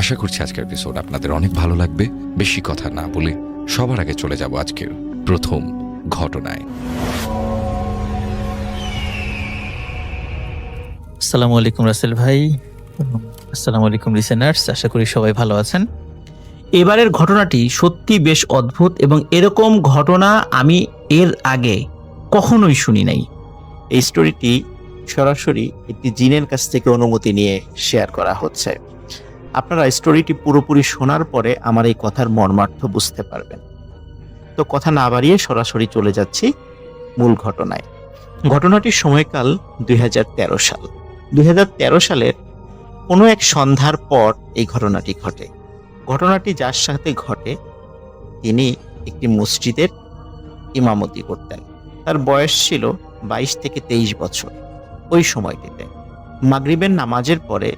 আশা করছি আজকের এপিসোড আপনাদের অনেক ভালো লাগবে। বেশি কথা না বলে সবার আগে চলে যাব আজকের প্রথম ঘটনায়। আসসালামু আলাইকুম রাসেল ভাই, আসসালামু আলাইকুম লিসেনার্স, আশা করি সবাই ভালো আছেন। এবারের ঘটনাটি সত্যি বেশ অদ্ভুত এবং এরকম ঘটনা আমি এর আগে কখনোই শুনি নাই। এই স্টোরিটি সরাসরি একটি জিনের কাছ থেকে অনুমতি নিয়ে শেয়ার করা হচ্ছে। আপনারা স্টোরিটি পুরোপুরি শোনার পরে আমার এই কথার মর্মার্থ বুঝতে পারবেন। তো কথা না বাড়িয়ে সরাসরি চলে যাচ্ছি মূল ঘটনায়। ঘটনাটির সময়কাল 2013 সাল। 2013 সালের কোনো এক সন্ধ্যার পর এই ঘটনাটি ঘটে। ঘটনাটি যার সাথে ঘটে তিনি একটি মসজিদের ইমামতি করতেন। তার বয়স ছিল 22 থেকে 23 বছর। ওই সময়টিতে মাগরিবের নামাজের পরে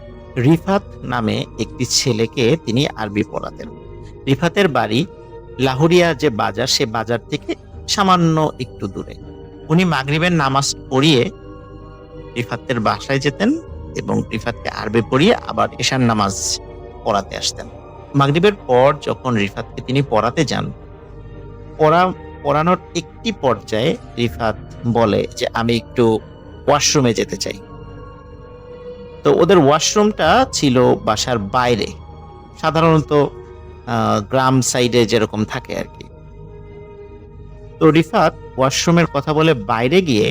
রিফাত নামে একটি ছেলেকে তিনি আরবি পড়াতেন। রিফাতের বাড়ি লাহুরিয়া যে বাজার, সে বাজার থেকে সামান্য একটু দূরে। উনি মাগরিবের নামাজ পড়িয়ে রিফাতের বাসায় যেতেন এবং রিফাতকে আরবি পড়িয়ে আবার এশার নামাজ পড়াতে আসতেন। মাগরিবের পর যখন রিফাতকে তিনি পড়াতে যান, পড়ানোর একটি পর্যায়ে রিফাত বলে যে আমি একটু ওয়াশরুমে যেতে চাই। তো ওদের ওয়াশরুমটা ছিল বাসার বাইরে, সাধারণত গ্রাম সাইডে যেরকম থাকে আর কি। তো রিফাত ওয়াশরুমের কথা বলে বাইরে গিয়ে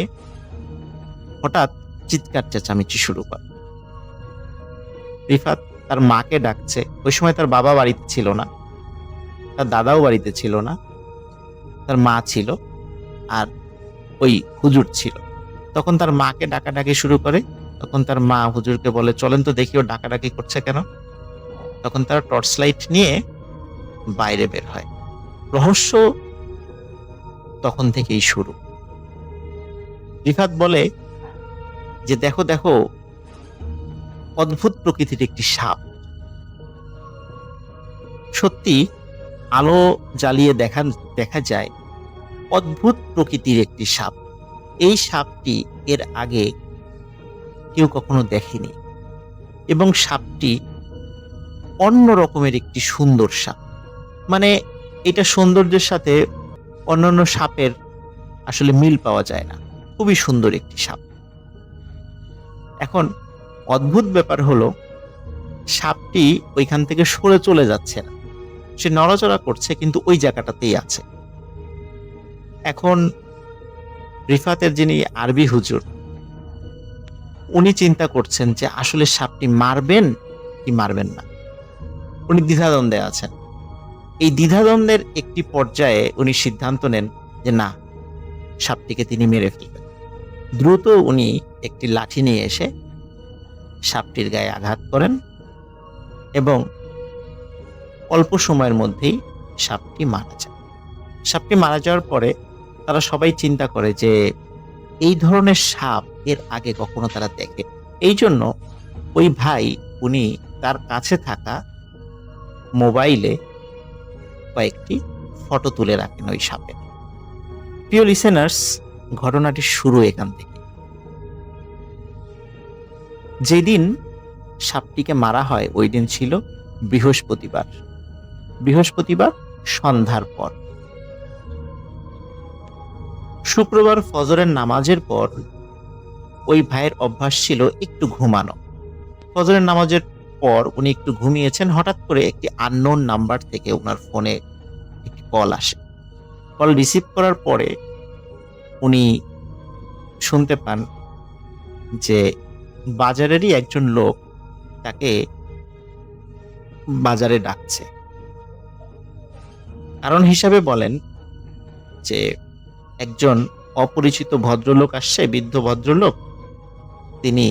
হঠাৎ চিৎকার চেঁচামেচি শুরু করে। রিফাত তার মাকে ডাকছে। ওই সময় তার বাবা বাড়িতে ছিল না, তার দাদাও বাড়িতে ছিল না, তার মা ছিল আর ওই হুজুর ছিল। তখন তার মাকে ডাকাডাকি শুরু করে। তখন তার মা হুজুরকে বলে, চলেন তো দেখি ও ডাকাডাকি করছে কেন। তখন তারা টর্চ লাইট নিয়ে বাইরে বের হয়। রহস্য তখন থেকেই শুরু। রিফাত বলে যে দেখো দেখো, অদ্ভুত প্রকৃতির একটি সাপ। সত্যি আলো জ্বালিয়ে দেখা যায় অদ্ভুত প্রকৃতির একটি সাপ। এই সাপটি এর আগে কেউ কখনো দেখেনি এবং সাপটি অন্য রকমের একটি সুন্দর সাপ। মানে এটা সৌন্দর্যের সাথে অন্যান্য সাপের আসলে মিল পাওয়া যায় না। খুবই সুন্দর একটি সাপ। এখন অদ্ভুত ব্যাপার হলো, সাপটি ওইখান থেকে সরে চলে যাচ্ছে না, সে নড়াচড়া করছে কিন্তু ওই জায়গাটাতেই আছে। এখন রিফাতের যিনি আরবি হুজুর, উনি চিন্তা করছেন যে আসলে সাপটি মারবেন কি মারবেন না। উনি দ্বিধাদ্বন্দ্বে আছেন। এই দ্বিধাদ্বন্দ্বের একটি পর্যায়ে উনি সিদ্ধান্ত নেন যে না, সাপটিকে তিনি মেরে ফেলবেন। দ্রুত উনি একটি লাঠি নিয়ে এসে সাপটির গায়ে আঘাত করেন এবং অল্প সময়ের মধ্যেই সাপটি মারা যায়। সাপটি মারা যাওয়ার পরে তারা সবাই চিন্তা করে যে এই ধরনের সাপ এর আগে কখনো তারা দেখে। এই জন্য ওই ভাই উনি তার কাছে থাকা মোবাইলে কয়েকটি ফটো তুলে রাখেন ওই সাপের। প্রিয় লিসেনার্স, ঘটনাটি শুরু এখান থেকে। যেদিন সাপটিকে মারা হয় ওই দিন ছিল বৃহস্পতিবার সন্ধ্যার পর। শুক্রবার ফজরের নামাজের পর ওই ভাইয়ের অভ্যাস ছিল একটু ঘুমানো। ফজরের নামাজের পর উনি একটু ঘুমিয়েছেন। হঠাৎ করে একটি আননোন নাম্বার থেকে ওনার ফোনে একটি কল আসে। কল রিসিভ করার পরে উনি শুনতে পান যে বাজারেরই একজন লোক তাকে বাজারে ডাকছে। কারণ হিসাবে বলেন যে একজন অপরিচিত ভদ্রলোক আসছে, বৃদ্ধ ভদ্রলোক, তিনি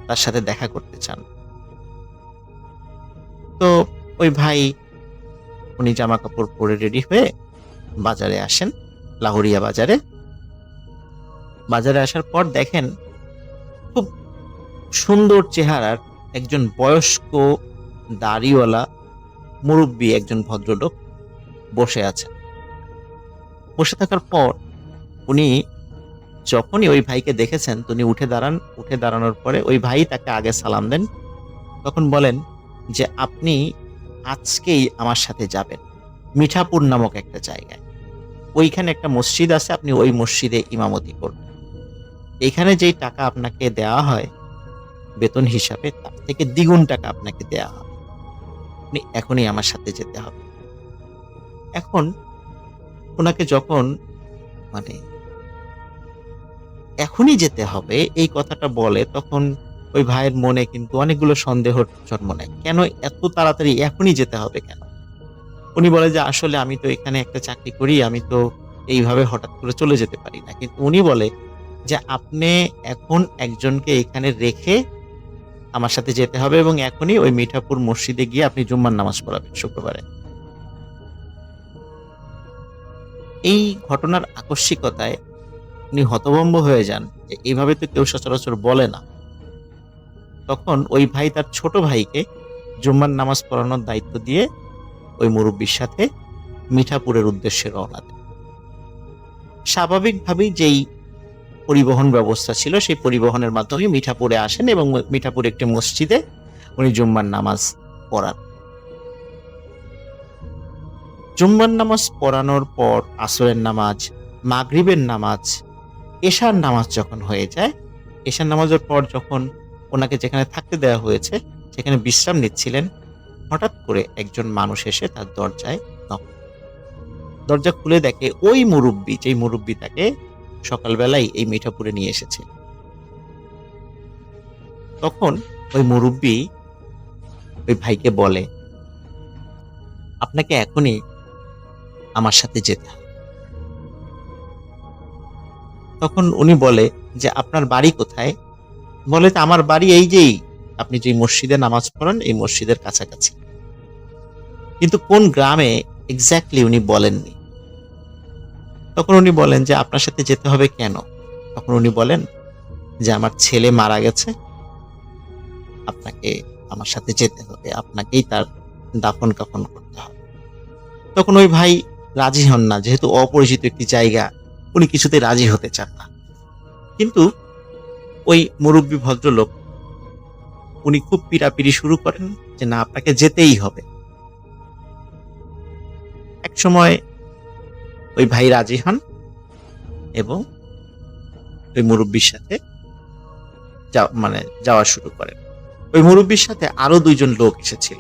তার সাথে দেখা করতে চান। তো ওই ভাই উনি জামা কাপড় পরে রেডি হয়ে বাজারে আসেন, লাহুরিয়া বাজারে। বাজারে আসার পর দেখেন খুব সুন্দর চেহারার একজন বয়স্ক দাড়িওয়ালা মুরব্বী একজন ভদ্রলোক বসে আছেন। বসে থাকার পর উনি যখনই ওই ভাইকে দেখেছেন তিনি উঠে দাঁড়ানোর পরে ওই ভাই তাকে আগে সালাম দেন। তখন বলেন যে আপনি আজকেই আমার সাথে যাবেন মিঠাপুর নামক একটা জায়গায়। ওইখানে একটা মসজিদ আছে, আপনি ওই মসজিদে ইমামতি করবেন। এখানে যেই টাকা আপনাকে দেওয়া হয় বেতন হিসাবে, তার থেকে দ্বিগুণ টাকা আপনাকে দেওয়া হবে। আপনি এখনই আমার সাথে যেতে হবে। এখন ওনাকে যখন মানে এখনই যেতে হবে এই কথাটা বলে, তখন ওই ভাইয়ের মনে কিন্তু অনেকগুলো সন্দেহ জন্ম নেয়। কেন এত তাড়াতাড়ি এখনই যেতে হবে কেন? উনি বলে যে আসলে আমি তো এখানে একটা চাকরি করি, আমি তো এইভাবে হঠাৎ করে চলে যেতে পারি না। কিন্তু উনি বলে যে আপনি এখন একজনকে এখানে রেখে আমার সাথে যেতে হবে এবং এখনই ওই মিঠাপুর মসজিদে গিয়ে আপনি জুম্মার নামাজ পড়াবেন শুক্রবারে। এই ঘটনার আকস্মিকতায় উনি হতভম্ব হয়ে যান যে এইভাবে তো কেউ সচরাচর বলে না। তখন ওই ভাই তার ছোট ভাইকে জুম্মার নামাজ পড়ানোর দায়িত্ব দিয়ে ওই মুরব্বির সাথে মিঠাপুরের উদ্দেশ্যে রওনা দেন। স্বাভাবিকভাবেই যেই পরিবহন ব্যবস্থা ছিল সেই পরিবহনের মাধ্যমে মিঠাপুরে আসেন এবং মিঠাপুরে একটি মসজিদে উনি জুম্মার নামাজ পড়ান। জুম্মার নামাজ পড়ানোর পর আসরের নামাজ, মাগরিবের নামাজ, এশার নামাজ যখন হয়ে যায়, এশার নামাজের পর যখন ওনাকে যেখানে থাকতে দেওয়া হয়েছে সেখানে বিশ্রাম নিচ্ছিলেন, হঠাৎ করে একজন মানুষ এসে তার দরজায় knock করে। দরজা খুলে দেখে ওই মুরব্বি, যেই মুরব্বি তাকে সকালবেলায় এই মিঠাপুরে নিয়ে এসেছে। তখন ওই মুরব্বি ওই ভাইকে বলে আপনাকে এখনই আমার সাথে যেতে হবে। তখন উনি বলে যে আপনার বাড়ি কোথায়? বলে যে আমার বাড়ি এই যেই আপনি যে মসজিদে নামাজ পড়েন এই মসজিদের কাছাকাছি। কিন্তু কোন গ্রামে এক্স্যাক্টলি উনি বলেননি। তখন উনি বলেন যে আপনার সাথে যেতে হবে কেন? তখন উনি বলেন যে আমার ছেলে মারা গেছে, আপনাকে আমার সাথে যেতে হবে, আপনাকেই তার দাফন কাফন করতে হবে। তখন ওই ভাই রাজি হন না, যেহেতু অপরিচিত একটি জায়গা, উনি কিছুতে রাজি হতে চান না। কিন্তু ওই মুরব্বী ভদ্রলোক উনি খুব পীড়াপিড়ি শুরু করেন যে না, আপনাকে যেতেই হবে। এক সময় ওই ভাই রাজি হন এবং ওই মুরব্বীর সাথে যাওয়া শুরু করেন। ওই মুরব্বীর সাথে আরো দুইজন লোক এসেছিল।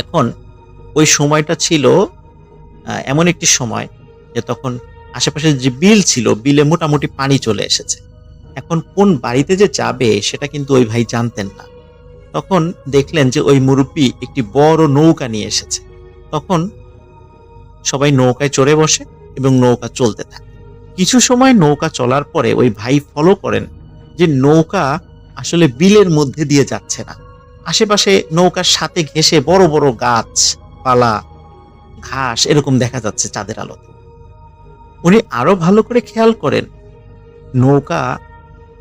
এখন ওই সময়টা ছিল এমন একটি সময় যে তখন আশেপাশে যে বিল ছিল, বিলে মোটামুটি পানি চলে এসেছে। এখন কোন বাড়িতে যে যাবে সেটা কিন্তু ওই ভাই জানতেন না। তখন দেখলেন যে ওই মুরব্বি একটি বড় নৌকা নিয়ে এসেছে। তখন সবাই নৌকায় চড়ে বসে এবং নৌকা চলতে থাকে। কিছু সময় নৌকা চলার পরে ওই ভাই ফলো করেন যে নৌকা আসলে বিলের মধ্যে দিয়ে যাচ্ছে না। আশেপাশে নৌকার সাথে ঘেঁষে বড় বড় গাছ পালা, ঘাস এরকম দেখা যাচ্ছে চাঁদের আলোতে। উনি আরো ভালো করে খেয়াল করেন নৌকা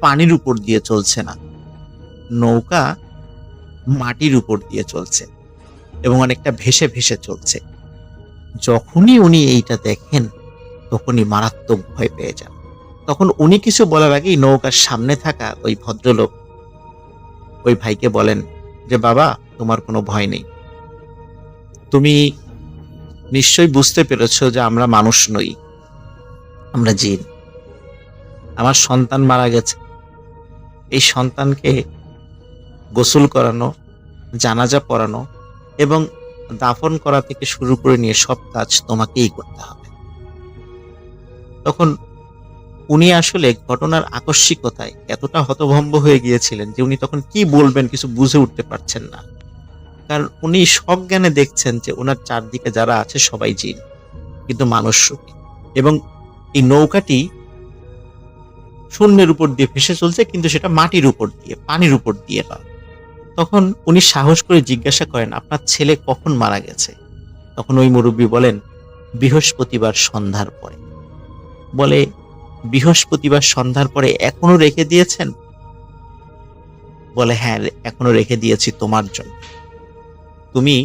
পানির উপর দিয়ে চলছে না, নৌকা মাটির উপর দিয়ে চলছে এবং অনেকটা ভেসে ভেসে চলছে। যখনই উনি এইটা দেখেন তখনই মারাত্মক ভয় পেয়ে যান। তখন উনি কিছু বলার আগেই নৌকার সামনে থাকা ওই ভদ্রলোক ওই ভাইকে বলেন যে বাবা, তোমার কোনো ভয় নেই, তুমি নিশ্চয়ই বুঝতে পেরেছ যে আমরা মানুষ নই, আমরা জিন। আমার সন্তান মারা গেছে, এই সন্তানকে গোসল করানো, জানাজা পড়ানো এবং দাফন করা থেকে শুরু করে নিয়ে সব কাজ তোমাকেই করতে হবে। তখন উনি আসলে ঘটনার আকস্মিকতায় এতটা হতভম্ব হয়ে গিয়েছিলেন যে উনি তখন কি বলবেন কিছু বুঝে উঠতে পারছেন না। কারণ উনি সজ্ঞানে দেখছেন যে ওনার চারদিকে যারা আছে সবাই জিন, কিন্তু মানুষ রূপী, এবং এই নৌকাটি শূন্যের উপর দিয়ে ভেসে চলছে, কিন্তু সেটা মাটির উপর দিয়ে, পানির উপর দিয়ে নয়। তখন উনি সাহস করে জিজ্ঞাসা করেন আপনার ছেলে কখন মারা গেছে? তখন ওই মুরব্বী বলেন বৃহস্পতিবার সন্ধ্যার পরে। বলে বৃহস্পতিবার সন্ধ্যার পরে এখনো রেখে দিয়েছেন? বলে হ্যাঁ, এখনো রেখে দিয়েছি তোমার জন্য, তুমি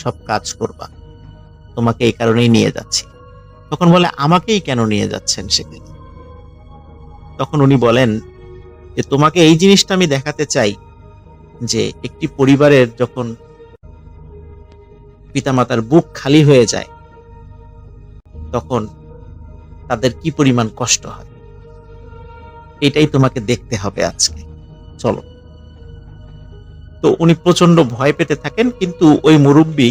সব কাজ করবা, তোমাকে এই কারণেই নিয়ে যাচ্ছি। তখন বলে আমাকেই কেন নিয়ে যাচ্ছেন সেখানে? তখন উনি বলেন যে তোমাকে এই জিনিসটা আমি দেখাতে চাই যে একটি পরিবারের যখন পিতামাতার বুক খালি হয়ে যায় তখন তাদের কি পরিমাণ কষ্ট হয়, এটাই তোমাকে দেখতে হবে আজকে, চলো। তো উনি প্রচন্ড ভয় পেতে থাকেন, কিন্তু ওই মুরব্বী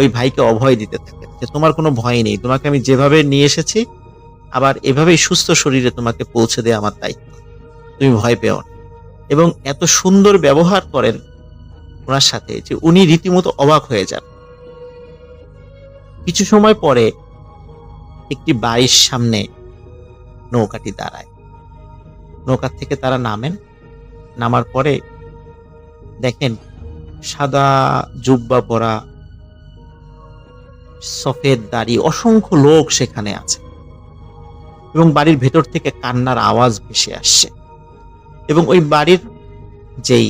ওই ভাইকে অভয় দিতে থাকেন যে তোমার কোনো ভয় নেই, তোমাকে আমি যেভাবে নিয়ে এসেছি আবার এভাবেই সুস্থ শরীরে তোমাকে পৌঁছে দেয়া আমার দায়িত্ব, তুমি ভয় পেও না। এবং এত সুন্দর ব্যবহার করেন ওনার সাথে যে উনি রীতিমতো অবাক হয়ে যান। কিছু সময় পরে একটি বাড়ির সামনে নৌকাটি দাঁড়ায়। নৌকা থেকে তারা নামেন, নামার পরে দেখেন সাদা জুব্বা পরা, সফেদ দাড়ি অসংখ্য লোক সেখানে আছে এবং বাড়ির ভেতর থেকে কান্নার আওয়াজ ভেসে আসছে। এবং ওই বাড়ির যেই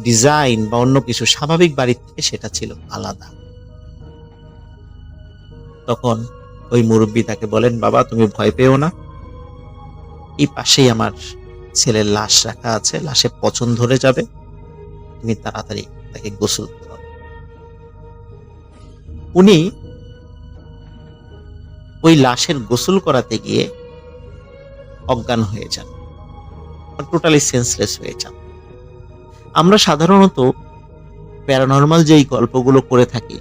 ডিজাইন বা অন্য কিছু স্বাভাবিক বাড়ির থেকে সেটা ছিল আলাদা। তখন ওই মুরব্বী তাকে বলেন, বাবা তুমি ভয় পেও না, এই পাশেই আমার ছেলের লাশ রাখা আছে, লাশে পচন ধরে যাবে, তুমি তাড়াতাড়ি তাকে গোসল করো। উনি ওই লাশের গোসল করাতে গিয়ে অজ্ঞান হয়ে যান, টোটালি সেন্সলেস হয়ে যান। আমরা সাধারণত প্যারানর্মাল যেই গল্পগুলো করে থাকি,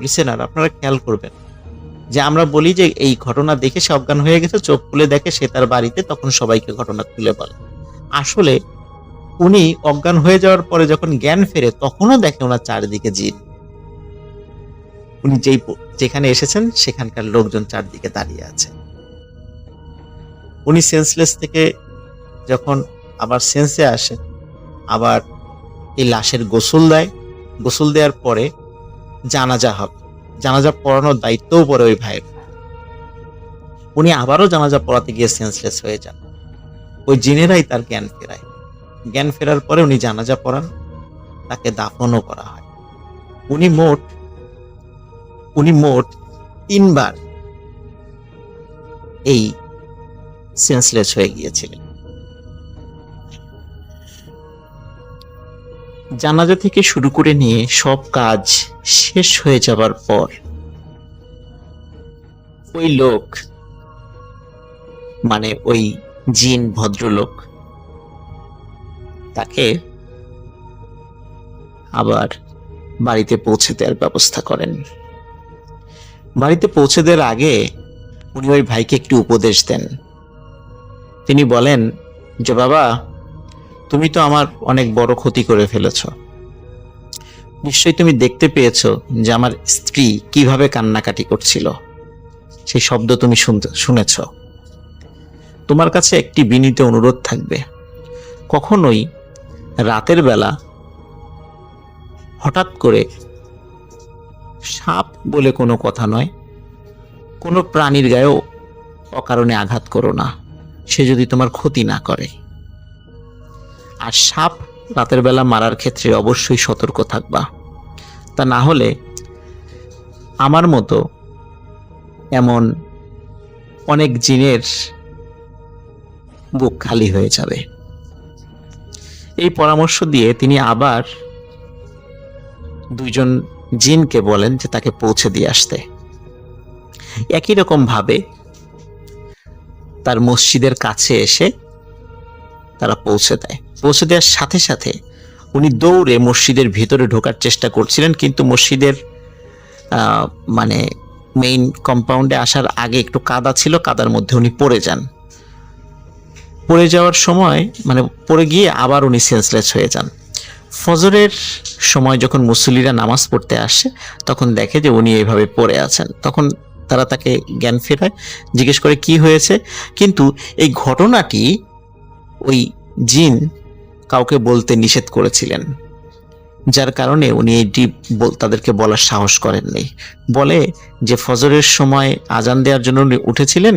লিসেনার আপনারা খেয়াল করবেন যে আমরা বলি যে এই ঘটনা দেখে সে অজ্ঞান হয়ে গেছে, চোখ খুলে দেখে সে তার বাড়িতে, তখন সবাইকে ঘটনা খুলে বলে। আসলে উনি অজ্ঞান হয়ে যাওয়ার পরে যখন জ্ঞান ফেরে তখনও দেখে ওনার চারিদিকে জিন। উনি যেখানে এসেছেন সেখানকার লোকজন চারদিকে দাঁড়িয়ে আছে। উনি সেন্সলেস থেকে যখন আবার সেন্সে আসেন, আবার এই লাশের গোসল দেয়, গোসল দেওয়ার পরে জানাজা হবে, জানাজা পড়ানোর দায়িত্বও পড়ে ওই ভাইয়ের। উনি আবারও জানাজা পড়াতে গিয়ে সেন্সলেস হয়ে যান, ওই জিনেরাই তার জ্ঞান ফেরায়। জ্ঞান ফেরার পরে উনি জানাজা পড়ান, তাকে দাফনও করা হয়। উনি মোট 3 বার এই সেন্সলেস হয়ে গিয়েছিলেন। জানাজা থেকে শুরু করে নিয়ে সব কাজ শেষ হয়ে যাবার পর ওই লোক, মানে ওই জিন ভদ্রলোক, তাকে আবার বাড়িতে পৌঁছে দেওয়ার ব্যবস্থা করেন। বাড়িতে পৌঁছে দেওয়ার আগে উনি ওই ভাইকে একটু উপদেশ দেন। তিনি বলেন যে বাবা, তুমি তো আমার অনেক বড় ক্ষতি করে ফেলেছ, নিশ্চয়ই তুমি দেখতে পেয়েছো যে আমার স্ত্রী কিভাবে কান্নাকাটি করছিল, সেই শব্দ তুমি শুনেছ। তোমার কাছে একটি বিনীত অনুরোধ থাকবে, কখনোই রাতের বেলা হঠাৎ করে সাপ বলে কোনো কথা নয়, কোনো প্রাণীর গায়েও অকারণে আঘাত করো না, সে যদি তোমার ক্ষতি না করে। আর সাপ রাতের বেলা মারার ক্ষেত্রে অবশ্যই সতর্ক থাকবা, তা না হলে আমার মতো এমন অনেক জিনের বুক খালি হয়ে যাবে। এই পরামর্শ দিয়ে তিনি আবার 2 জন জিনকে বলেন যে তাকে পৌঁছে দিয়ে আসতে। একই রকম ভাবে তার মসজিদের কাছে এসে তারা পৌঁছে দেয়। পৌঁছে দেওয়ার সাথে সাথে উনি দৌড়ে মসজিদের ভিতরে ঢোকার চেষ্টা করছিলেন, কিন্তু মসজিদের মানে মেইন কম্পাউন্ডে আসার আগে একটু কাদা ছিল, কাদার মধ্যে উনি পড়ে যান। পড়ে যাওয়ার সময় মানে পড়ে গিয়ে আবার উনি সেন্সলেস হয়ে যান। ফজরের সময় যখন মুসল্লিরা নামাজ পড়তে আসে তখন দেখে যে উনি এইভাবে পড়ে আছেন। তখন তারা তাকে জ্ঞান ফেরায়, জিজ্ঞেস করে কি হয়েছে, কিন্তু এই ঘটনাটি ওই জিন কাউকে বলতে নিষেধ করেছিলেন, যার কারণে উনি এটি তাদেরকে বলার সাহস করেননি। বলে যে ফজরের সময় আজান দেওয়ার জন্য উনি উঠেছিলেন,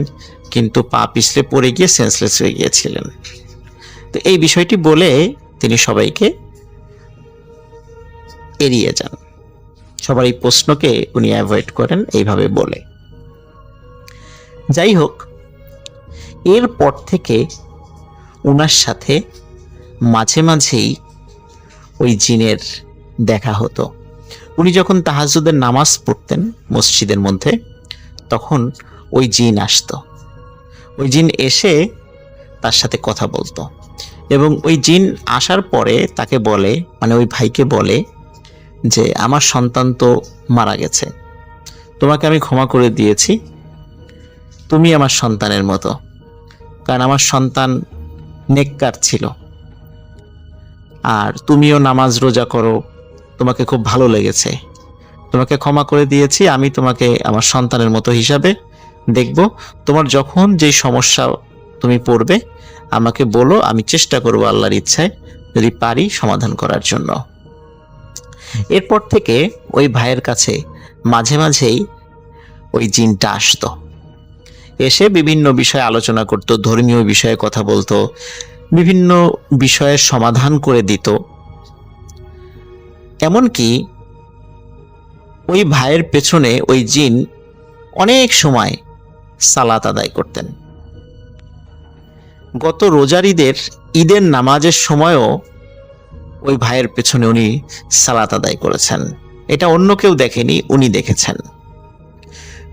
কিন্তু পা পিছলে পড়ে গিয়ে সেন্সলেস হয়ে গিয়েছিলেন। তো এই বিষয়টি বলে তিনি সবাইকে এড়িয়ে যান, সবার এই প্রশ্নকে উনি অ্যাভয়েড করেন এইভাবে বলে। যাই হোক, এরপর থেকে ওনার সাথে মাঝে মাঝেই ওই জিনের দেখা হতো। উনি যখন তাহাজ্জুদের নামাজ পড়তেন মসজিদের মধ্যে, তখন ওই জিন আসতো। ওই জিন এসে তার সাথে কথা বলতো এবং ওই জিন আসার পরে তাকে বলে, মানে ওই ভাইকে বলে যে আমার সন্তান তো মারা গেছে, তোমাকে আমি ক্ষমা করে দিয়েছি, তুমি আমার সন্তানের মতো, কারণ আমার সন্তান নেককার ছিল, আর তুমিও নামাজ রোজা করো, তোমাকে খুব ভালো লেগেছে, তোমাকে ক্ষমা করে দিয়েছি, আমি তোমাকে আমার সন্তানের মতো হিসাবে দেখব, তোমার যখন যেই সমস্যা তুমি পড়বে আমাকে বলো, আমি চেষ্টা করব আল্লাহর ইচ্ছায় যদি পারি সমাধান করার জন্য। এরপর থেকে ওই ভাইয়ের কাছে মাঝে মাঝেই ওই জিনটা আসতো, এসে বিভিন্ন বিষয়ে আলোচনা করত, ধর্মীয় বিষয়ে কথা বলতো, বিভিন্ন বিষয়ের সমাধান করে দিত। এমনকি ওই ভাইয়ের পেছনে ওই জিন অনেক সময় সালাত আদায় করতেন। গত রোজার ঈদের নামাজের সময়ও ওই ভাইয়ের পেছনে উনি সালাত আদায় করেছেন। এটা অন্য কেউ দেখেনি, উনি দেখেছেন।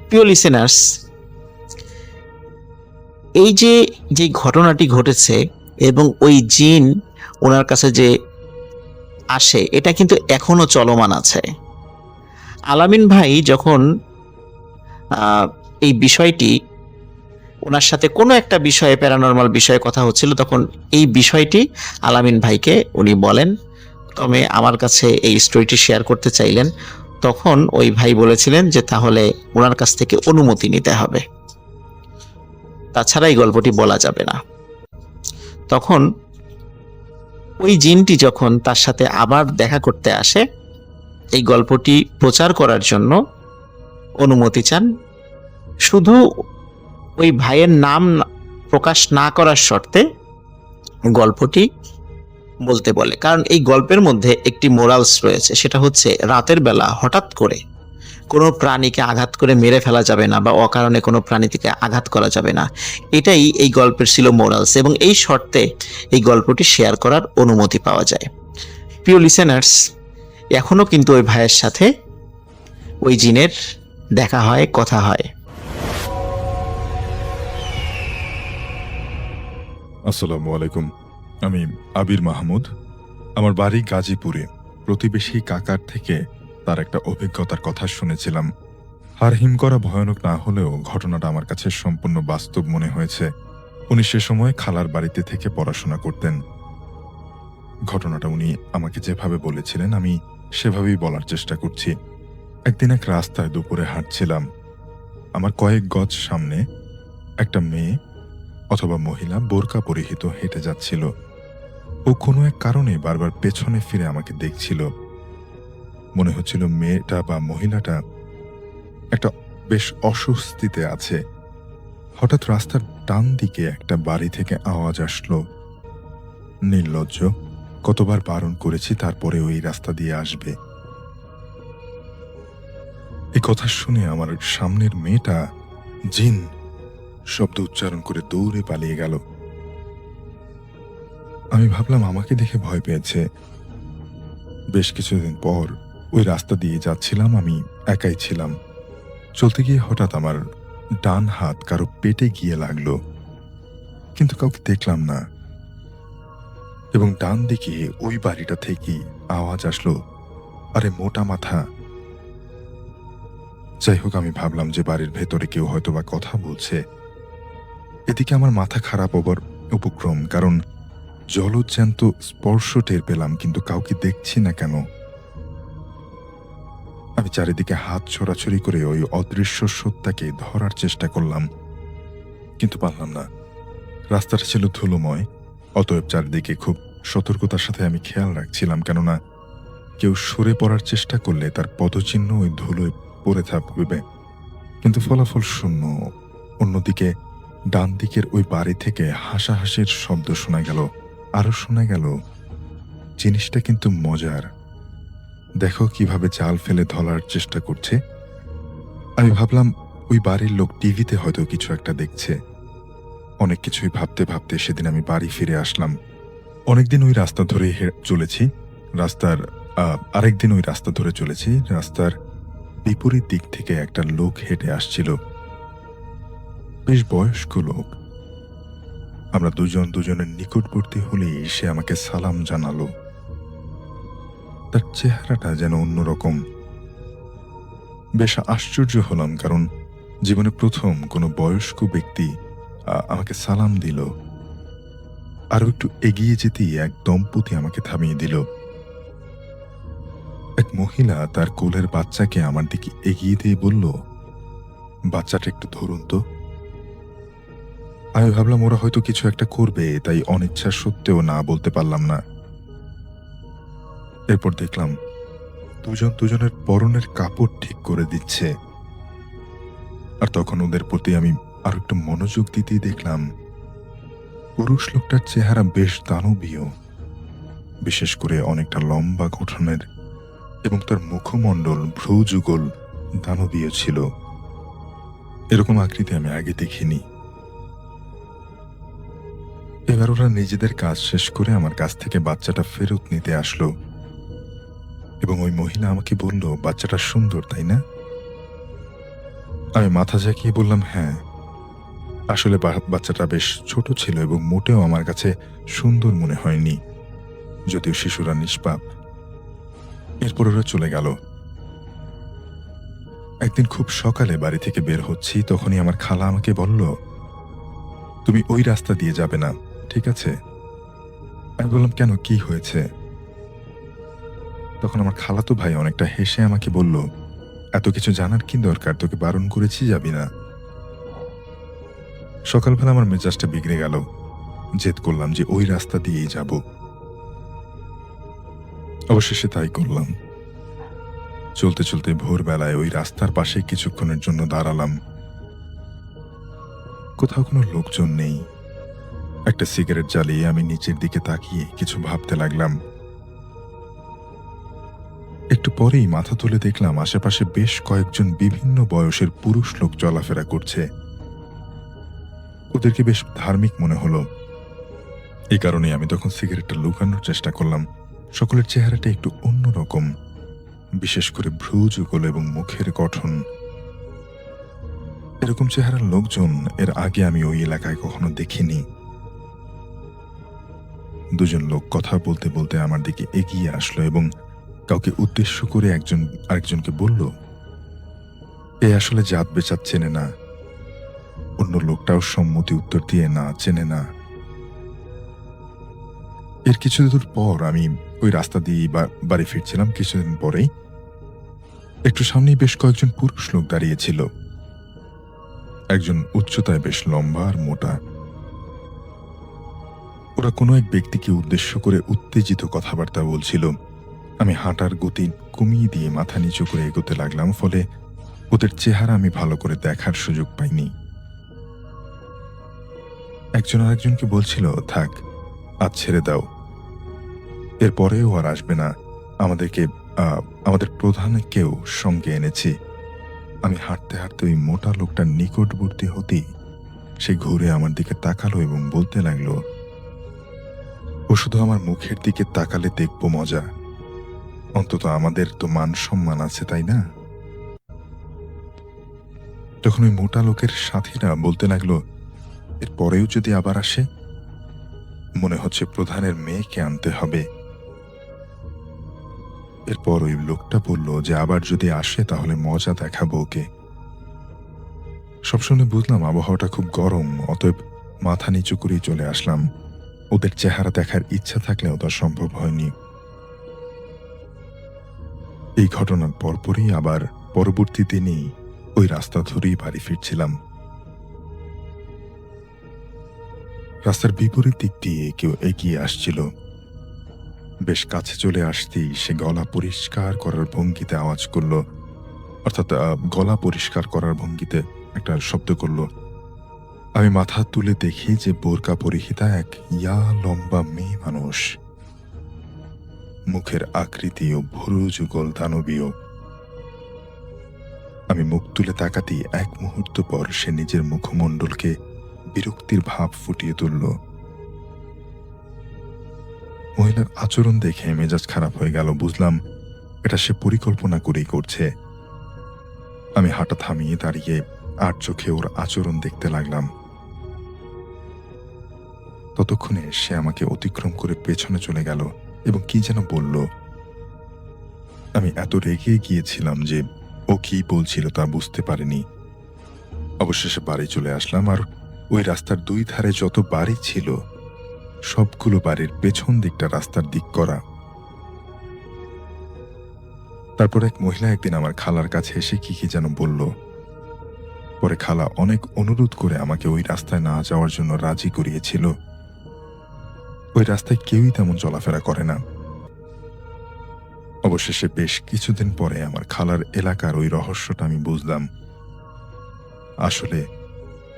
প্রিয় লিসেনার্স, এই যে ঘটনাটি ঘটেছে এবং ওই জিন ওনার কাছে যে আসে, এটা কিন্তু এখনো চলমান আছে। আলামিন ভাই যখন এই বিষয়টি ওনার সাথে কোনো একটা বিষয়ে, প্যারানরমাল বিষয়ে কথা হচ্ছিল, তখন এই বিষয়টি আলামিন ভাইকে উনি বলেন, তবে আমার কাছে এই স্টোরিটি শেয়ার করতে চাইলেন। তখন ওই ভাই বলেছিলেন যে তাহলে ওনার কাছ থেকে অনুমতি নিতে হবে, তাছাড়া এই গল্পটি বলা যাবে না। তখন ওই জিনটি যখন তার সাথে আবার দেখা করতে আসে, এই গল্পটি প্রচার করার জন্য অনুমতি চান, শুধু ওই ভাইয়ের নাম প্রকাশ না করার শর্তে গল্পটি বলতে বলে। কারণ এই গল্পের মধ্যে একটি মোরালস রয়েছে, সেটা হচ্ছে রাতের বেলা হঠাৎ করে কোনো প্রাণীকে আঘাত করে মেরে ফেলা যাবে না, বা অকারণে কোনো প্রাণীকে আঘাত করা যাবে না। এটাই এই গল্পের ছিল মোরালস, এবং এই শর্তে এই গল্পটি শেয়ার করার অনুমতি পাওয়া যায়। প্রিয় লিসেনার্স, এখনো কিন্তু ওই ভাইয়ের সাথে ওই জিনের দেখা হয়, কথা হয়। আসসালামু আলাইকুম। আমি আবির মাহমুদ। আমার বাড়ি গাজীপুরে। প্রতিবেশী কাকার থেকে তার একটা অভিজ্ঞতার কথা শুনেছিলাম। হারহিম করা ভয়ানক না হলেও ঘটনাটা আমার কাছে সম্পূর্ণ বাস্তব মনে হয়েছে। উনি সে সময় খালার বাড়িতে থেকে পড়াশোনা করতেন। ঘটনাটা উনি আমাকে যেভাবে বলেছিলেন আমি সেভাবেই বলার চেষ্টা করছি। একদিন এক রাস্তায় দুপুরে হাঁটছিলাম। আমার কয়েক গজ সামনে একটা মেয়ে অথবা মহিলা বোরকা পরিহিত হেঁটে যাচ্ছিল। ও কোনো এক কারণে বারবার পেছনে ফিরে আমাকে দেখছিল। মনে হচ্ছিল মেয়েটা বা মহিলাটা একটা বেশ অস্বস্তিতে আছে। হঠাৎ রাস্তার ডান দিকে একটা বাড়ি থেকে আওয়াজ আসলো। নির্লজ্জ, কতবার বারণ করেছি, তারপরে ওই রাস্তা দিয়ে আসবে। এই কথা শুনে আমার সামনের মেয়েটা জিন শব্দ উচ্চারণ করে দৌড়ে পালিয়ে গেল। আমি ভাবলাম আমাকে দেখে ভয় পেয়েছে। বেশ কিছুদিন পর ওই রাস্তা দিয়ে যাচ্ছিলাম, আমি একাই ছিলাম। চলতে গিয়ে হঠাৎ আমার ডান হাত কারো পেটে গিয়ে লাগলো, কিন্তু কাউকে দেখলাম না। এবং ডান দিকে ওই বাড়িটা থেকে আওয়াজ আসলো, আরে মোটা মাথা। যাই হোক, আমি ভাবলাম যে বাড়ির ভেতরে কেউ হয়তো বা কথা বলছে। এদিকে আমার মাথা খারাপ হবার উপক্রম, কারণ জলজ্যান্ত স্পর্শ টের পেলাম, কিন্তু কাউকে দেখছি না কেন। আমি চারিদিকে হাত ছড়াছড়ি করে ওই অদৃশ্য সত্তাকে ধরার চেষ্টা করলাম, কিন্তু পারলাম না। রাস্তাটা ছিল ধুলোময়, অতএব চারিদিকে খুব সতর্কতার সাথে আমি খেয়াল রাখছিলাম, কেননা কেউ সরে পড়ার চেষ্টা করলে তার পদচিহ্ন ওই ধুলোয় পড়ে থাকবে। কিন্তু ফলাফল শূন্য। অন্যদিকে ডান দিকের ওই বাড়ি থেকে হাসাহাসির শব্দ শোনা গেল, আরো শোনা গেল। জিনিসটা কিন্তু মজার। দেখো কিভাবে জাল ফেলে ধরার চেষ্টা করছে। আমি ভাবলাম ওই বাড়ির লোক টিভিতে হয়তো কিছু একটা দেখছে। অনেক কিছুই ভাবতে ভাবতে সেদিন আমি বাড়ি ফিরে আসলাম। অনেকদিন ওই রাস্তা ধরে চলেছি। রাস্তার আরেকদিন ওই রাস্তা ধরে চলেছি। রাস্তার বিপরীত দিক থেকে একটা লোক হেঁটে আসছিল, বেশ বয়স্ক লোক। আমরা দুজনের নিকটবর্তী হলেই সে আমাকে সালাম জানালো। তার চেহারাটা যেন অন্যরকম। বেশ আশ্চর্য হলাম, কারণ জীবনে প্রথম কোনো বয়স্ক ব্যক্তি আমাকে সালাম দিল। আরো একটু এগিয়ে যেতেই এক দম্পতি আমাকে থামিয়ে দিল। এক মহিলা তার কোলের বাচ্চাকে আমার দিকে এগিয়ে দিয়ে বলল, বাচ্চাটা একটু ধরুন তো। আমি ভাবলাম ওরা হয়তো কিছু একটা করবে, তাই অনিচ্ছা সত্ত্বেও না বলতে পারলাম না। এরপর দেখলাম দুজনের পরনের কাপড় ঠিক করে দিচ্ছে। আর তখন ওদের প্রতি আমি আর একটু মনোযোগ দিতেই দেখলাম পুরুষ লোকটার চেহারা বেশ দানবীয়, বিশেষ করে অনেকটা লম্বা গঠনের, এবং তার মুখমণ্ডল ভ্রুযুগল দানবীয় ছিল। এরকম আকৃতি আমি আগে দেখিনি। এবার ওরা নিজেদের কাজ শেষ করে আমার কাছ থেকে বাচ্চাটা ফেরত নিতে আসলো, এবং ওই মহিলা আমাকে বলল, বাচ্চাটা সুন্দর তাই না? আমি মাথা ঝাঁকিয়ে বললাম, হ্যাঁ। আসলে বাচ্চাটা বেশ ছোট ছিল এবং মোটেও আমার কাছে সুন্দর মনে হয়নি, যদিও শিশুরা নিষ্পাপ। এরপর ওরা চলে গেল। একদিন খুব সকালে বাড়ি থেকে বের হচ্ছি, তখনই আমার খালা আমাকে বলল, তুমি ওই রাস্তা দিয়ে যাবে না, ঠিক আছে? আমি বললাম, কেন, কি হয়েছে? তখন আমার খালাতো ভাই অনেকটা হেসে আমাকে বলল, এত কিছু জানার কি দরকার, তোকে বারণ করেছি, যাবি না। সকালবেলা আমার মেজাজটা বিগড়ে গেল। জেদ করলাম যে ওই রাস্তা দিয়েই যাব। অবশেষে তাই করলাম। চলতে চলতে ভোরবেলায় ওই রাস্তার পাশে কিছুক্ষণের জন্য দাঁড়ালাম। কোথাও কোনো লোকজন নেই। একটা সিগারেট জ্বালিয়ে আমি নিচের দিকে তাকিয়ে কিছু ভাবতে লাগলাম। একটু পরেই মাথা তুলে দেখলাম আশেপাশে বেশ কয়েকজন বিভিন্ন বয়সের পুরুষ লোক চলাফেরা করছে। ওদেরকে বেশ ধার্মিক মনে হলো। এই কারণে আমি তখন সিগারেটটা লুকানোর চেষ্টা করলাম। সকলের চেহারাটা একটু অন্যরকম, বিশেষ করে ভ্রুযুগল এবং মুখের গঠন। এরকম চেহারার লোকজন এর আগে আমি ওই এলাকায় কখনো দেখিনি। দুজন লোক কথা বলতে বলতে আমার দিকে এগিয়ে আসলো এবং কাউকে উদ্দেশ্য করে একজন আরেকজনকে বলল, এ আসলে জাত বেচাত চেনে না। অন্য লোকটাও সম্মতি উত্তর দিয়ে, না, চেনে না। এর কিছু দূর পর আমি ওই রাস্তা দিয়ে বাড়ি ফিরছিলাম। কিছুদিন পরেই একটু সামনেই বেশ কয়েকজন পুরুষ লোক দাঁড়িয়েছিল। একজন উচ্চতায় বেশ লম্বা আর মোটা। ওরা কোনো এক ব্যক্তিকে উদ্দেশ্য করে উত্তেজিত কথাবার্তা বলছিল। আমি হাঁটার গতি কমিয়ে দিয়ে মাথা নিচু করে এগোতে লাগলাম, ফলে ওদের চেহারা আমি ভালো করে দেখার সুযোগ পাইনি। একজন আরেকজনকে বলছিল, থাক, আজ ছেড়ে দাও, এরপরেও আর আসবে না। আমাদের প্রধানকেও সঙ্গে এনেছি। আমি হাঁটতে হাঁটতে ওই মোটা লোকটার নিকটবর্তী হতেই সে ঘুরে আমার দিকে তাকালো এবং বলতে লাগলো, ও শুধু আমার মুখের দিকে তাকালে দেখবো মজা, অন্তত আমাদের তো মান সম্মান আছে, তাই না? তখন ওই মোটা লোকের সাথীরা বলতে লাগলো, এর পরেও যদি আবার আসে, মনে হচ্ছে প্রধানের মেয়েকে আনতে হবে। এরপর ওই লোকটা বলল যে আবার যদি আসে তাহলে মজা দেখাবো ওকে। সব শুনে বুঝলাম আবহাওয়াটা খুব গরম, অতএব মাথা নিচু করেই চলে আসলাম। ওদের চেহারা দেখার ইচ্ছা থাকলেও তা সম্ভব হয়নি। এই ঘটনার পরপরই আবার পরবর্তী দিনই ওই রাস্তা ধরেই বাড়ি ফিরছিলাম। রাস্তার বিপরীত দিক দিয়ে কেউ এগিয়ে আসছিল। বেশ কাছে চলে আসতেই সে গলা পরিষ্কার করার ভঙ্গিতে আওয়াজ করলো, অর্থাৎ গলা পরিষ্কার করার ভঙ্গিতে একটা শব্দ করলো। আমি মাথা তুলে দেখি যে বোরকা পরিহিতা এক লম্বা মেয়ে মানুষ, মুখের আকৃতি ও ভ্রুযুগল দানবীয়। আমি মুখ তুলে তাকাতেই এক মুহূর্ত পর সে নিজের মুখমণ্ডলকে বিরক্তির ভাব ফুটিয়ে তুলল। মহিলার আচরণ দেখে মেজাজ খারাপ হয়ে গেল। বুঝলাম এটা সে পরিকল্পনা করেই করছে। আমি হাঁটা থামিয়ে দাঁড়িয়ে আর চোখে ওর আচরণ দেখতে লাগলাম। ততক্ষণে সে আমাকে অতিক্রম করে পেছনে চলে গেল এবং কি যেন বলল। আমি এত রেগে গিয়েছিলাম যে ও কি বলছিল তা বুঝতে পারিনি। অবশেষে বাড়ি চলে আসলাম, আর ওই রাস্তার দুই ধারে যত বাড়ি ছিল সবগুলো বাড়ির পেছন দিকটা রাস্তার দিক করা। তারপর এক মহিলা একদিন আমার খালার কাছে এসে কি কি যেন বলল। পরে খালা অনেক অনুরোধ করে আমাকে ওই রাস্তায় না যাওয়ার জন্য রাজি করিয়েছিল। ওই রাস্তায় কেউই তেমন চলাফেরা করে না। অবশেষে বেশ কিছুদিন পরে আমার খালার এলাকার ওই রহস্যটা আমি বুঝলাম। আসলে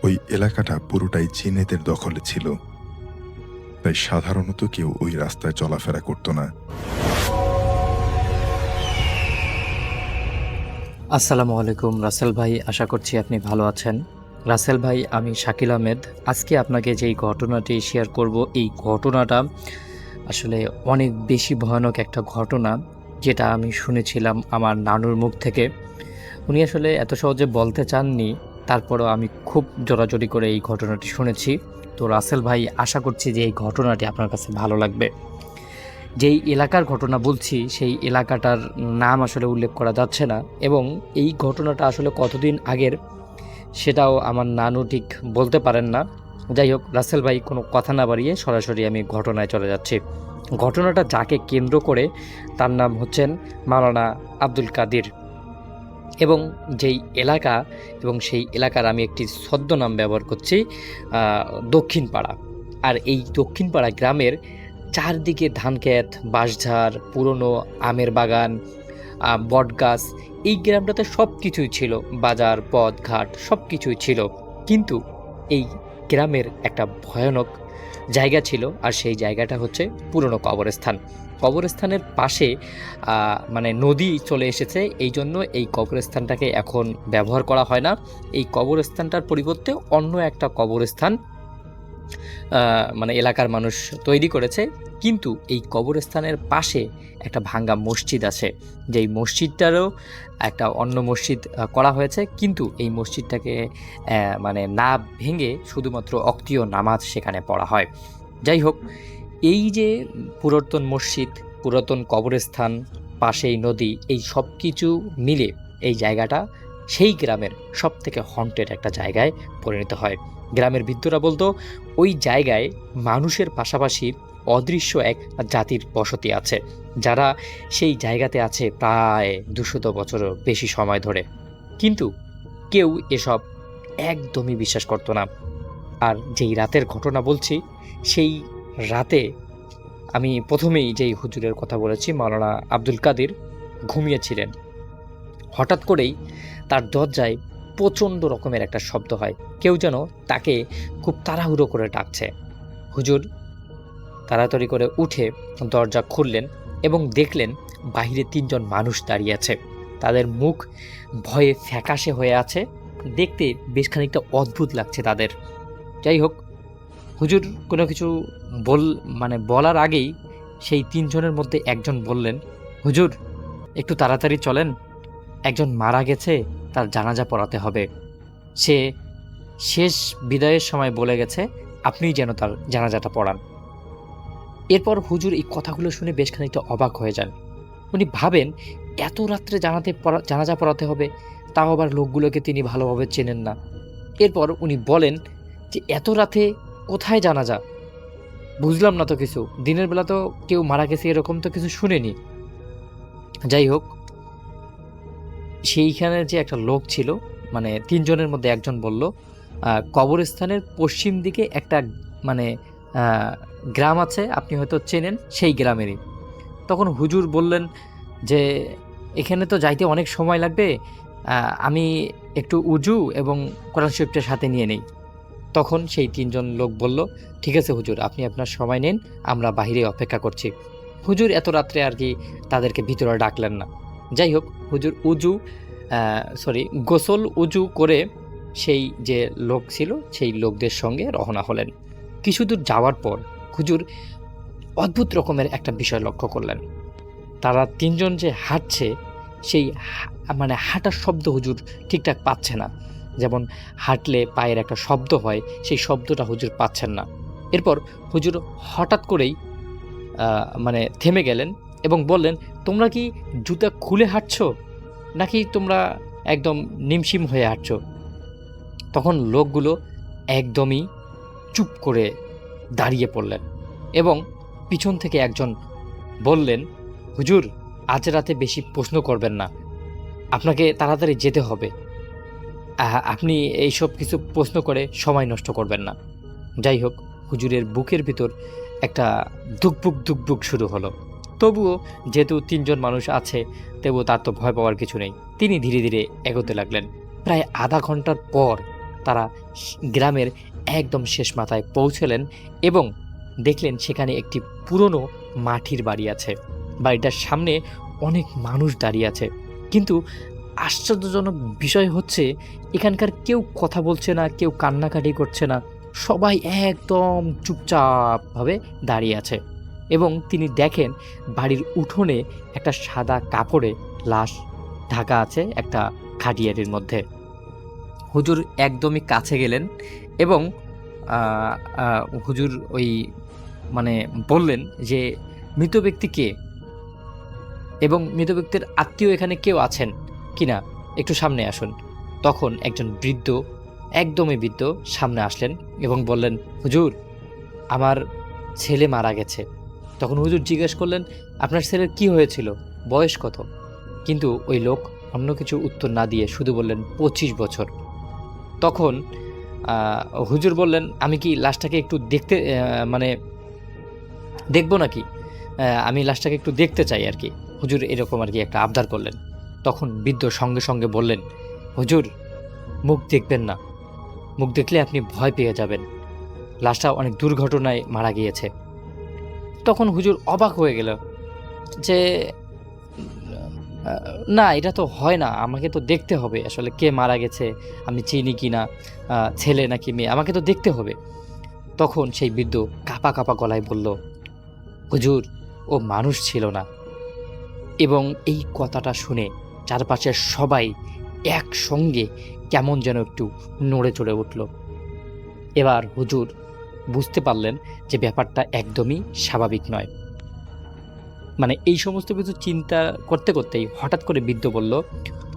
ওই এলাকাটা পুরোটাই চীনেদের দখলে ছিল, তাই সাধারণত কেউ ওই রাস্তায় চলাফেরা করত না। আসসালামু আলাইকুম রাসেল ভাই, আশা করছি আপনি ভালো আছেন। রাসেল ভাই, আমি শাকিল আহমেদ। আজকে আপনাকে যেই ঘটনাটি শেয়ার করব, এই ঘটনাটা আসলে অনেক বেশি ভয়ানক একটা ঘটনা, যেটা আমি শুনেছিলাম আমার নানুর মুখ থেকে। উনি আসলে এত সহজে বলতে চাননি, তারপরও আমি খুব জোরাজোরি করে এই ঘটনাটি শুনেছি। তো রাসেল ভাই, আশা করছি যে এই ঘটনাটি আপনার কাছে ভালো লাগবে। যেই এলাকার ঘটনা বলছি, সেই এলাকাটার নাম আসলে উল্লেখ করা যাচ্ছে না, এবং এই ঘটনাটা আসলে কতদিন আগের সেটাও আমার নানু ঠিক বলতে পারেন না। যাই হোক রাসেল ভাই, কোনো কথা না বাড়িয়ে সরাসরি আমি ঘটনায় চলে যাচ্ছি। ঘটনাটা যাকে কেন্দ্র করে, তার নাম হচ্ছেন মাওলানা আব্দুল কাদির, এবং যেই এলাকা, এবং সেই এলাকার আমি একটি ছদ্মনাম ব্যবহার করছি, দক্ষিণ পাড়া। আর এই দক্ষিণ পাড়া গ্রামের চারদিকে ধানক্ষেত, বাঁশঝাড়, পুরনো আমের বাগান, বটগাছ। এই গ্রামটাতে সব কিছুই ছিল, বাজার, পথ ঘাট সব কিছুই ছিল। কিন্তু এই গ্রামের একটা ভয়ানক জায়গা ছিল, আর সেই জায়গাটা হচ্ছে পুরনো কবরস্থান। কবরস্থানের পাশে মানে নদী চলে এসেছে, এই জন্য এই কবরস্থানটাকে এখন ব্যবহার করা হয় না। এই কবরস্থানটার পরিবর্তে অন্য একটা কবরস্থান মানে এলাকার মানুষ তৈরি করেছে। কিন্তু এই কবরস্থানের পাশে একটা ভাঙ্গা মসজিদ আছে, যেই মসজিদটারও একটা অন্য মসজিদ করা হয়েছে, কিন্তু এই মসজিদটাকে মানে না ভেঙে শুধুমাত্র অক্তীয় নামাজ সেখানে পড়া হয়। যাই হোক, এই যে পুরাতন মসজিদ, পুরাতন কবরস্থান, পাশেই নদী, এই সব কিছু মিলে এই জায়গাটা সেই গ্রামের সব থেকে হন্টেড একটা জায়গায় পরিণত হয়। গ্রামের বৃদ্ধরা বলতো, ওই জায়গায় মানুষের পাশাপাশি অদৃশ্য এক জাতির বসতি আছে, যারা সেই জায়গাতে আছে প্রায় 200 বছরের বেশি সময় ধরে। কিন্তু কেউ এসব একদমই বিশ্বাস করতো না। আর যেই রাতের ঘটনা বলছি, সেই রাতে আমি প্রথমেই যেই হুজুরের কথা বলেছি, মাওলানা আব্দুল কাদির ঘুমিয়েছিলেন। হঠাৎ করেই তার দরজায় প্রচণ্ড রকমের একটা শব্দ হয়, কেউ যেন তাকে খুব তাড়াহুড়ো করে ডাকছে। হুজুর তাড়াতাড়ি করে উঠে দরজা খুললেন এবং দেখলেন বাহিরে 3 জন মানুষ দাঁড়িয়ে আছে। তাদের মুখ ভয়ে ফ্যাকাশে হয়ে আছে, দেখতে বেশ খানিকটা অদ্ভুত লাগছে তাদের। যাই হোক, হুজুর কোনো কিছু বলার আগেই সেই 3 জনের মধ্যে একজন বললেন, হুজুর একটু তাড়াতাড়ি চলেন, একজন মারা গেছে, তার জানাজা পড়াতে হবে। সে শেষ বিদায়ের সময় বলে গেছে আপনিই যেন তার জানাজাটা পড়ান। এরপর হুজুর এই কথাগুলো শুনে বেশ খানিকটা অবাক হয়ে যান। উনি ভাবেন, এত রাত্রে জানাজা পড়াতে হবে, তাও আবার লোকগুলোকে তিনি ভালোভাবে চেনেন না। এরপর উনি বলেন যে এত রাতে কোথায় জানাজা, বুঝলাম না তো কিছু, দিনের বেলা তো কেউ মারা গেছে এরকম তো কিছু শুনিনি। যাই হোক, সেইখানে যে একটা লোক ছিল, মানে 3 জনের মধ্যে একজন বলল, কবরস্থানের পশ্চিম দিকে একটা মানে গ্রাম আছে, আপনি হয়তো চেনেন, সেই গ্রামেরই। তখন হুজুর বললেন যে এখানে তো যাইতে অনেক সময় লাগবে, আমি একটু উজু এবং কোরআন শরীফটা সাথে নিয়ে নেই। তখন সেই 3 জন লোক বলল, ঠিক আছে হুজুর, আপনি আপনার সময় নিন, আমরা বাইরে অপেক্ষা করছি। হুজুর এত রাত্রে আর কি তাদেরকে ভিতরে ডাকলেন না। যাই হোক, হুজুর গোসল উজু করে সেই যে লোক ছিল সেই লোকদের সঙ্গে রওনা হলেন। কিছু দূর যাওয়ার পর হুজুর অদ্ভুত রকমের একটা বিষয় লক্ষ্য করলেন। তারা তিনজন যে হাঁটছে, সেই মানে হাঁটার শব্দ হুজুর ঠিকঠাক পাচ্ছে না। যেমন হাঁটলে পায়ের একটা শব্দ হয়, সেই শব্দটা হুজুর পাচ্ছেন না। এরপর হুজুর হঠাৎ করেই মানে থেমে গেলেন এবং বললেন, তোমরা কি জুতা খুলে হাঁটছো নাকি তোমরা একদম নিমশিম হয়ে হাঁটছো? তখন লোকগুলো একদমই চুপ করে দাঁড়িয়ে পড়লেন এবং পিছন থেকে একজন বললেন, হুজুর, আজ রাতে বেশি প্রশ্ন করবেন না, আপনাকে তাড়াতাড়ি যেতে হবে। আপনি এইসব কিছু প্রশ্ন করে সময় নষ্ট করবেন না। যাই হোক, হুজুরের বুকের ভিতর একটা ধুকপুক শুরু হলো। তবুও যেহেতু তিনজন মানুষ আছে, তবুও তার তো ভয় পাওয়ার কিছু নেই। তিনি ধীরে ধীরে এগোতে লাগলেন। প্রায় আধা ঘন্টার পর তারা গ্রামের একদম শেষ মাথায় পৌঁছলেন এবং দেখলেন সেখানে একটি পুরনো মাটির বাড়ি আছে। বাড়িটার সামনে অনেক মানুষ দাঁড়িয়ে আছে, কিন্তু আশ্চর্যজনক বিষয় হচ্ছে এখানকার কেউ কথা বলছে না, কেউ কান্নাকাটি করছে না, সবাই একদম চুপচাপভাবে দাঁড়িয়ে আছে। এবং তিনি দেখেন বাড়ির উঠোনে একটা সাদা কাপড়ে লাশ ঢাকা আছে একটা খাটিয়ারির মধ্যে। হুজুর একদমই কাছে গেলেন এবং হুজুর ওই মানে বললেন যে, মৃত ব্যক্তি কে এবং মৃত ব্যক্তির আত্মীয় এখানে কেউ আছেন কিনা, একটু সামনে আসুন। তখন একজন বৃদ্ধ, একদমই বৃদ্ধ, সামনে আসলেন এবং বললেন, হুজুর, আমার ছেলে মারা গেছে। তখন হুজুর জিজ্ঞেস করলেন, আপনার ছেলের কি হয়েছিল, বয়স কত? কিন্তু ওই লোক অন্য কিছু উত্তর না দিয়ে শুধু বললেন 25 বছর। তখন হুজুর বললেন, আমি কি লাশটাকে একটু দেখতে মানে দেখবো নাকি? আমি লাশটাকে একটু দেখতে চাই আর কি। হুজুর এরকম আর কি একটা আবদার করলেন। তখন বৃদ্ধ সঙ্গে সঙ্গে বললেন, হুজুর, মুখ দেখবেন না, মুখ দেখলে আপনি ভয় পেয়ে যাবেন, লাশটা অনেক দুর্ঘটনায় মারা গিয়েছে। তখন হুজুর অবাক হয়ে গেল যে, না, এটা তো হয় না, আমাকে তো দেখতে হবে আসলে কে মারা গেছে, আমি চিনি কি না, ছেলে নাকি মেয়ে, আমাকে তো দেখতে হবে। তখন সেই বৃদ্ধ কাঁপা কাঁপা গলায় বলল, হুজুর, ও মানুষ ছিল না। এবং এই কথাটা শুনে চারপাশের সবাই একসঙ্গে কেমন যেন একটু নড়ে চড়ে উঠল। এবার হুজুর বুঝতে পারলেন যে ব্যাপারটা একদমই স্বাভাবিক নয়। মানে এই সমস্ত কিছু চিন্তা করতে করতেই হঠাৎ করে বৃদ্ধ বলল,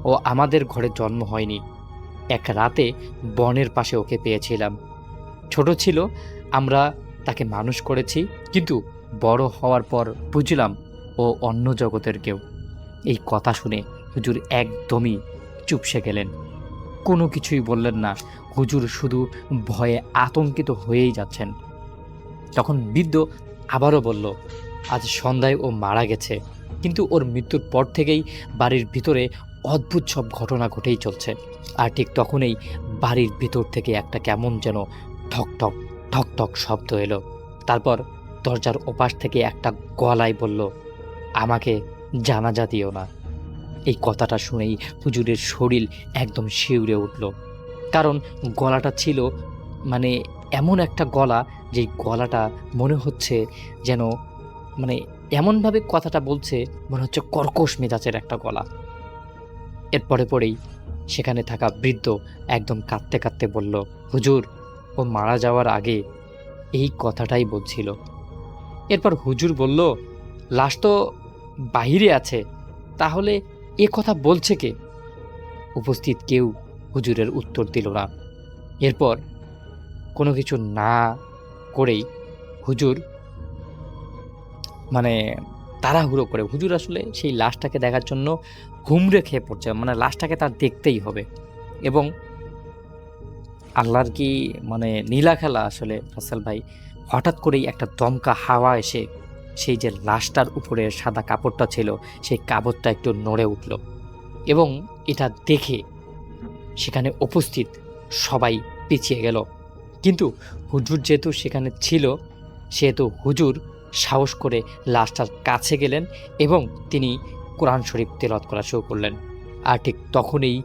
ও আমাদের ঘরে জন্ম হয়নি, এক রাতে বনের পাশে ওকে পেয়েছিলাম। ছোট ছিল, আমরা তাকে মানুষ করেছি, কিন্তু বড় হওয়ার পর বুঝলাম ও অন্য জগতের কেউ। এই কথা শুনে হুজুর একদমই চুপসে গেলেন, কোনো কিছুই বললেন না। হুজুর শুধু ভয়ে আতঙ্কিত হয়েই যাচ্ছেন। তখন বৃদ্ধ আবারও বলল, আজ সন্ধ্যায় ও মারা গেছে, কিন্তু ওর মৃত্যুর পর থেকেই বাড়ির ভিতরে অদ্ভুত সব ঘটনা ঘটেই চলছে। আর ঠিক তখনই বাড়ির ভিতর থেকে একটা কেমন যেন ঠক ঠক ঠক ঠক শব্দ এলো। তারপর দরজার ওপাশ থেকে একটা গলায় বলল, আমাকে জানাজা দিও না। এই কথাটা শুনেই হুজুরের শরীর একদম শিউরে উঠল, কারণ গলাটা ছিল মানে এমন একটা গলা, যে গলাটা মনে হচ্ছে যেন মানে এমনভাবে কথাটা বলছে, মনে হচ্ছে কর্কশ মেজাজের একটা গলা। এর পরেই সেখানে থাকা বৃদ্ধ একদম কাঁদতে কাঁদতে বলল, হুজুর, ও মারা যাওয়ার আগে এই কথাটাই বলছিল। এরপর হুজুর বলল, লাশ তো বাহিরে আছে, তাহলে এ কথা বলছে কে? উপস্থিত কেউ হুজুরের উত্তর দিল না। এরপর কোনো কিছু না করেই হুজুর মানে তাড়াহুড়ো করে, হুজুর আসলে সেই লাশটাকে দেখার জন্য হুমড়ে খেয়ে পড়ছে, মানে লাশটাকে তার দেখতেই হবে। এবং আল্লাহর কি মানে নীলা খেলা আসলে রাসেল ভাই, হঠাৎ করেই একটা দমকা হাওয়া এসে সেই যে লাশটার উপরে সাদা কাপড়টা ছিল, সেই কাপড়টা একটু নড়ে উঠল। এবং এটা দেখে সেখানে উপস্থিত সবাই পিছিয়ে গেল। কিন্তু হুজুর যেহেতু সেখানে ছিল, সেহেতু হুজুর সাহস করে লাশটার কাছে গেলেন এবং তিনি কোরআন শরীফ তেলাওয়াত করা শুরু করলেন। আর ঠিক তখনই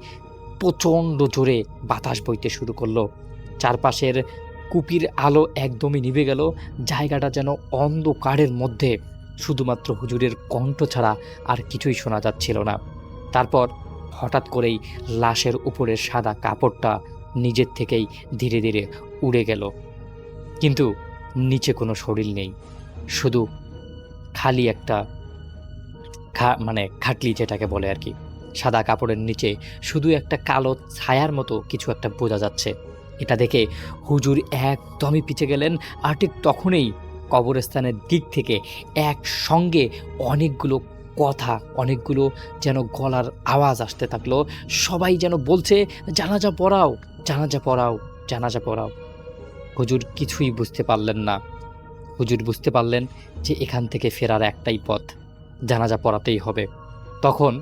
প্রচণ্ড জোরে বাতাস বইতে শুরু করলো। চারপাশের কুপির আলো একদমই নিভে গেল। জায়গাটা যেন অন্ধকারের মধ্যে, শুধুমাত্র হুজুরের কণ্ঠ ছাড়া আর কিছুই শোনা যাচ্ছিল না। তারপর হঠাৎ করেই লাশের উপরের সাদা কাপড়টা নিজের থেকেই ধীরে ধীরে উড়ে গেল, কিন্তু নিচে কোনো শরীর নেই, শুধু খালি একটা মানে খাটলি যেটাকে বলে আর কি। সাদা কাপড়ের নিচে শুধু একটা কালো ছায়ার মতো কিছু একটা বোঝা যাচ্ছে। এটা দেখে হুজুর একদমই পিছে গেলেন। আর ঠিক তখনই কবরস্থানের দিক থেকে একসঙ্গে অনেকগুলো কথা, অনেকগুলো যেন গলার আওয়াজ আসতে থাকলো। সবাই যেন বলছে, জানাজা পড়াও, জানাজা পড়াও, জানাজা পড়াও। হুজুর কিছুই বুঝতে পারলেন না। হুজুর বুঝতে পারলেন যে এখান থেকে ফেরার একটাই পথ, জানাজা পড়াতেই হবে। তখন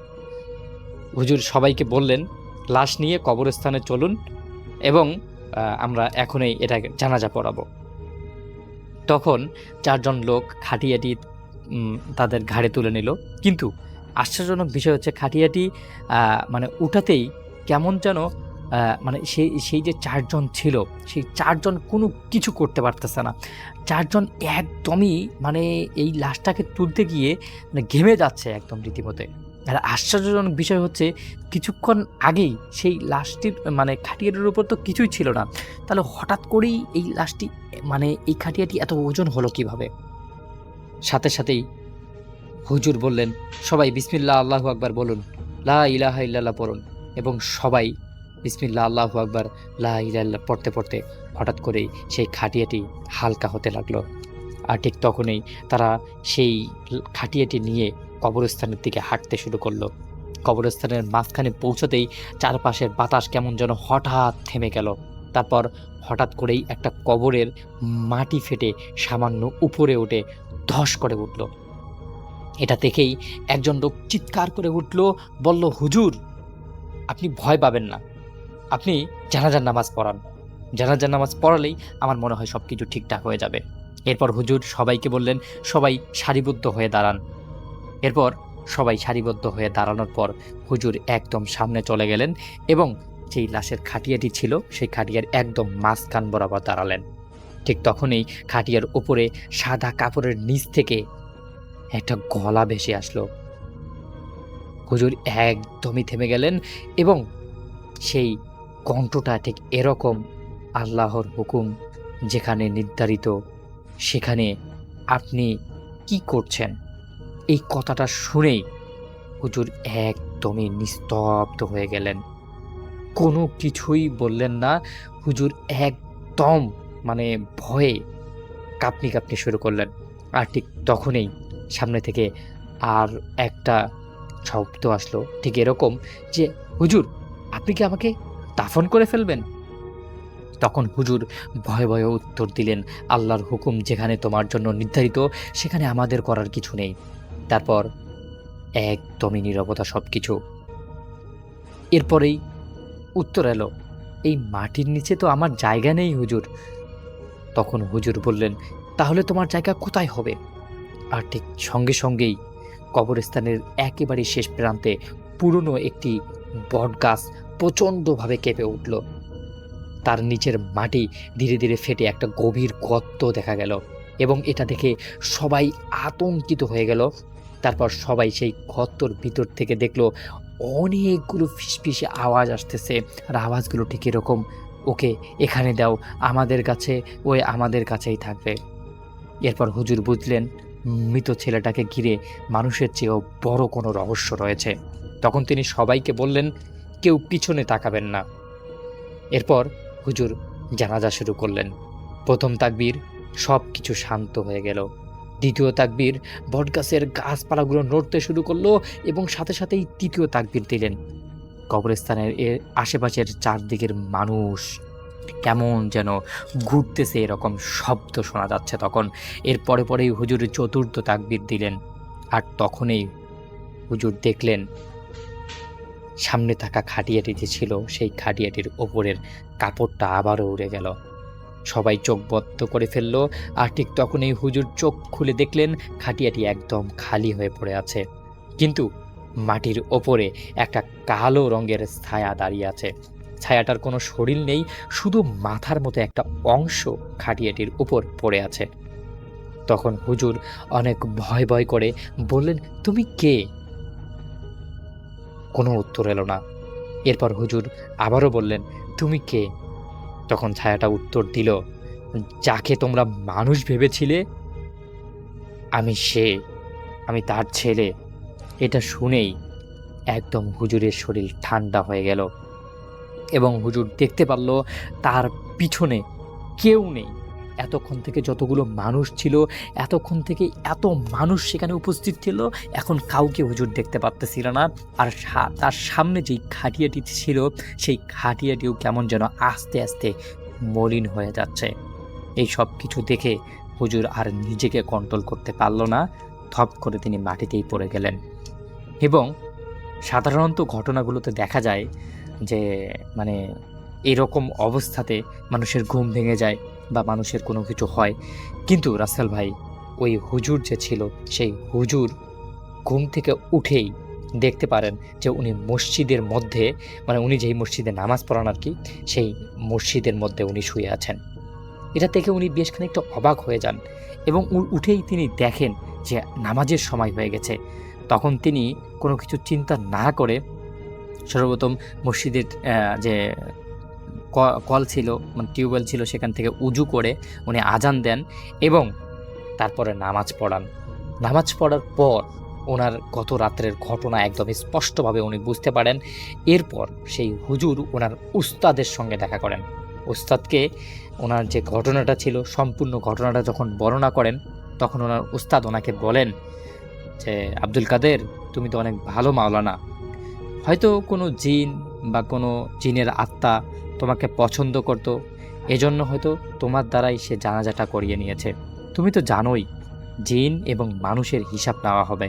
হুজুর সবাইকে বললেন, লাশ নিয়ে কবরস্থানে চলুন এবং আমরা এখনই এটা জানাজা পড়াবো। তখন 4 জন লোক খাটিয়াটি তাদের ঘাড়ে তুলে নিল। কিন্তু আশ্চর্যজনক বিষয় হচ্ছে, খাটিয়াটি মানে উঠাতেই কেমন যেন মানে সেই যে 4 জন ছিল, সেই 4 জন কোনো কিছু করতে পারতেছে না। 4 জন একদমই মানে এই লাশটাকে তুলতে গিয়ে মানে ঘেমে যাচ্ছে একদম রীতিমতো। আর আশ্চর্যজনক বিষয় হচ্ছে, কিছুক্ষণ আগেই সেই লাশটির মানে খাটিয়াটির উপর তো কিছুই ছিল না, তাহলে হঠাৎ করেই এই লাশটি মানে এই খাটিয়াটি এত ওজন হলো কিভাবে? সাথে সাথেই হুজুর বললেন, সবাই বিসমিল্লাহ আল্লাহু আকবার বলুন, লা ইলাহা ইল্লাল্লাহ পড়ুন। এবং সবাই বিসমিল্লাহ আল্লাহু আকবার লা ইলাহা ইল্লাল্লাহ পড়তে পড়তে হঠাৎ করেই সেই খাটিয়াটি হালকা হতে লাগলো। আর ঠিক তখনই তারা সেই খাটিয়াটি নিয়ে কবরস্থানের দিকে হাঁটতে শুরু করলো। কবরস্থানের মাঝখানে পৌঁছতেই চারপাশের বাতাস কেমন যেন হঠাৎ থেমে গেল। তারপর হঠাৎ করেই একটা কবরের মাটি ফেটে সামান্য উপরে উঠে ধস করে উঠল। এটা দেখেই একজন লোক চিৎকার করে উঠল, বলল, হুজুর আপনি ভয় পাবেন না, আপনি জানাজার নামাজ পড়ান, জানাজার নামাজ পড়ালেই আমার মনে হয় সব কিছু ঠিকঠাক হয়ে যাবে। এরপর হুজুর সবাইকে বললেন, সবাই সারিবদ্ধ হয়ে দাঁড়ান। এরপর সবাই সারিবদ্ধ হয়ে দাঁড়ানোর পর হুজুর একদম সামনে চলে গেলেন এবং যেই লাশের খাটিয়াটি ছিল সেই খাটিয়ার একদম মাঝখান বরাবর দাঁড়ালেন। ঠিক তখনই খাটিয়ার উপরে সাদা কাপড়ের নিচ থেকে একটা গলা ভেসে আসলো। হুজুর একদমই থেমে গেলেন এবং সেই কণ্ঠটা ঠিক এরকম, আল্লাহর হুকুম যেখানে নির্ধারিত সেখানে আপনি কি করছেন? এই কথাটা শুনেই হুজুর একদমই নিস্তব্ধ হয়ে গেলেন, কোনো কিছুই বললেন না। হুজুর একদম মানে ভয়ে কাঁপনি কাঁপনি শুরু করলেন। আর ঠিক তখনই সামনে থেকে আর একটা শব্দ আসলো, ঠিক এরকম যে, হুজুর আপনি কি আমাকে দাফন করে ফেলবেন? তখন হুজুর ভয়ে ভয়ে উত্তর দিলেন, আল্লাহর হুকুম যেখানে তোমার জন্য নির্ধারিত সেখানে আমাদের করার কিছু নেই। তারপর একদমই নীরবতা সব কিছু। এরপরেই উত্তর এলো, এই মাটির নিচে তো আমার জায়গা নেই হুজুর। তখন হুজুর বললেন, তাহলে তোমার জায়গা কোথায় হবে? আর ঠিক সঙ্গে সঙ্গেই কবরস্থানের একেবারে শেষ প্রান্তে পুরনো একটি বটগাছ প্রচণ্ডভাবে কেঁপে উঠল। তার নিচের মাটি ধীরে ধীরে ফেটে একটা গভীর গর্ত দেখা গেল এবং এটা দেখে সবাই আতঙ্কিত হয়ে গেল। তারপর সবাই সেই গর্তর ভিতর থেকে দেখলো অনেকগুলো ফিসফিসে আওয়াজ আসতেছে। আর আওয়াজগুলো ঠিক এরকম, ওকে এখানে দাও, আমাদের কাছে, ওই আমাদের কাছেই থাকবে। এরপর হুজুর বুঝলেন মৃত ছেলেটাকে ঘিরে মানুষের চেয়েও বড় কোনো রহস্য রয়েছে। তখন তিনি সবাইকে বললেন, কেউ পিছনে তাকাবেন না। এরপর হুজুর জানাজা শুরু করলেন। প্রথম তাকবীর, সব কিছু শান্ত হয়ে গেল। দ্বিতীয় তাকবীর, বটগাছের গাছপালাগুলো নড়তে শুরু করলো এবং সাথে সাথেই তৃতীয় তাকবীর দিলেন। কবরস্থানের এর আশেপাশের চারদিকের মানুষ কেমন যেন ঘুরতেছে, এরকম শব্দ শোনা যাচ্ছে তখন। এর পরে পরেই হুজুর চতুর্থ তাকবীর দিলেন। আর তখনই হুজুর দেখলেন সামনে থাকা খাটিয়াটি যে ছিল সেই খাটিয়াটির ওপরের কাপড়টা আবারও উড়ে গেল। সবাই চোখ বদ্ধ করে ফেলল। আর ঠিক তখনই হুজুর চোখ খুলে দেখলেন খাটিয়াটি একদম খালি হয়ে পড়ে আছে, কিন্তু মাটির ওপরে একটা কালো রঙের ছায়া দাঁড়িয়ে আছে। ছায়াটার কোনো শরীর নেই, শুধু মাথার মতো একটা অংশ খাটিয়াটির উপর পড়ে আছে। তখন হুজুর অনেক ভয় ভয় করে বললেন, তুমি কে? কোনো উত্তর এলো না। এরপর হুজুর আবারও বললেন, তুমি কে? তখন ছায়াটা উত্তর দিল, যাকে তোমরা মানুষ ভেবেছিলে আমি সে, আমি তার ছেলে। এটা শুনেই একদম হুজুরের শরীর ঠান্ডা হয়ে গেল এবং হুজুর দেখতে পারল তার পিছনে কেউ নেই। এতক্ষণ থেকে যতগুলো মানুষ ছিল, এতক্ষণ থেকে এত মানুষ সেখানে উপস্থিত ছিল, এখন কাউকে হুজুর দেখতে পারতেছিল না। আর তার সামনে যেই খাটিয়াটি ছিল, সেই খাটিয়াটিও কেমন যেন আস্তে আস্তে মলিন হয়ে যাচ্ছে। এই সব কিছু দেখে হুজুর আর নিজেকে কন্ট্রোল করতে পারল না, থপ করে তিনি মাটিতেই পড়ে গেলেন। এবং সাধারণত ঘটনাগুলোতে দেখা যায় যে মানে এরকম অবস্থাতে মানুষের ঘুম ভেঙে যায় বা মানুষের কোনো কিছু হয়, কিন্তু রাসেল ভাই ওই হুজুর যে ছিল, সেই হুজুর ঘুম থেকে উঠেই দেখতে পারেন যে উনি মসজিদের মধ্যে, মানে উনি যেই মসজিদে নামাজ পড়ান আর কি, সেই মসজিদের মধ্যে উনি শুয়ে আছেন। এটা দেখে উনি বেশ খানিকটা অবাক হয়ে যান এবং উঠেই তিনি দেখেন যে নামাজের সময় হয়ে গেছে। তখন তিনি কোনো কিছু চিন্তা না করে সর্বপ্রথম মসজিদের যে কল ছিল, মানে টিউবওয়েল ছিল, সেখান থেকে উজু করে উনি আজান দেন এবং তারপরে নামাজ পড়ান। নামাজ পড়ার পর ওনার গত রাত্রের ঘটনা একদম স্পষ্টভাবে উনি বুঝতে পারেন। এরপর সেই হুজুর ওনার উস্তাদের সঙ্গে দেখা করেন। উস্তাদকে ওনার যে ঘটনাটা ছিল, সম্পূর্ণ ঘটনাটা যখন বর্ণনা করেন, তখন ওনার উস্তাদ ওনাকে বলেন যে, আব্দুল কাদের, তুমি তো অনেক ভালো মাওলানা, হয়তো কোনো জিন বা কোনো জিনের আত্মা তোমাকে পছন্দ করত, এজন্য হয়তো তোমার দ্বারাই সে জানাজাটা করিয়ে নিয়েছে। তুমি তো জানোই জিন এবং মানুষের হিসাব নেওয়া হবে।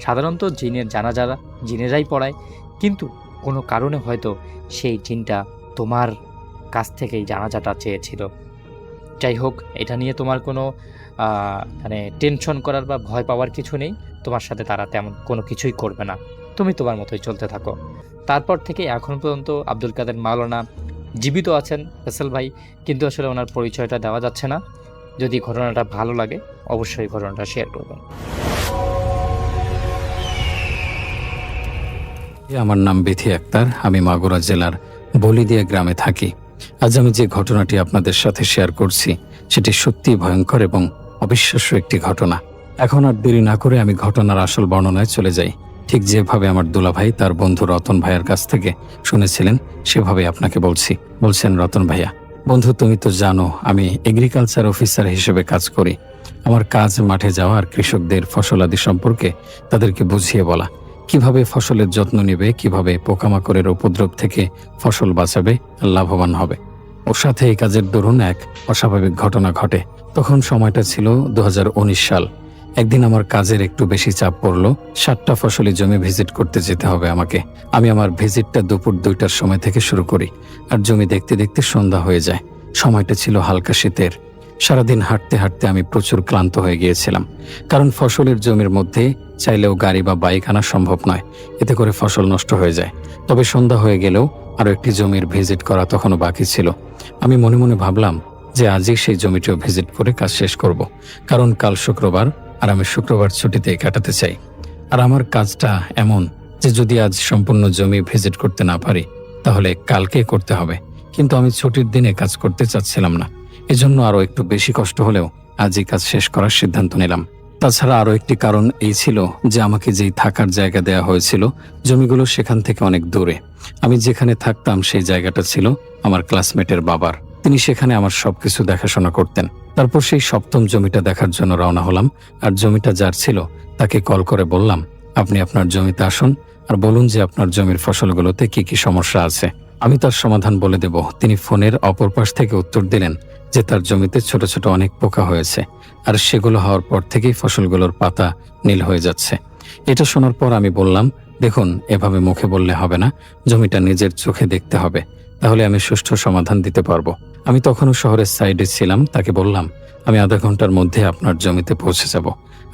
সাধারণত জিনের জানাজা জিনেরাই পড়ায়, কিন্তু কোনো কারণে হয়তো সেই জিনটা তোমার কাছ থেকেই জানাজাটা চেয়েছিল। যাই হোক, এটা নিয়ে তোমার কোনো মানে টেনশন করার বা ভয় পাওয়ার কিছু নেই। তোমার সাথে তারা তেমন কোনো কিছুই করবে না, তুমি তোমার মতোই চলতে থাকো। তারপর থেকে এখন পর্যন্ত আব্দুল কাদের মাওলানা জীবিত আছেন ফেসল ভাই, কিন্তু আসলে ওনার পরিচয়টা দেওয়া যাচ্ছে না। যদি ঘটনাটা ভালো লাগে অবশ্যই ঘটনাটা শেয়ার করবেন। আমার নাম বিথি আক্তার, আমি মাগুরা জেলার বলিদিয়া গ্রামে থাকি। আজ আমি যে ঘটনাটি আপনাদের সাথে শেয়ার করছি সেটি সত্যি ভয়ঙ্কর এবং অবিশ্বাস্য একটি ঘটনা। এখন আর দেরি না করে আমি ঘটনার আসল বর্ণনায় চলে যাই। ঠিক যেভাবে আমার দুলাভাই তার বন্ধু রতন ভাইয়ের কাছ থেকে শুনেছিলেন, সেভাবে আপনাকে বলছেন রতন ভাইয়া, বন্ধু তুমি তো জানো আমি এগ্রিকালচার অফিসার হিসেবে কাজ করি। আমার কাজ মাঠে যাওয়া আর কৃষকদের ফসলাদি সম্পর্কে তাদেরকে বুঝিয়ে বলা, কিভাবে ফসলের যত্ন নেবে, কিভাবে পোকামাকড়ের উপদ্রব থেকে ফসল বাঁচাবে, লাভবান হবে। ওর সাথে এই কাজের দরুন এক অস্বাভাবিক ঘটনা ঘটে। তখন সময়টা ছিল 2019 সাল। একদিন আমার কাজের একটু বেশি চাপ পড়লো। 7টা ফসলি জমি ভিজিট করতে যেতে হবে আমাকে। আমি আমার ভিজিটটা দুপুর 2টার সময় থেকে শুরু করি আর জমি দেখতে দেখতে সন্ধ্যা হয়ে যায়। সময়টা ছিল হালকা শীতের। সারাদিন হাঁটতে হাঁটতে আমি প্রচুর ক্লান্ত হয়ে গিয়েছিলাম, কারণ ফসলের জমির মধ্যে চাইলেও গাড়ি বা বাইক আনা সম্ভব নয়, এতে করে ফসল নষ্ট হয়ে যায়। তবে সন্ধ্যা হয়ে গেলেও আরও একটি জমির ভিজিট করা তখনও বাকি ছিল। আমি মনে মনে ভাবলাম যে আজই সেই জমিটিও ভিজিট করে কাজ শেষ করব, কারণ কাল শুক্রবার আর আমি শুক্রবার ছুটিতে কাটাতে চাই। আর আমার কাজটা এমন যে যদি আজ সম্পূর্ণ জমি ভিজিট করতে না পারি তাহলে কালকে করতে হবে, কিন্তু আমি ছুটির দিনে কাজ করতে চাচ্ছিলাম না। এজন্য আরও একটু বেশি কষ্ট হলেও আজই কাজ শেষ করার সিদ্ধান্ত নিলাম। তাছাড়া আরও একটি কারণ এই ছিল যে আমাকে যেই থাকার জায়গা দেওয়া হয়েছিল জমিগুলো সেখান থেকে অনেক দূরে। আমি যেখানে থাকতাম সেই জায়গাটা ছিল আমার ক্লাসমেটের বাবার, তিনি সেখানে আমার সবকিছু দেখাশোনা করতেন। তারপর সেই 7ম জমিটা দেখার জন্য রওনা হলাম। আর জমিটা যার ছিল তাকে কল করে বললাম, আপনি আপনার জমিতে আসুন আর বলুন যে আপনার জমির ফসলগুলোতে কি কি সমস্যা আছে, আমি তার সমাধান বলে দেব। তিনি ফোনের অপর পাশ থেকে উত্তর দিলেন যে তার জমিতে ছোট ছোট অনেক পোকা হয়েছে আর সেগুলো হওয়ার পর থেকেই ফসলগুলোর পাতা নীল হয়ে যাচ্ছে। এটা শোনার পর আমি বললাম, দেখুন এভাবে মুখে বললে হবে না, জমিটা নিজের চোখে দেখতে হবে, তাহলে আমি সুষ্ঠু সমাধান দিতে পারবো। আমি তখনও শহরের সাইডে ছিলাম। তাকে বললাম, আমি আধা ঘন্টার মধ্যে আপনার জমিতে পৌঁছে যাব,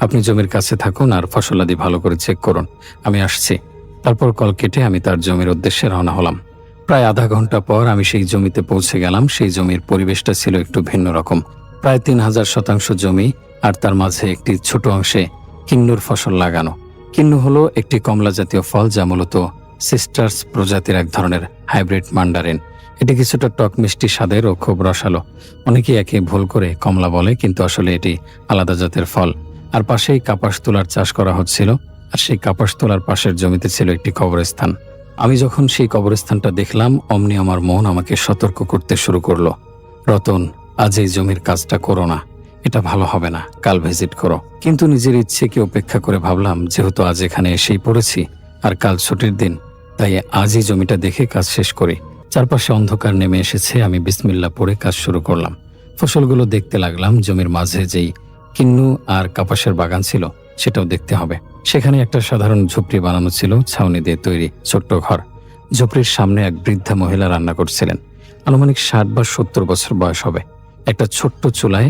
আপনি জমির কাছে থাকুন আর ফসলাদি ভালো করে চেক করুন, আমি আসছি। তারপর কল কেটে আমি তার জমির উদ্দেশ্যে রওনা হলাম। প্রায় আধা ঘন্টা পর আমি সেই জমিতে পৌঁছে গেলাম। সেই জমির পরিবেশটা ছিল একটু ভিন্ন রকম। প্রায় 3000 শতাংশ জমি, আর তার মাঝে একটি ছোট অংশে কিন্নুর ফসল লাগানো। কিন্নু হলো একটি কমলা জাতীয় ফল, যা মূলত সিস্টার্স প্রজাতির এক ধরনের হাইব্রিড মান্ডারিন। এটি কিছুটা টক মিষ্টি স্বাদের ও খুব রসালো। অনেকেই একে ভুল করে কমলা বলে, কিন্তু আসলে এটি আলাদা জাতের ফল। আর পাশেই কাপাস তুলার চাষ করা হচ্ছিল, আর সেই কাপাস তুলার পাশের জমিতে ছিল একটি কবরস্থান। আমি যখন সেই কবরস্থানটা দেখলাম, অমনি আমার মন আমাকে সতর্ক করতে শুরু করলো, রতন, আজ এই জমির কাজটা করো না, এটা ভালো হবে না, কাল ভিজিট করো। কিন্তু নিজের ইচ্ছেকে উপেক্ষা করে ভাবলাম, যেহেতু আজ এখানে এসেই পড়েছি আর কাল ছুটির দিন, তাই আজই জমিটা দেখে কাজ শেষ করি। চারপাশে অন্ধকার নেমে এসেছে। আমি বিসমিল্লাহ পড়ে কাজ শুরু করলাম। ফসলগুলো দেখতে লাগলাম। জমির মাঝে যেই কিন্নু আর কাপাসের বাগান ছিল সেটাও দেখতে হবে। সেখানে একটা সাধারণ ঝুপড়ি বানানো ছিল, ছাউনি দিয়ে তৈরি ছোট্ট ঘর। ঝুপড়ির সামনে এক বৃদ্ধা মহিলা রান্না করছিলেন। আনুমানিক 60 বা 70 বছর বয়স হবে। একটা ছোট্ট চুলায়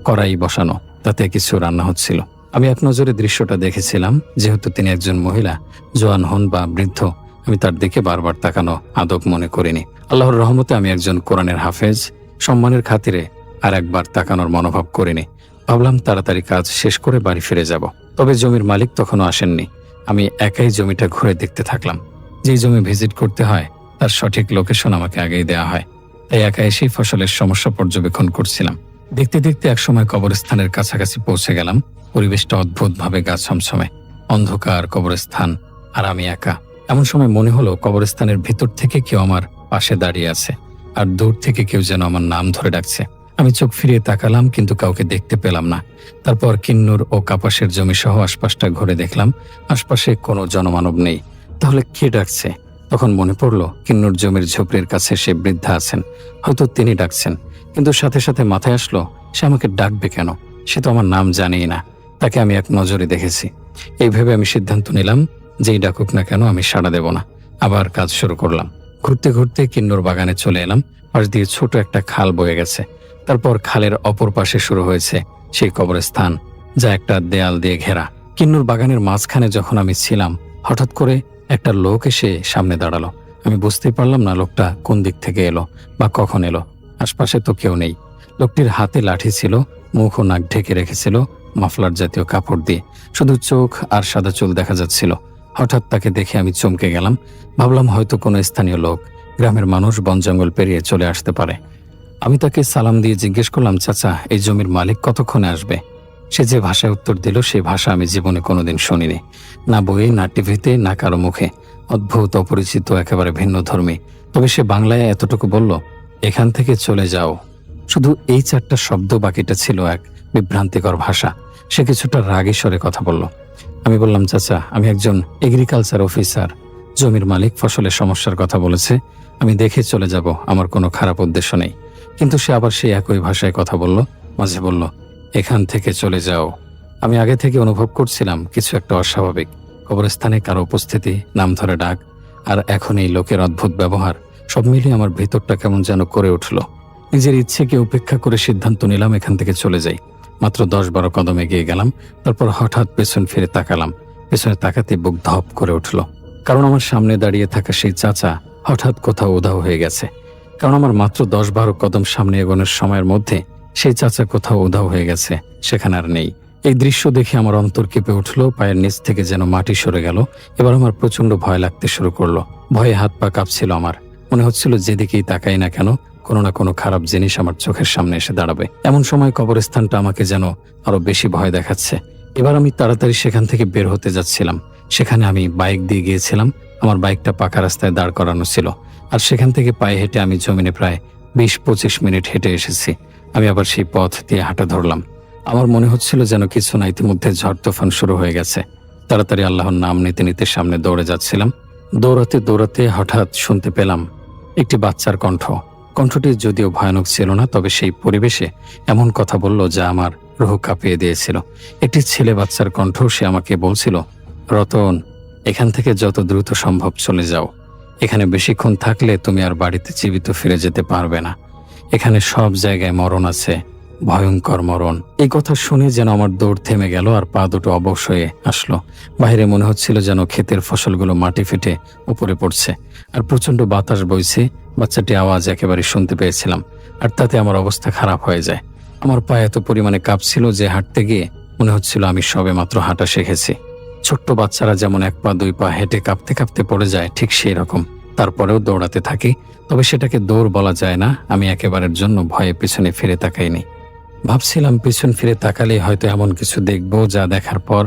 কড়াই বসানো, তাতে কিছু রান্না হচ্ছিল। আমি এক নজরে দৃশ্যটা দেখেছিলাম। যেহেতু তিনি একজন মহিলা, জোয়ান হন বা বৃদ্ধ, আমি তার দিকে বারবার তাকানো আদব মনে করিনি। আল্লাহর রহমতে আমি একজন কোরআনের হাফেজ, সম্মানের খাতিরে আর একবার তাকানোর মনোভাব করিনি। ভাবলাম তাড়াতাড়ি কাজ শেষ করে বাড়ি ফিরে যাব। তবে জমির মালিক তখনও আসেননি। আমি একাই জমিটা ঘুরে দেখতে থাকলাম। যেই জমি ভিজিট করতে হয় তার সঠিক লোকেশন আমাকে আগেই দেওয়া হয়, তাই একা এসেই ফসলের সমস্যা পর্যবেক্ষণ করছিলাম। দেখতে দেখতে একসময় কবরস্থানের কাছাকাছি পৌঁছে গেলাম। পরিবেশটা অদ্ভুতভাবে গা ছমছমে, অন্ধকার, কবরস্থান আর আমি একা। এমন সময় মনে হলো কবরস্থানের ভিতর থেকে কেউ আমার পাশে দাঁড়িয়ে আছে, আর দূর থেকে কেউ যেন আমার নাম ধরে ডাকছে। আমি চোখ ফিরিয়ে তাকালাম, কিন্তু কাউকে দেখতে পেলাম না। তারপর কিন্নুর ও কাপাসের জমি সহ আশপাশটা ঘুরে দেখলাম, আশপাশে কোনো জনমানব নেই। তাহলে কে ডাকছে? তখন মনে পড়ল কিন্নুর জমির ঝুপড়ির কাছে সে বৃদ্ধা আছেন, হয়তো তিনি ডাকছেন। কিন্তু সাথে সাথে মাথায় আসলো, সে আমাকে ডাকবে কেন? সে তো আমার নাম জানেই না। তাকে আমি এক নজরে দেখেছি। এই ভেবে আমি সিদ্ধান্ত নিলাম, যেই ডাকুক না কেন আমি সাড়া দেব না। আবার কাজ শুরু করলাম। ঘুরতে ঘুরতে কিন্নুর বাগানে চলে এলাম। পাশ দিয়ে ছোট একটা খাল বয়ে গেছে। তারপর খালের অপর পাশে শুরু হয়েছে সেই কবরস্থান, যা একটা দেয়াল দিয়ে ঘেরা। কিন্নুর বাগানের মাঝখানে যখন আমি ছিলাম, হঠাৎ করে একটা লোক এসে সামনে দাঁড়ালো। আমি বুঝতেই পারলাম না লোকটা কোন দিক থেকে এলো বা কখন এলো। আশপাশে তো কেউ নেই। লোকটির হাতে লাঠি ছিল, মুখ ও নাক ঢেকে রেখেছিল মাফলার জাতীয় কাপড় দিয়ে। শুধু চোখ আর সাদা চুল দেখা যাচ্ছিল। হঠাৎ তাকে দেখে আমি চমকে গেলাম। ভাবলাম হয়তো কোনো স্থানীয় লোক, গ্রামের মানুষ বন জঙ্গল পেরিয়ে চলে আসতে পারে। আমি তাকে সালাম দিয়ে জিজ্ঞেস করলাম, চাচা, এই জমির মালিক কতক্ষণে আসবে? সে যে ভাষায় উত্তর দিল, সেই ভাষা আমি জীবনে কোনোদিন শুনিনি, না বইয়ে, না টিভিতে, না কারো মুখে। অদ্ভুত, অপরিচিত, একেবারে ভিন্ন ধর্মী। তবে সে বাংলায় এতটুকু বলল, এখান থেকে চলে যাও। শুধু এই 4টা শব্দ, বাকিটা ছিল এক বিভ্রান্তিকর ভাষা। সে কিছুটা রাগী স্বরে কথা বলল। আমি বললাম, চাচা, আমি একজন এগ্রিকালচার অফিসার। জমির মালিক ফসলের সমস্যার কথা বলেছে, আমি দেখে চলে যাব, আমার কোনো খারাপ উদ্দেশ্য নেই। কিন্তু সে আবার সেই একই ভাষায় কথা বলল। মাঝে বলল, এখান থেকে চলে যাও। আমি আগে থেকে অনুভব করছিলাম কিছু একটা অস্বাভাবিক। কবরস্থানে কারো উপস্থিতি, নাম ধরে ডাক, আর এখন এই লোকের অদ্ভুত ব্যবহার, সব মিলিয়ে আমার ভেতরটা কেমন যেন করে উঠল। নিজের ইচ্ছেকে উপেক্ষা করে সিদ্ধান্ত নিলাম এখান থেকে চলে যাই। মাত্র 10-12 কদম এগিয়ে গেলাম। তারপর হঠাৎ পেছন ফিরে তাকালাম। পেছনে তাকাতে বুক ধপ করে উঠল, কারণ আমার সামনে দাঁড়িয়ে থাকা সেই চাচা হঠাৎ কোথাও উধাও হয়ে গেছে। কারণ আমার মাত্র 10-12 কদম সামনে এগোনোর সময়ের মধ্যে সেই চাচা কোথাও উধাও হয়ে গেছে, সেখানে আর নেই। এই দৃশ্য দেখে আমার অন্তর কেঁপে উঠল। পায়ের নিচ থেকে যেন মাটি সরে গেল। এবার আমার প্রচন্ড ভয় লাগতে শুরু করলো। ভয়ে হাত পা কাঁপছিল আমার। মনে হচ্ছিল যেদিকেই তাকাই না কেন, কোনো না কোনো খারাপ জিনিস আমার চোখের সামনে এসে দাঁড়াবে। এমন সময় কবরস্থানটা আমাকে যেন আরো বেশি ভয় দেখাচ্ছে। এবার আমি তাড়াতাড়ি সেখান থেকে বের হতে যাচ্ছিলাম। সেখানে আমি বাইক দিয়ে গিয়েছিলাম। আমার বাইকটা পাকা রাস্তায় দাঁড় করানো ছিল। আর সেখান থেকে পায়ে হেঁটে আমি জমিনে প্রায় 20-25 মিনিট হেঁটে এসেছি। আমি আবার সেই পথ দিয়ে হাঁটা ধরলাম। আমার মনে হচ্ছিল যেন কিছু না, ইতিমধ্যে ঝড় তুফান শুরু হয়ে গেছে। তাড়াতাড়ি আল্লাহর নাম নিতে নিতে সামনে দৌড়ে যাচ্ছিলাম। দৌড়াতে দৌড়াতে হঠাৎ শুনতে পেলাম একটি বাচ্চার কণ্ঠ। কণ্ঠটি যদিও ভয়ানক ছিল না, তবে সেই পরিবেশে এমন কথা বলল যা আমার রুহ কাঁপিয়ে দিয়েছিল। একটি ছেলে বাচ্চার কণ্ঠ। সে আমাকে বলছিল, রতন, এখান থেকে যত দ্রুত সম্ভব চলে যাও। এখানে বেশিক্ষণ থাকলে তুমি আর বাড়িতে জীবিত ফিরে যেতে পারবে না। এখানে সব জায়গায় মরণ আছে, ভয়ঙ্কর মরণ। এই কথা শুনে যেন আমার দৌড় থেমে গেল আর পা দুটো অবশ হয়ে আসলো। বাইরে মনে হচ্ছিল যেন ক্ষেতের ফসলগুলো মাটি ফেটে উপরে পড়ছে, আর প্রচন্ড বাতাস বইছে। বাচ্চাটি আওয়াজ একেবারে শুনতে পেয়েছিলাম, আর তাতে আমার অবস্থা খারাপ হয়ে যায়। আমার পা এত পরিমাণে কাঁপছিল যে হাঁটতে গিয়ে মনে হচ্ছিল আমি সবে মাত্র হাঁটা শিখেছি। ছোট্ট বাচ্চারা যেমন 1 পা 2 পা হেঁটে কাঁপতে কাঁপতে পড়ে যায়, ঠিক সেই রকম। তারপরেও দৌড়াতে থাকি, তবে সেটাকে দৌড় বলা যায় না। আমি একেবারের জন্য ভয়ে পিছনে ফিরে তাকাইনি। ভাবছিলাম পিছন ফিরে তাকালেই হয়তো এমন কিছু দেখব যা দেখার পর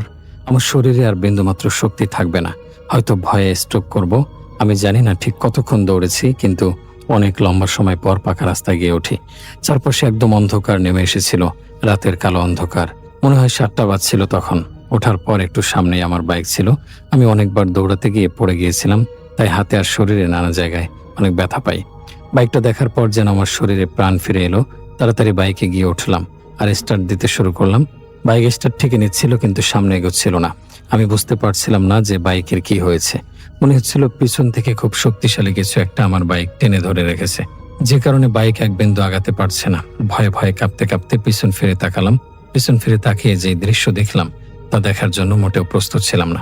আমার শরীরে আর বিন্দুমাত্র শক্তি থাকবে না, হয়তো ভয়ে স্ট্রোক করব। আমি জানি না ঠিক কতক্ষণ দৌড়েছি, কিন্তু অনেক লম্বা সময় পর পাকা রাস্তায় গিয়ে উঠি। চারপাশে একদম অন্ধকার নেমে এসেছিল, রাতের কালো অন্ধকার। মনে হয় 7টা বাজছিল তখন। ওঠার পর একটু সামনেই আমার বাইক ছিল। আমি অনেকবার দৌড়াতে গিয়ে পড়ে গিয়েছিলাম, তাই হাতে আর শরীরে নানা জায়গায় অনেক ব্যথা পাই। বাইকটা দেখার পর যেন আমার শরীরে প্রাণ ফিরে এলো। তাড়াতাড়ি বাইকে গিয়ে উঠলাম আর স্টার্ট দিতে শুরু করলাম। বাইক স্টার্ট ঠিকই নিচ্ছিল, কিন্তু সামনে এগোচ্ছিল না। আমি বুঝতে পারছিলাম না যে বাইকের কি হয়েছে। মনে হচ্ছিল পিছন থেকে খুব শক্তিশালী কিছু একটা আমার বাইক টেনে ধরে রেখেছে, যে কারণে বাইক এক বিন্দু আগাতে পারছে না। ভয়ে ভয়ে কাঁপতে কাঁপতে পিছন ফিরে তাকালাম। পিছন ফিরে তাকিয়ে যে দৃশ্য দেখলাম তা দেখার জন্য মোটেও প্রস্তুত ছিলাম না।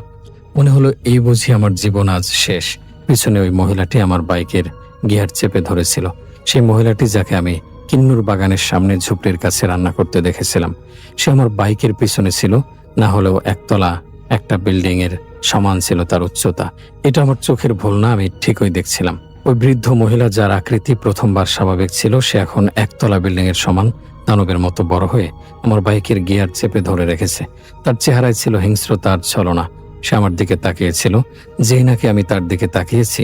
মনে হলো এই বুঝি আমার জীবন আজ শেষ। পিছনে ওই মহিলাটি আমার বাইকের গিয়ার চেপে ধরেছিল, সেই মহিলাটি যাকে আমি কিন্নুর বাগানের সামনে ঝুপড়ির কাছে রান্না করতে দেখেছিলাম। সে আমার বাইকের পিছনে ছিল, না হলেও একতলা একটা বিল্ডিং এর সমান ছিল তার উচ্চতা। এটা আমার চোখের ভুল না, আমি ঠিকই দেখছিলাম। ওই বৃদ্ধ মহিলা যার আকৃতি প্রথমবার স্বাভাবিক ছিল, সে এখন একতলা বিল্ডিং এর সমান দানবের মতো বড় হয়ে আমার বাইকের গিয়ার চেপে ধরে রেখেছে। তার চেহারায় ছিল হিংস্রতা আর ছলনা। সে আমার দিকে তাকিয়েছিল। যেই নাকি আমি তার দিকে তাকিয়েছি,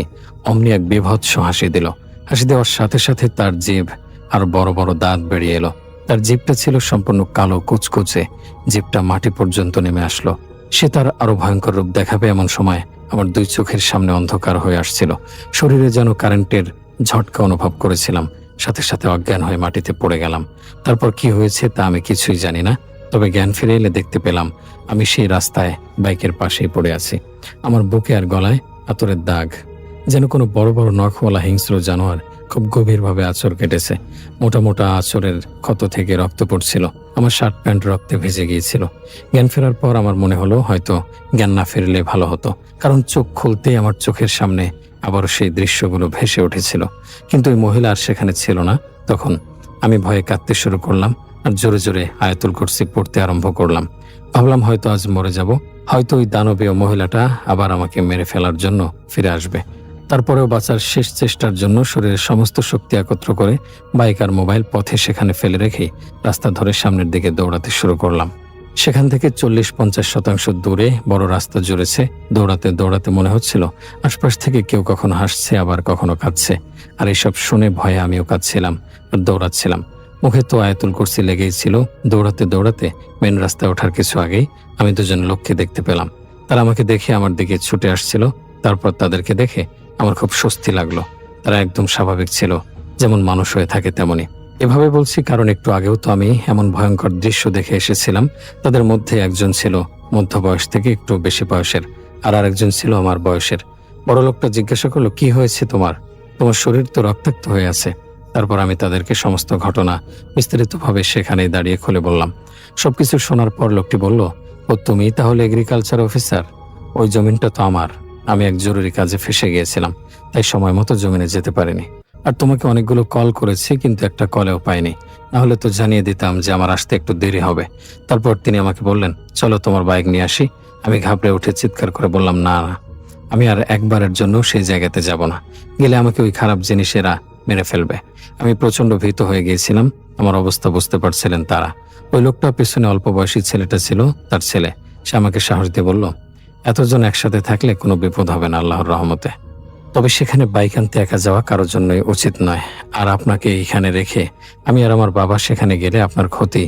অমনি এক বীভৎস হাসি দিল। হাসি দেওয়ার সাথে সাথে তার জিভ আর বড় বড় দাঁত বেরিয়ে এলো। তার জিভটা ছিল সম্পূর্ণ কালো কুচকুচে, জিভটা মাটি পর্যন্ত নেমে আসলো। সে তার আরো ভয়ঙ্কর রূপ দেখাবে এমন সময় আমার 2 চোখের সামনে অন্ধকার হয়ে আসছিল। শরীরে যেন কারেন্টের ঝটকা অনুভব করেছিলাম। সাথে সাথে অজ্ঞান হয়ে মাটিতে পড়ে গেলাম। তারপর কি হয়েছে তা আমি কিছুই জানি না, তবে জ্ঞান ফিরে এলে দেখতে পেলাম আমি সেই রাস্তায় বাইকের পাশেই পড়ে আছি। আমার বুকে আর গলায় আতরের দাগ, যেন কোনো বড় বড় নখওয়ালা হিংস্র জানোয়ার খুব গভীরভাবে আঁচড় কেটেছে। মোটা মোটা আঁচড়ের ক্ষত থেকে রক্ত পড়ছিল। আমার শার্ট প্যান্ট রক্তে ভিজে গিয়েছিল। জ্ঞান ফেরার পর আমার মনে হলো হয়তো জ্ঞান না ফিরলে ভালো হতো, কারণ চোখ খুলতেই আমার চোখের সামনে আবারও সেই দৃশ্যগুলো ভেসে উঠেছিল। কিন্তু ওই মহিলা আর সেখানে ছিল না। তখন আমি ভয়ে কাঁদতে শুরু করলাম আর জোরে জোরে আয়াতুল কুরসি পড়তে আরম্ভ করলাম। ভাবলাম হয়তো আজ মরে যাব, হয়তো ওই দানবীয় মহিলাটা আবার আমাকে মেরে ফেলার জন্য ফিরে আসবে। তারপরেও বাঁচার শেষ চেষ্টার জন্য শরীরের সমস্ত শক্তি একত্র করে বাইক আর মোবাইল পথে সেখানে ফেলে রেখেই রাস্তা ধরে সামনের দিকে দৌড়াতে শুরু করলাম। সেখান থেকে 40-50 দূরে বড় রাস্তা জুড়েছে। দৌড়াতে দৌড়াতে মনে হচ্ছিল আশপাশ থেকে কেউ কখনো হাসছে, আবার কখনো কাঁদছে। আর এসব শুনে ভয়ে আমিও কাঁদছিলাম আর দৌড়াচ্ছিলাম। মুখে তো আয়াতুল কুরসি লেগেই ছিল। দৌড়াতে দৌড়াতে মেন রাস্তায় ওঠার কিছু আগেই আমি 2জন লোককে দেখতে পেলাম। তারা আমাকে দেখে আমার দিকে ছুটে আসছিল। তারপর তাদেরকে দেখে আমার খুব স্বস্তি লাগলো। তারা একদম স্বাভাবিক ছিল, যেমন মানুষ হয়ে থাকে তেমনি। এভাবে বলছি কারণ একটু আগেও তো আমি এমন ভয়ঙ্কর দৃশ্য দেখে এসেছিলাম। তাদের মধ্যে একজন ছিল মধ্য বয়স থেকে একটু বেশি বয়সের, আর আরেকজন ছিল আমার বয়সের। বড় লোকটা জিজ্ঞাসা করলো, কি হয়েছে তোমার? তোমার শরীর তো রক্তাক্ত হয়ে আছে। তারপর আমি তাদেরকে সমস্ত ঘটনা বিস্তারিতভাবে সেখানেই দাঁড়িয়ে খুলে বললাম। সবকিছু শোনার পর লোকটি বলল, ও তুমি তাহলে এগ্রিকালচার অফিসার? ওই জমিনটা তো আমার। আমি এক জরুরি কাজে ফেসে গিয়েছিলাম, তাই সময় মতো জমিনে যেতে পারিনি। আর তোমাকে অনেকগুলো কল করেছি, কিন্তু একটা কলেও পাইনি। না হলে তো জানিয়ে দিতাম যে আমার আসতে একটু দেরি হবে। তারপর তিনি আমাকে বললেন, চলো তোমার বাইক নিয়ে আসি। আমি ঘাবড়ে উঠে চিৎকার করে বললাম, না না, আমি আর একবারের জন্য সেই জায়গাতে যাব না। গেলে আমাকে ওই খারাপ জিনিসেরা মেরে ফেলবে। আমি প্রচন্ড ভীত হয়ে গিয়েছিলাম। আমার অবস্থা বুঝতে পারছিলেন তারা। ওই লোকটা পেছনে অল্প বয়সী ছেলেটা ছিল, তার ছেলে। সে আমাকে সাহস দিয়ে বলল, এতজন একসাথে থাকলে কোনো বিপদ হবে না আল্লাহর রহমতে। তবে সেখানে বাইক আনতে একা যাওয়া কারোর জন্যই উচিত নয়। আর আপনাকে এখানে রেখে আমি আর আমার বাবা সেখানে গেলে আপনার ক্ষতি,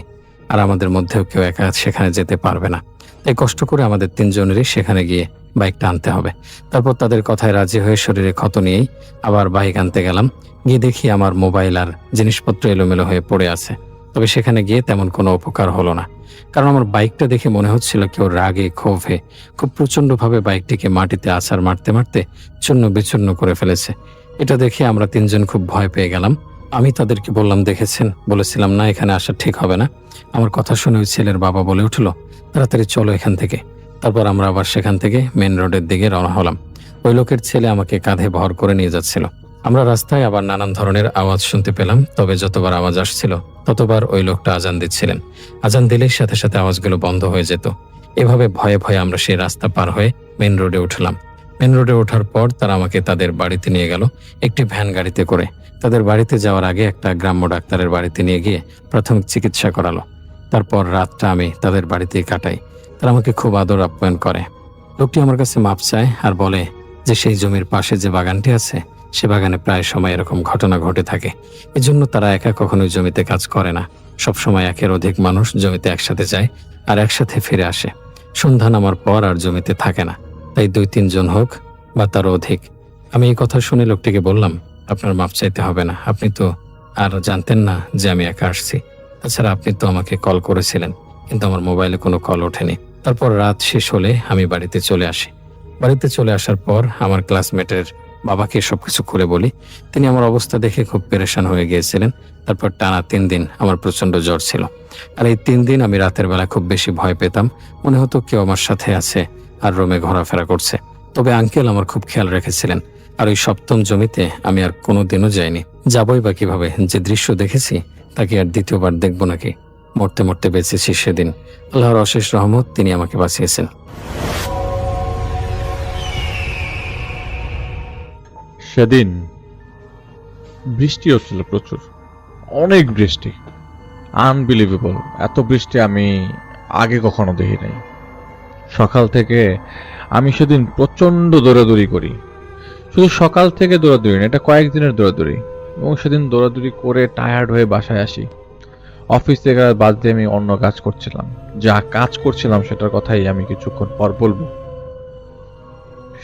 আর আমাদের মধ্যেও কেউ একা সেখানে যেতে পারবে না। তাই কষ্ট করে আমাদের 3 জনেরই সেখানে গিয়ে বাইকটা আনতে হবে। তারপর তাদের কথায় রাজি হয়ে শরীরে ক্ষত নিয়েই আবার বাইক আনতে গেলাম। গিয়ে দেখি আমার মোবাইল আর জিনিসপত্র এলোমেলো হয়ে পড়ে আছে। তবে সেখানে গিয়ে তেমন কোনো উপকার হলো না, কারণ আমার বাইকটা দেখে মনে হচ্ছিল কেউ রাগে ক্ষোভে খুব প্রচন্ডভাবে বাইকটিকে মাটিতে আছাড় মারতে মারতে চূর্ণ বিচূর্ণ করে ফেলেছে। এটা দেখে আমরা 3 জন খুব ভয় পেয়ে গেলাম। আমি তাদেরকে বললাম, দেখেছেন, বলেছিলাম না এখানে আসা ঠিক হবে না। আমার কথা শুনে ওই ছেলের বাবা বলে উঠল, তাড়াতাড়ি চলো এখান থেকে। তারপর আমরা আবার সেখান থেকে মেন রোডের দিকে রওনা হলাম। ওই লোকের ছেলে আমাকে কাঁধে ভর করে নিয়ে যাচ্ছিল। আমরা রাস্তায় আবার নানান ধরনের আওয়াজ শুনতে পেলাম, তবে যতবার আওয়াজ আসছিল ততবার ওই লোকটা আজান দিচ্ছিলেন। আজান দিলেই সাথে সাথে আওয়াজগুলো বন্ধ হয়ে যেত। এভাবে ভয়ে ভয়ে আমরা সেই রাস্তা পার হয়ে মেন রোডে উঠলাম। মেন রোডে ওঠার পর তারা আমাকে তাদের বাড়িতে নিয়ে গেল একটি ভ্যান গাড়িতে করে। তাদের বাড়িতে যাওয়ার আগে একটা গ্রাম্য ডাক্তারের বাড়িতে নিয়ে গিয়ে প্রাথমিক চিকিৎসা করালো। তারপর রাতটা আমি তাদের বাড়িতেই কাটাই। তারা আমাকে খুব আদর আপ্যায়ন করে। লোকটি আমার কাছে মাপ চায় আর বলে যে সেই জমির পাশে যে বাগানটি আছে সে বাগানে প্রায় সময় এরকম ঘটনা ঘটে থাকে। এজন্য তারা একা কখনোই জমিতে কাজ করে না। সবসময় একের অধিক মানুষ জমিতে একসাথে যায় আর একসাথে ফিরে আসে। সন্ধ্যা নামার পর আর জমিতে থাকে না, তাই 2-3 জন হোক বা তারও অধিক। আমি এই কথা শুনে লোকটিকে বললাম, আপনার মাপ চাইতে হবে না, আপনি তো আর জানতেন না যে আমি একা আসছি। তাছাড়া আপনি তো আমাকে কল করেছিলেন, কিন্তু আমার মোবাইলে কোনো কল ওঠেনি। তারপর রাত শেষ হলে আমি বাড়িতে চলে আসি। বাড়িতে চলে আসার পর আমার ক্লাসমেটের বাবাকে সবকিছু খুলে বলি। তিনি আমার অবস্থা দেখে খুব পেরেশান হয়ে গিয়েছিলেন। তারপর টানা 3 দিন আমার প্রচন্ড জ্বর ছিল। আর এই 3 দিন আমি রাতের বেলা খুব বেশি ভয় পেতাম। মনে হতো কেউ আমার সাথে আছে আর রুমে ঘোরাফেরা করছে। তবে আঙ্কেল আমার খুব খেয়াল রেখেছিলেন। আর ওই 7ম জমিতে আমি আর কোনোদিনও যাইনি। যাবই বা কিভাবে? যে দৃশ্য দেখেছি তাকে আর দ্বিতীয়বার দেখব নাকি? মরতে মরতে বেঁচেছি সেদিন। আল্লাহর অশেষ রহমত, তিনি আমাকে বাঁচিয়েছেন। সেদিন বৃষ্টি হচ্ছিল, প্রচুর, অনেক বৃষ্টি, আনবিলিভেবল। এত বৃষ্টি আমি আগে কখনো দেখি নাই। সকাল থেকে আমি সেদিন প্রচন্ড দৌড়াদৌড়ি করি। শুধু সকাল থেকে দৌড়াদৌড়ি না, এটা কয়েকদিনের দৌড়াদৌড়ি। এবং সেদিন দৌড়াদৌড়ি করে টায়ার্ড হয়ে বাসায় আসি। অফিস থেকে বাদ দিয়ে আমি অন্য কাজ করছিলাম। যা কাজ করছিলাম সেটার কথাই আমি কিছুক্ষণ পর বলবো।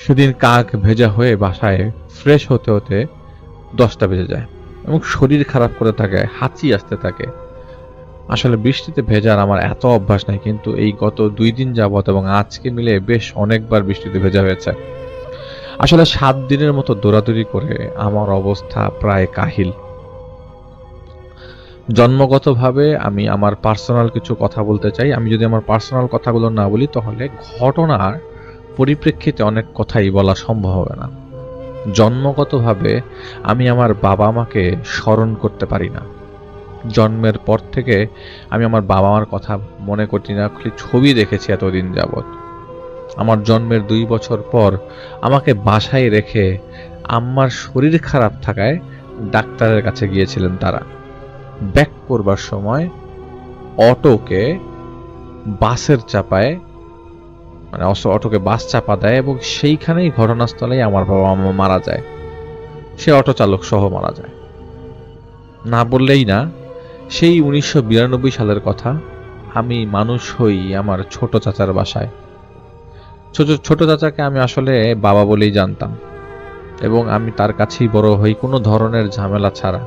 সেদিন কাক ভেজা হয়ে বাসায় ফ্রেশ হতে হতে 10টা বেজে যায় এবং শরীর খারাপ করে থাকে, হাঁচি আসতে থাকে। আসলে বৃষ্টিতে ভেজার আমার এত অভ্যাস নাই, কিন্তু এই গত 2 দিন যাবত এবং আজকে মিলে বেশ অনেকবার বৃষ্টিতে ভেজা হয়েছে। আসলে 7 দিনের মতো দৌড়াদৌড়ি করে আমার অবস্থা প্রায় কাহিল। জন্মগতভাবে আমি আমার পার্সোনাল কিছু কথা বলতে চাই। আমি যদি আমার পার্সোনাল কথাগুলো না বলি তাহলে ঘটনার পরিপ্রেক্ষিতে অনেক কথাই বলা সম্ভব হবে না। জন্মগতভাবে আমি আমার বাবা মাকে স্মরণ করতে পারি না। জন্মের পর থেকে আমি আমার বাবা মার কথা মনে করছি না, খালি ছবি দেখেছি এতদিন যাবৎ। আমার জন্মের 2 বছর পর আমাকে বাসায় রেখে আম্মার শরীর খারাপ থাকায় ডাক্তারের কাছে গিয়েছিলেন তারা। ব্যাক করবার সময় অটোকে বাসের চাপায়, মানে অটোকে বাস চাপা দেয় এবং সেইখানেই ঘটনাস্থলেই আমার বাবা মা মারা যায়। সে অটো চালক সহ মারা যায়। না বললেই না, সেই 1992 সালের কথা। আমি মানুষ হই আমার ছোট চাচার বাসায়। ছোট চাচাকে আমি আসলে বাবা বলেই জানতাম এবং আমি তার কাছেই বড় হই, কোনো ধরনের ঝামেলা ছাড়া।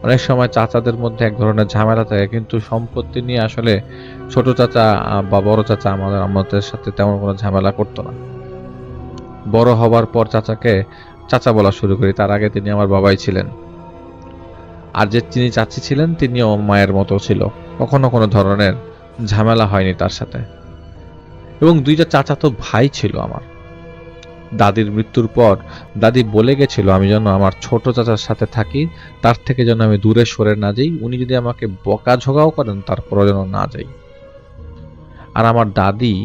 অনেক সময় চাচাদের মধ্যে এক ধরনের ঝামেলা থাকে, কিন্তু সম্পত্তি নিয়ে আসলে ছোট চাচা বা বড় চাচা আমাদের সাথে তেমন কোনো ঝামেলা করতো না। বড় হবার পর চাচাকে চাচা বলা শুরু করি, তার আগে তিনি আমার বাবাই ছিলেন। আর যে তিনি চাচি ছিলেন তিনিও মায়ের মতো ছিল, কখনো কোনো ধরনের ঝামেলা হয়নি তার সাথে। এবং 2টা চাচাতো ভাই ছিল আমার। দাদির মৃত্যুর পর দাদি বলে গেছিল আমি যেন আমার ছোট চাচার সাথে থাকি, তার থেকে যেন আমি দূরে সরে না যাই। উনি যদি আমাকে বকাঝকাও করেন তারপরও যেন না যাই। আর আমার দাদি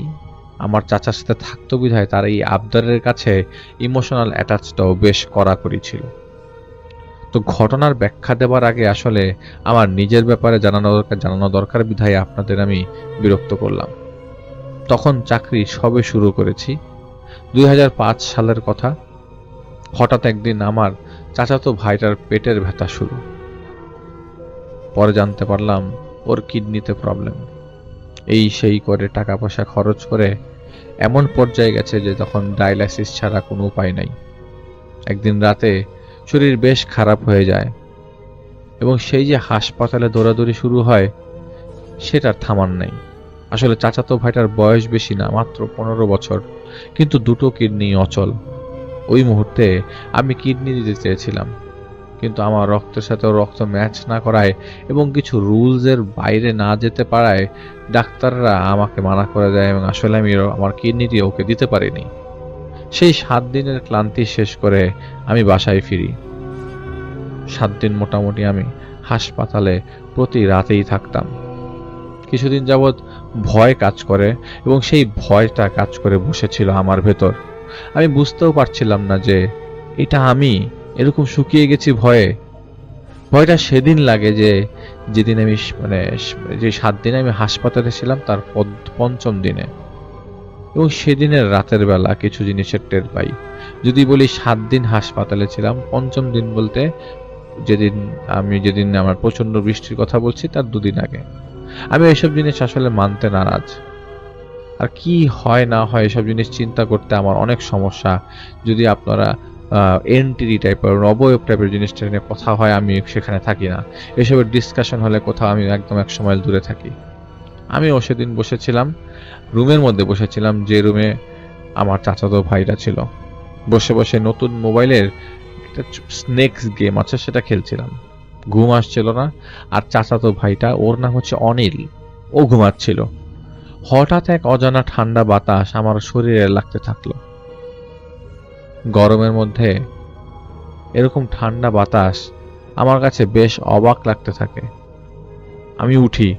আমার চাচার সাথে থাকতো বিধায় তার এই আবদারের কাছে ইমোশনাল অ্যাটাচটাও বেশ কড়াকড়ি ছিল। তো ঘটনার ব্যাখ্যা দেওয়ার আগে আসলে আমার নিজের ব্যাপারে জানানো দরকার বিধায় আপনাদের আমি বিরক্ত করলাম। তখন চাকরি সবে শুরু করেছি, 2005 সালের কথা। হঠাৎ একদিন আমার চাচাতো ভাইটার পেটের ব্যথা শুরু। পরে জানতে পারলাম ওর কিডনিতে প্রবলেম। এই সেই করে টাকা পয়সা খরচ করে এমন পর্যায়ে গেছে যে তখন ডায়ালাইসিস ছাড়া কোনো উপায় নাই। একদিন রাতে শরীর বেশ খারাপ হয়ে যায় এবং সেই যে হাসপাতালে দৌড়াদৌড়ি শুরু হয় সেটার থামান নেই। আসলে চাচাতো ভাইটার বয়স বেশি না, মাত্র 15 বছর, কিন্তু 2টো কিডনি অচল। ওই মুহূর্তে আমি কিডনি দিতে চেয়েছিলাম, কিন্তু আমার রক্তের সাথে ওর রক্ত ম্যাচ না করায় এবং কিছু রুলসের বাইরে না যেতে পারায় ডাক্তাররা আমাকে মানা করে দেয় এবং আসলে আমি আমার কিডনিটি ওকে দিতে পারিনি। সেই 7 দিনের ক্লান্তি শেষ করে আমি বাসায় ফিরি। 7 দিন মোটামুটি আমি হাসপাতালে প্রতি রাতেই থাকতাম। কিছুদিন যাবৎ ভয় কাজ করে এবং সেই ভয়টা কাজ করে বসেছিল আমার ভেতর। আমি বুঝতেও পারছিলাম না যে এটা আমি এরকম শুকিয়ে গেছি ভয়ে। ভয়টা সেদিন লাগে যেদিন আমি যে 7 দিন আমি হাসপাতালে ছিলাম তার 5ম দিনে, এবং সেদিনের রাতের বেলা কিছু জিনিসের টের পাই। যদি বলি 7 দিন হাসপাতালে ছিলাম, 5ম দিন বলতে যেদিন আমার প্রচন্ড বৃষ্টির কথা বলছি তার 2 দিন আগে। আমি এসব জিনিস আসলে মানতে নারাজ। আর কি হয় না হয় এসব জিনিস চিন্তা করতে আমার অনেক সমস্যা। যদি আপনারা এনটিডি টাইপের অবয়ব টাইপের জিনিসটা নিয়ে কথা হয়, আমি সেখানে থাকি না। এসবের ডিসকাশন হলে কোথাও আমি একদম 1 মাইল দূরে থাকি। আমিও সেদিন বসেছিলাম, রুমের মধ্যে বসেছিলাম যে রুমে আমার চাচাতো ভাইরা ছিল। বসে বসে নতুন মোবাইলের একটা স্নেকস গেম আছে সেটা খেলছিলাম। ঘুম আসছিল না, আর চাচাতো ভাইটা, ওর নাম হচ্ছে অনিল, ও ঘুমাচ্ছিল। হঠাৎ এক অজানা ঠান্ডা বাতাস আমার শরীরে লাগতে থাকলো। গরমের মধ্যে এরকম ঠান্ডা বাতাস আমার কাছে বেশ অবাক লাগতে থাকে। আমি উঠি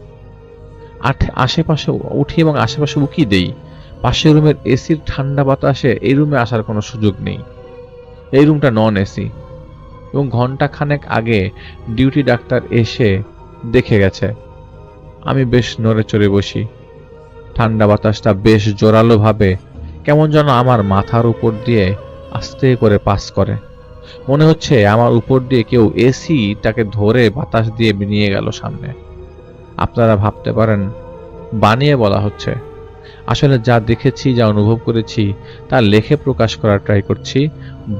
এবং আশেপাশে উকি দেই। পাশের রুমের এসির ঠান্ডা বাতাসে এই রুমে আসার কোনো সুযোগ নেই। এই রুমটা নন এসি, এবং ঘন্টা খানেক আগে ডিউটি ডাক্তার এসে দেখে গেছে। আমি বেশ নড়ে চড়ে বসি। ঠান্ডা বাতাসটা বেশ জোরালো ভাবে কেমন যেন আমার মাথার উপর দিয়ে আস্তে করে পাস করে। মনে হচ্ছে আমার উপর দিয়ে কেউ এসিটাকে ধরে বাতাস দিয়ে নিয়ে গেল সামনে। আপনারা ভাবতে পারেন বানিয়ে বলা হচ্ছে। আসলে যা দেখেছি, যা অনুভব করেছি তা লেখে প্রকাশ করার ট্রাই করছি।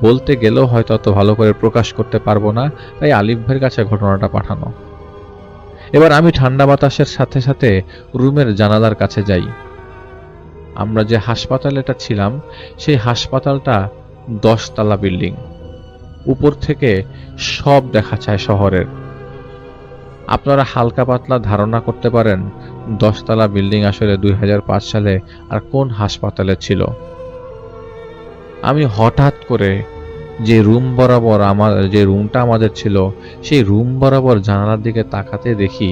বলতে গেলেও হয়তো অত ভালো করে প্রকাশ করতে পারবো না, তাই আলিফ ভাইয়ের কাছে ঘটনাটা পাঠানো। এবার আমি ঠান্ডা বাতাসের সাথে সাথে রুমের জানালার কাছে যাই। আমরা যে হাসপাতালেটা ছিলাম সেই হাসপাতালটা 10 তলা বিল্ডিং। উপর থেকে সব দেখা যায় শহরের। আপনারা হালকা পাতলা ধারণা করতে পারেন 10 তলা বিল্ডিং আসলে 2005 সালে আর কোন হাসপাতালে ছিল। আমি হঠাৎ করে যে রুমটা আমাদের ছিল সেই রুম বরাবর জানালার দিকে তাকাতে দেখি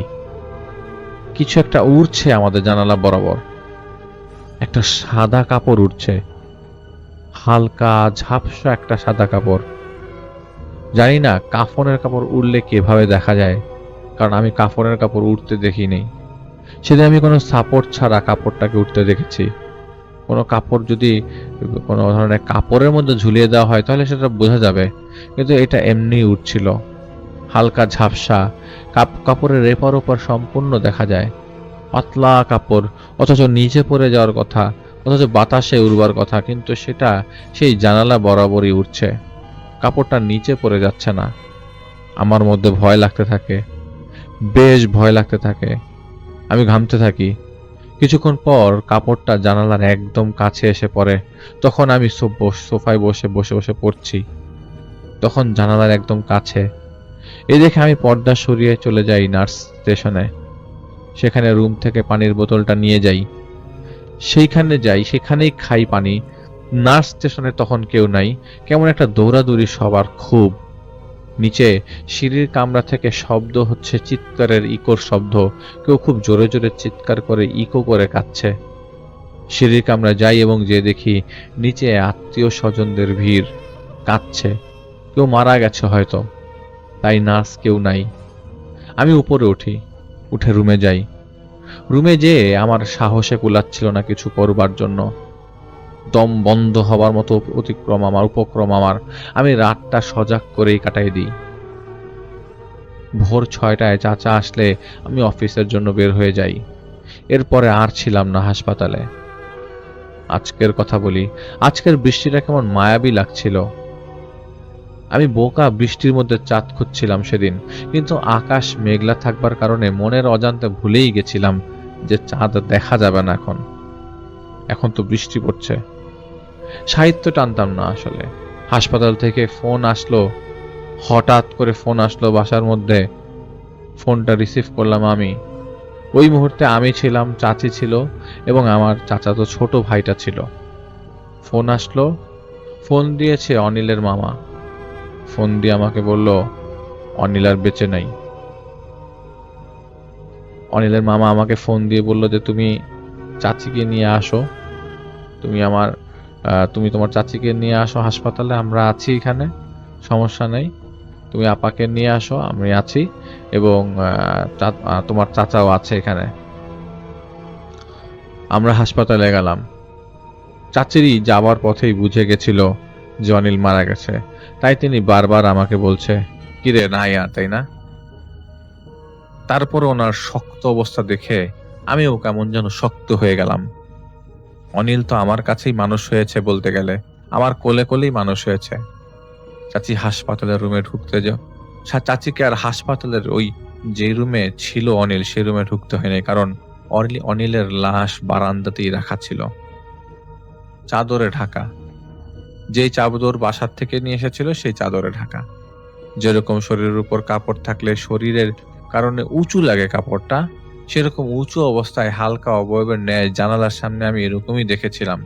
কিছু একটা উড়ছে আমাদের জানালা বরাবর। একটা সাদা কাপড় উড়ছে, হালকা ঝাপসা একটা সাদা কাপড়। জানি না কাফনের কাপড় উড়লে কিভাবে দেখা যায়, কারণ আমি কাফনের কাপড় উঠতে দেখিনি। সেদিন আমি কোনো সাপোর্ট ছাড়া কাপড়টাকে উঠতে দেখেছি। কোনো কাপড় যদি কোনো ধরনের কাপড়ের মধ্যে ঝুলিয়ে দেওয়া হয় তাহলে সেটা বোঝা যাবে, কিন্তু এটা এমনি উঠছিল, হালকা ঝাপসা। কাপড়ের এপার ওপার সম্পূর্ণ দেখা যায়, পাতলা কাপড়, অথচ নিচে পড়ে যাওয়ার কথা, অথচ বাতাসে উড়বার কথা, কিন্তু সেটা সেই জানালা বরাবরই উঠছে, কাপড়টা নিচে পড়ে যাচ্ছে না। আমার মধ্যে ভয় লাগতে থাকে, বেশ ভয় লাগতে থাকে। আমি ঘামতে থাকি। কিছুক্ষণ পর কাপড়টা জানালার একদম কাছে এসে পড়ে। তখন আমি সোফায় বসে বসে পড়ছি, তখন জানালার একদম কাছে। এই দেখে আমি পর্দা সরিয়ে চলে যাই নার্স স্টেশনে। সেখানে রুম থেকে পানির বোতলটা নিয়ে যাই, সেখানেই খাই পানি। নার্স স্টেশনে তখন কেউ নাই, কেমন একটা দৌড়াদৌড়ি সবার খুব। নিচে সিঁড়ির কামরা থেকে শব্দ হচ্ছে চিৎকারের, ইকোর শব্দ। কেউ খুব জোরে জোরে চিৎকার করে ইকো করে কাঁদছে। সিঁড়ির কামরা যাই এবং যে দেখি নিচে আত্মীয় স্বজনদের ভিড়, কাঁদছে। কেউ মারা গেছে হয়তো, তাই নার্স কেউ নাই। আমি উপরে উঠে রুমে যাই। রুমে যেয়ে আমার সাহসে কুলাচ্ছিল না কিছু করবার জন্য। দম বন্ধ হবার মতো উপক্রম আমার। আমি রাতটা সজাগ করেই কাটাই দিই। ভোর 6টায় চাচা আসলে আমি অফিসের জন্য বের হয়ে যাই। এরপরে আর ছিলাম না হাসপাতালে। আজকের কথা বলি, আজকের বৃষ্টিটা কেমন মায়াবী লাগছিল। আমি বোকা বৃষ্টির মধ্যে চাঁদ খুঁজছিলাম সেদিন, কিন্তু আকাশ মেঘলা থাকবার কারণে মনের অজান্তে ভুলেই গেছিলাম যে চাঁদ দেখা যাবে না। এখন তো বৃষ্টি পড়ছে। সাহিত্য টানতাম না আসলে। হাসপাতাল থেকে ফোন আসলো, হঠাৎ করে ফোন আসলো বাসার মধ্যে। ফোনটা রিসিভ করলাম আমি। ওই মুহূর্তে আমি ছিলাম, চাচি ছিল এবং আমার চাচাতো ছোট ভাইটা ছিল। ফোন আসলো, ফোন দিয়েছে অনিলের মামা। ফোন দিয়ে আমাকে বলল অনিল আর বেঁচে নাই। অনিলের মামা আমাকে ফোন দিয়ে বলল যে তুমি চাচিকে নিয়ে আসো, তুমি তোমার চাচিকে নিয়ে আসো হাসপাতালে, আমরা আছি এখানে, সমস্যা নেই, তুমি আপাকে নিয়ে আসো, আমি আছি, এবং তোমার চাচাও আছে এখানে। আমরা হাসপাতালে গেলাম। চাচিরই যাবার পথেই বুঝে গেছিল যে অনিল মারা গেছে, তাই তিনি বারবার আমাকে বলছে কিরে নাইয়া, তাই না? তারপর ওনার শক্ত অবস্থা দেখে আমিও কেমন যেন শক্ত হয়ে গেলাম। অনিল তো আমার কাছেই মানুষ হয়েছে, বলতে গেলে আমার কোলে কোলেই মানুষ হয়েছে। চাচি হাসপাতালের রুমে ঢুকতে যাও, চাচিকে আর হাসপাতালের ওই যে রুমে ছিল অনিল সেই রুমে ঢুকতে হয়নি, কারণ অনিলের লাশ বারান্দাতেই রাখা ছিল, চাদরে ঢাকা। যেই চাদর বাসার থেকে নিয়ে এসেছিল সেই চাদরে ঢাকা। যেরকম শরীরের উপর কাপড় থাকলে শরীরের কারণে উঁচু লাগে কাপড়টা, সেরকম উঁচু অবস্থায় হালকা অবয়বের ন্যায় জানালার সামনে আমি এরকমই দেখেছিলাম।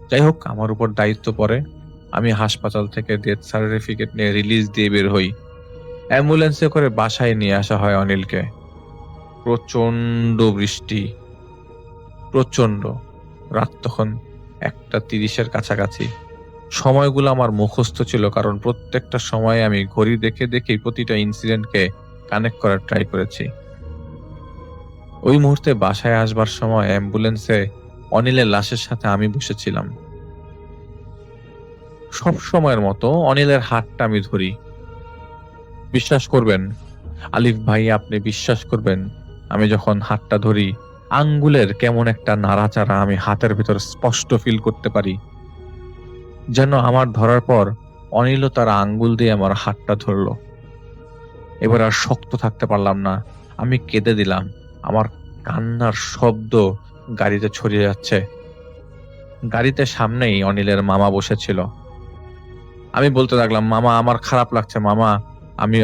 যাই হোক, আমার উপর দায়িত্ব পড়ে। আমি হাসপাতাল থেকে ডেথ সার্টিফিকেট নিয়ে রিলিজ দিয়ে বের হই। অ্যাম্বুলেন্সে করে বাসায় নিয়ে আসা হয় অনিলকে। প্রচন্ড বৃষ্টি, প্রচন্ড। রাত তখন 1:30 কাছাকাছি। সময়গুলো আমার মুখস্থ ছিল, কারণ প্রত্যেকটা সময় আমি ঘড়ি দেখে দেখে প্রতিটা ইনসিডেন্টকে কানেক্ট করার ট্রাই করেছি। ওই মুহূর্তে বাসায় আসবার সময় অ্যাম্বুলেন্সে অনিলের লাশের সাথে আমি বসেছিলাম। সব সময়ের মতো অনিলের হাতটা আমি ধরি। বিশ্বাস করবেন আলিফ ভাই, আপনি বিশ্বাস করবেন, আমি যখন হাতটা ধরি আঙ্গুলের কেমন একটা নাড়াচাড়া আমি হাতের ভিতর স্পষ্ট ফিল করতে পারি, যেন আমার ধরার পর অনিলও তার আঙ্গুল দিয়ে আমার হাতটা ধরলো। এবার আর শক্ত থাকতে পারলাম না, আমি কেঁদে দিলাম। আমার কান্নার শব্দ গাড়িতে ছড়িয়ে যাচ্ছে। গাড়িতে সামনেই অনিলের মামা বসেছিল। আমি বলতে লাগলাম, মামা আমার খারাপ লাগছে, মামা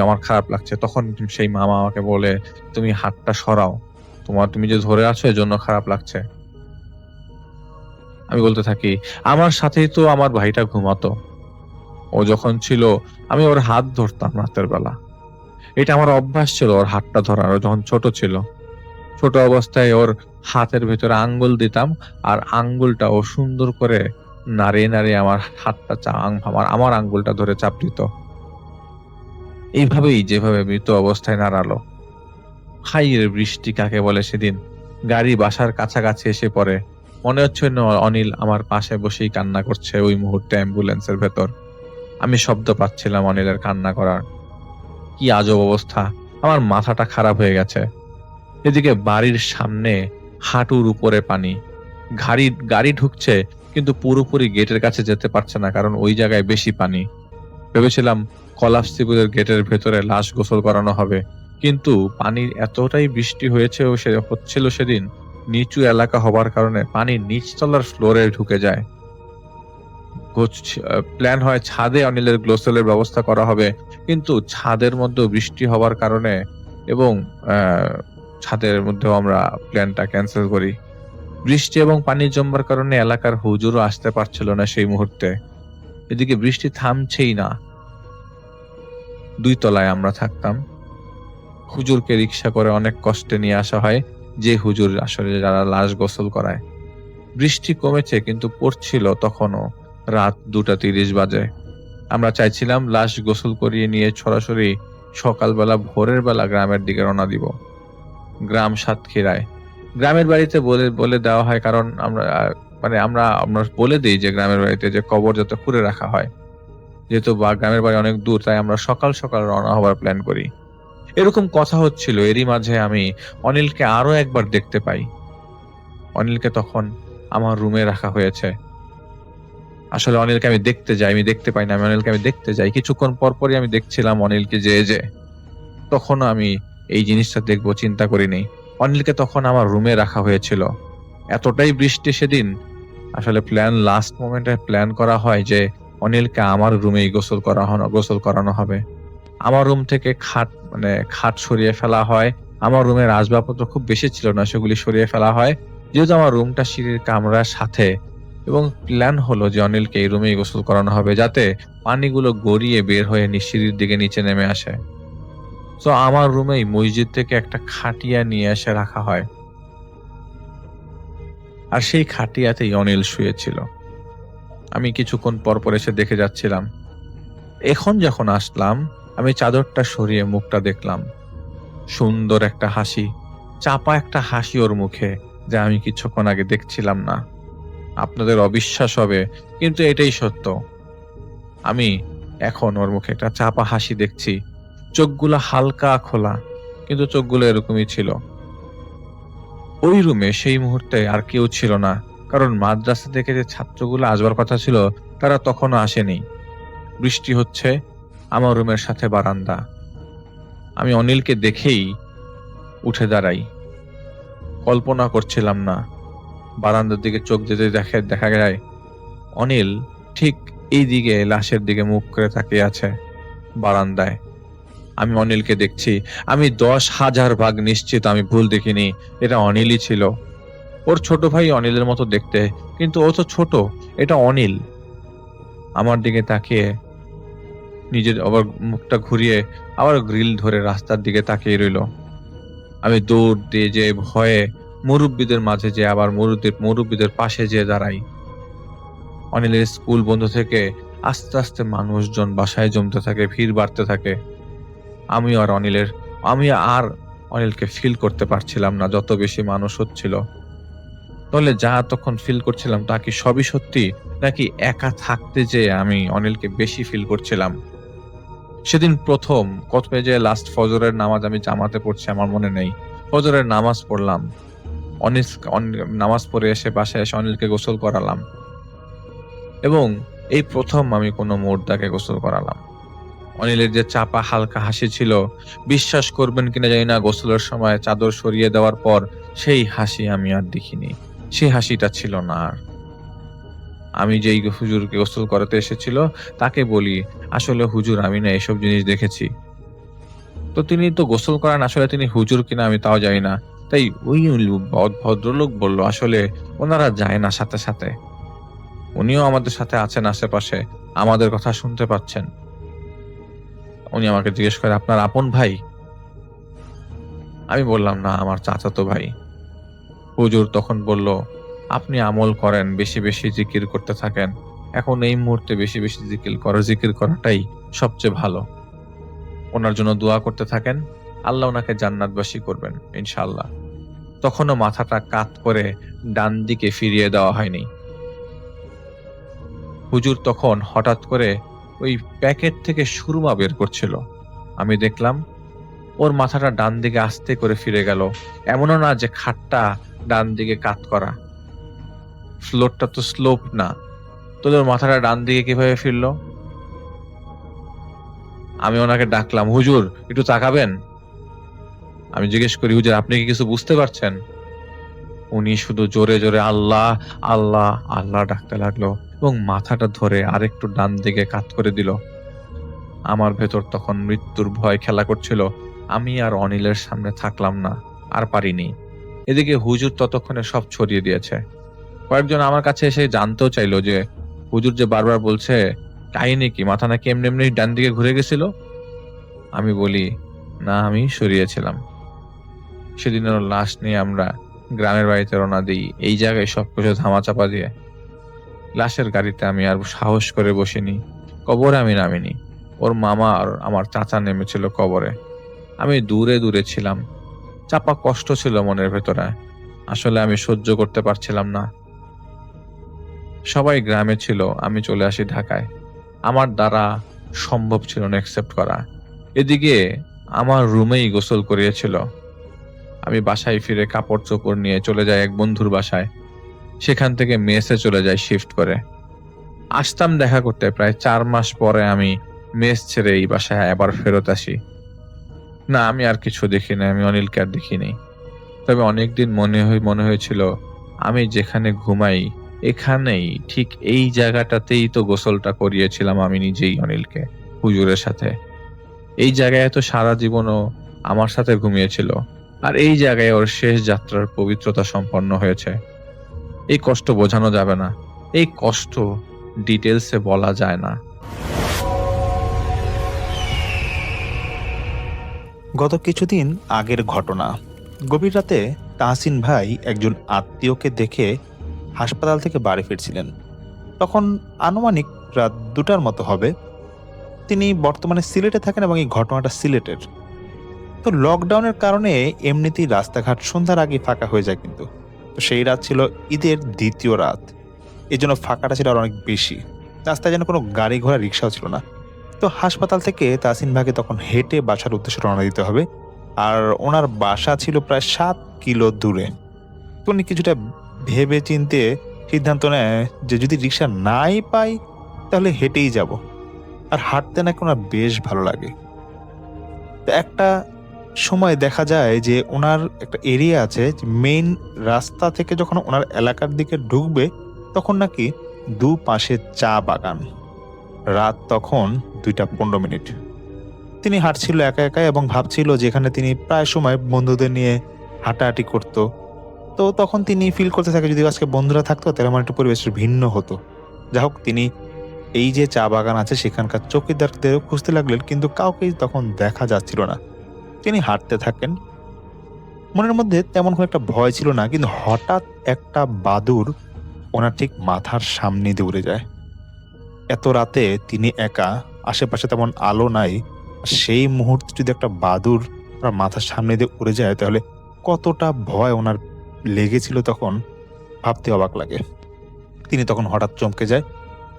আমার খারাপ লাগছে। তখন সেই মামা আমাকে বলে, তুমি হাতটা সরাও, তুমি যে ধরে আছো এজন্য খারাপ লাগছে। আমি বলতে থাকি, আমার সাথেই তো আমার ভাইটা ঘুমাতো, ও যখন ছিল আমি ওর হাত ধরতাম রাতের বেলা। এটা আমার অভ্যাস ছিল ওর হাতটা ধরার। যখন ছোট ছিল, ছোট অবস্থায় ওর হাতের ভেতরে আঙ্গুল দিতাম, আর আঙ্গুলটা ও সুন্দর করে নাড়িয়ে নাড়িয়ে আমার হাতটা আমার আঙ্গুলটা ধরে চাপ দিত। এইভাবেই যেভাবে মৃত অবস্থায় নাড়ালো। হাইয়ের বৃষ্টি কাকে বলে! সেদিন গাড়ি বাসার কাছাকাছি এসে পড়ে। মনে হচ্ছে অনিল আমার পাশে বসেই কান্না করছে ওই মুহূর্তে অ্যাম্বুলেন্সের ভেতর। আমি শব্দ পাচ্ছিলাম অনিলের কান্না করার। কি আজব অবস্থা! আমার মাথাটা খারাপ হয়ে গেছে। এদিকে বাড়ির সামনে হাঁটুর উপরে পানি। গাড়ি ঢুকছে, কিন্তু পুরোপুরি গেটের কাছে যেতে পারছে না, কারণ ওই জায়গায় বেশি পানি। ভেবেছিলাম কলাপসিবলের গেটের ভেতরে লাশ গোসল করানো হবে, কিন্তু পানির এতটাই বৃষ্টি হচ্ছিল সেদিন, নিচু এলাকা হবার কারণে পানি নিচতলার ফ্লোরে ঢুকে যায়। প্ল্যান হয় ছাদে অনিলের গোসলের ব্যবস্থা করা হবে, কিন্তু ছাদের মধ্যে বৃষ্টি হবার কারণে এবং ছাদের মধ্যেও আমরা প্ল্যানটা ক্যান্সেল করি। বৃষ্টি এবং পানি জমবার কারণে এলাকার হুজুরও আসতে পারছিল না সেই মুহূর্তে। এদিকে বৃষ্টি থামছেই না। 2 তলায় আমরা থাকতাম। হুজুরকে রিক্সা করে অনেক কষ্টে নিয়ে আসা হয়, যে হুজুর আসলে যারা লাশ গোসল করায়। বৃষ্টি কমেছে, কিন্তু পড়ছিল তখনও। রাত 2:30 বাজে। আমরা চাইছিলাম লাশ গোসল করিয়ে নিয়ে সরাসরি সকালবেলা ভোরের বেলা গ্রামের দিকে রওনা দিব। গ্রাম সাতক্ষীরায়। গ্রামের বাড়িতে বলে দেওয়া হয়, কারণ আমরা বলে দিই যে গ্রামের বাড়িতে যে কবর যাতে খুঁড়ে রাখা হয়, যেহেতু গ্রামের বাড়ি অনেক দূর, তাই আমরা সকাল সকাল রওনা হবার প্ল্যান করি। এরকম কথা হচ্ছিল, এরই মাঝে আমি অনিলকে আরো একবার দেখতে পাই। অনিলকে তখন আমার রুমে রাখা হয়েছে। আসলে অনিলকে আমি দেখতে যাই, আমি দেখতে পাই না, অনিলকে আমি দেখতে যাই। কিছুক্ষণ পরপরই আমি দেখছিলাম অনিলকে যে তখনও আমি এই জিনিসটা দেখবো চিন্তা করিনি। অনিলকে তখন আমার রুমে রাখা হয়েছিল। এতটাই বৃষ্টি সেদিন, আসলে লাস্ট মোমেন্টে প্ল্যান করা হয় যে অনিলকে আমার রুমেই গোসল করানো হবে। আমার রুম থেকে খাট সরিয়ে ফেলা হয়। আমার রুমের আসবাবপত্র খুব বেশি ছিল না, সেগুলি সরিয়ে ফেলা হয়। যেহেতু আমার রুমটা সিঁড়ির কামরার সাথে, এবং প্ল্যান হলো যে অনিলকে এই রুমেই গোসল করানো হবে যাতে পানিগুলো গড়িয়ে বের হয়ে সিঁড়ির দিকে নিচে নেমে আসে। তো আমার রুমেই মসজিদ থেকে একটা খাটিয়া নিয়ে এসে রাখা হয়, আর সেই খাটিয়াতেই অনিল শুয়েছিল। আমি কিছুক্ষণ পর পর এসে দেখে যাচ্ছিলাম। এখন যখন আসলাম, আমি চাদরটা সরিয়ে মুখটা দেখলাম। সুন্দর একটা হাসি, চাপা একটা হাসি ওর মুখে, যা আমি কিছুক্ষণ আগে দেখছিলাম না। আপনাদের অবিশ্বাস হবে, কিন্তু এটাই সত্য। আমি এখন ওর মুখে একটা চাপা হাসি দেখছি। চোখগুলো হালকা খোলা, কিন্তু চোখগুলো এরকমই ছিল। ওই রুমে সেই মুহূর্তে আর কেউ ছিল না, কারণ মাদ্রাসা থেকে যে ছাত্রগুলো আসবার কথা ছিল তারা তখনও আসেনি। বৃষ্টি হচ্ছে, আমার রুমের সাথে বারান্দা। আমি অনিলকে দেখেই উঠে দাঁড়াই। কল্পনা করছিলাম না, বারান্দার দিকে চোখ যেতে দেখা যায় অনিল ঠিক এই দিকে লাশের দিকে মুখ করে তাকিয়ে আছে বারান্দায়। আমি অনিলকে দেখছি। আমি 10,000 ভাগ নিশ্চিত আমি ভুল দেখিনি, এটা অনিলই ছিল। ওর ছোট ভাই অনিলের মতো দেখতে, কিন্তু ও তো ছোট, এটা অনিল। আমার দিকে তাকিয়ে নিজের আবার মুখটা ঘুরিয়ে আবার গ্রিল ধরে রাস্তার দিকে তাকিয়ে রইল। আমি দৌড় দিয়ে যে ভয়ে মুরব্বীদের মাঝে যে আবার মুরব্বীদের পাশে যেয়ে দাঁড়াই। অনিলের স্কুল বন্ধ থেকে আস্তে আস্তে মানুষজন বাসায় জমতে থাকে, ভিড় বাড়তে থাকে। আমি আর অনিলকে ফিল করতে পারছিলাম না, যত বেশি মানুষ হচ্ছিল। তাহলে যা তখন ফিল করছিলাম তা কি সবই সত্যি, নাকি একা থাকতে যে আমি অনিলকে বেশি ফিল করছিলাম? সেদিন প্রথম কতবে যে লাস্ট ফজরের নামাজ আমি জামাতে পড়ছি, আমার মনে নেই। ফজরের নামাজ পড়লাম, নামাজ পড়ে এসে বাসায় এসে অনিলকে গোসল করালাম, এবং এই প্রথম আমি কোনো মুর্দাকে গোসল করালাম। অনিলের যে চাপা হালকা হাসি ছিল, বিশ্বাস করবেন কিনা জানি না, গোসলের সময় চাদর সরিয়ে দেওয়ার পর সেই হাসি আমি আর দেখিনি। সেই হাসিটা ছিল না আর। আমি যেই হুজুরকে গোসল করাতে এসেছিল তাকে বলি, আসলে হুজুর আমি না এসব জিনিস দেখেছি। তো তিনি তো গোসল করান, আসলে তিনি হুজুর কিনা আমি তাও জানি না। তাই ওই ভদ্রলোক বলল, আসলে ওনারা যায় না সাথে সাথে, উনিও আমাদের সাথে আছেন আশেপাশে, আমাদের কথা শুনতে পাচ্ছেন। উনি আমাকে জিজ্ঞেস করে, আপনার আপন ভাই? আমি বললাম, না, আমার চাচাতো ভাই। হুজুর তখন বলল, আপনি আমল করেন, বেশি বেশি জিকির করতে থাকেন। এখন এই মুহূর্তে বেশি বেশি জিকির করাটাই সবচেয়ে ভালো। ওনার জন্য দোয়া করতে থাকেন, আল্লাহ ওনাকে জান্নাতবাসী করবেন ইনশাআল্লাহ। তখনও মাথাটা কাত করে ডান দিকে ফিরিয়ে দেওয়া হয়নি। হুজুর তখন হঠাৎ করে ওই প্যাকেট থেকে সুরমা বের করছিল। আমি দেখলাম ওর মাথাটা ডান দিকে আস্তে করে ফিরে গেল। এমনও না যে খাটটা ডান দিকে কাত করা, ফ্লোরটা তো স্লোপ না, তাহলে ওর মাথাটা ডান দিকে কিভাবে ফিরলো? আমি ওনাকে ডাকলাম, হুজুর একটু তাকাবেন। আমি জিজ্ঞেস করি, হুজুর আপনি কি কিছু বুঝতে পারছেন? উনি শুধু জোরে জোরে আল্লাহ আল্লাহ আল্লাহ ডাকতে লাগলো এবং মাথাটা ধরে আরেকটু ডান দিকে কাত করে দিল। আমার ভেতর তখন মৃত্যুর ভয় খেলা করছিল। আমি আর অনিলের সামনে থাকলাম না, আর পারিনি। এদিকে হুজুর ততক্ষণে সব ছড়িয়ে দিয়েছে। কয়েকজন আমার কাছে এসে জানতেও চাইলো যে হুজুর যে বারবার বলছে কাহিনী কি, মাথা নাকি এমনি এমনি ডান দিকে ঘুরে গেছিল। আমি বলি, না, আমি সরিয়েছিলাম। সেদিনের লাশ নিয়ে আমরা গ্রামের বাড়িতে রওনা দিই, এই জায়গায় সবকিছু ধামাচাপা দিয়ে। লাশের গাড়িতে আমি আর সাহস করে বসিনি, কবরে আমি নামিনি। ওর মামা আর আমার চাচা নেমেছিল কবরে। আমি দূরে দূরে ছিলাম, চাপা কষ্ট ছিল মনের ভেতরে, আসলে আমি সহ্য করতে পারছিলাম না। সবাই গ্রামে ছিল, আমি চলে আসি ঢাকায়। আমার দ্বারা সম্ভব ছিল না অ্যাকসেপ্ট করা। এদিকে আমার রুমেই গোসল করিয়েছিল। আমি বাসায় ফিরে কাপড় চোপড় নিয়ে চলে যাই এক বন্ধুর বাসায়। সেখান থেকে মেসে চলে যাই শিফট করে। আসতাম দেখা করতে, প্রায় 4 মাস পরে আমি মেস ছেড়ে এই বাসায় আবার ফেরত আসি। না, আমি আর কিছু দেখিনি, আমি অনিলকে আর দেখিনি। তবে অনেকদিন মনে হয়েছিল আমি যেখানে ঘুমাই এখানেই ঠিক এই জায়গাটাতেই তো গোসলটা করিয়েছিলাম আমি নিজেই অনিলকে হুজুরের সাথে। এই জায়গায় তো সারা জীবনও আমার সাথে ঘুমিয়েছিল, আর এই জায়গায় ওর শেষ যাত্রার পবিত্রতা সম্পন্ন হয়েছে। এই কষ্ট বোঝানো যাবে না, এই কষ্ট ডিটেলসে বলা যায় না। গত কিছুদিন আগের ঘটনা। গভীর রাতে তাহসিন ভাই একজন আত্মীয়কে দেখে হাসপাতাল থেকে বাড়ি ফিরছিলেন। তখন আনুমানিক রাত 2টার মতো হবে। তিনি বর্তমানে সিলেটে থাকেন এবং এই ঘটনাটা সিলেটের। তো লকডাউনের কারণে এমনিতেই রাস্তাঘাট সন্ধ্যার আগে ফাঁকা হয়ে যায়, কিন্তু তো সেই রাত ছিল ঈদের দ্বিতীয় রাত। এই জন্য ফাঁকাটা ছিল আর অনেক বেশি। রাস্তায় যেন কোনো গাড়ি ঘোড়া রিক্সাও ছিল না। তো হাসপাতাল থেকে তাহসিন ভাইকে তখন হেঁটে বাসার উদ্দেশ্যে রওনা দিতে হবে, আর ওনার বাসা ছিল প্রায় 7 কিলো দূরে। তো উনি কিছুটা ভেবে চিনতে সিদ্ধান্ত নেয় যে যদি রিক্সা নাই পাই তাহলে হেঁটেই যাব, আর হাঁটতে নাকি ওনার বেশ ভালো লাগে। তো একটা সময় দেখা যায় যে ওনার একটা এরিয়া আছে, মেইন রাস্তা থেকে যখন ওনার এলাকার দিকে ঢুকবে তখন নাকি দুপাশে চা বাগান। রাত তখন 2:15। তিনি হাঁটছিল একা একা এবং ভাবছিল যেখানে তিনি প্রায় সময় বন্ধুদের নিয়ে হাঁটাহাঁটি করত। তো তখন তিনি ফিল করতে থাকে যদি আজকে বন্ধুরা থাকতো তাহলে আমার একটু পরিবেশ ভিন্ন হতো। যাই হোক, তিনি এই যে চা বাগান আছে সেখানকার চৌকিদারদেরও খুঁজতে লাগলেন, কিন্তু কাউকেই তখন দেখা যাচ্ছিল না। তিনি হাঁটতে থাকেন, মনের মধ্যে তেমন কোনো একটা ভয় ছিল না, কিন্তু হঠাৎ একটা বাদুড় ওনার ঠিক মাথার সামনে দিয়ে উড়ে যায়। এত রাতে তিনি একা, আশেপাশে তেমন আলো নাই, সেই মুহূর্তে যদি একটা বাদুড় ওনার মাথার সামনে দিয়ে উড়ে যায় তাহলে কতটা ভয় ওনার লেগেছিল তখন ভাবতে অবাক লাগে। তিনি তখন হঠাৎ চমকে যায়।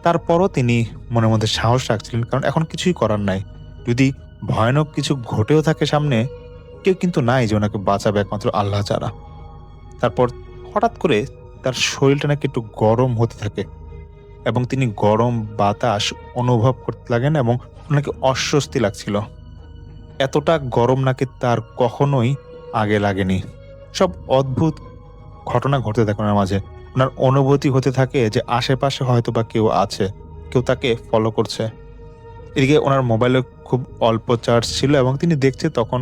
তারপরও তিনি মনের মধ্যে সাহস রাখছিলেন, কারণ এখন কিছুই করার নাই। যদি ভয়ানক কিছু ঘটেও থাকে সামনে, কেউ কিন্তু নাই যে ওনাকে বাঁচাবে, একমাত্র আল্লাহ ছাড়া। তারপর হঠাৎ করে তার শরীরটা নাকি একটু গরম হতে থাকে এবং তিনি গরম বাতাস অনুভব করতে লাগেন এবং ওনাকে অস্বস্তি লাগছিল। এতটা গরম নাকি তার কখনোই আগে লাগেনি। সব অদ্ভুত ঘটনা ঘটতে থাকে ওনার মাঝে। ওনার অনুভূতি হতে থাকে যে আশেপাশে হয়তো বা কেউ আছে, কেউ তাকে ফলো করছে। এদিকে ওনার মোবাইলে খুব অল্প চার্জ ছিল এবং তিনি দেখছে তখন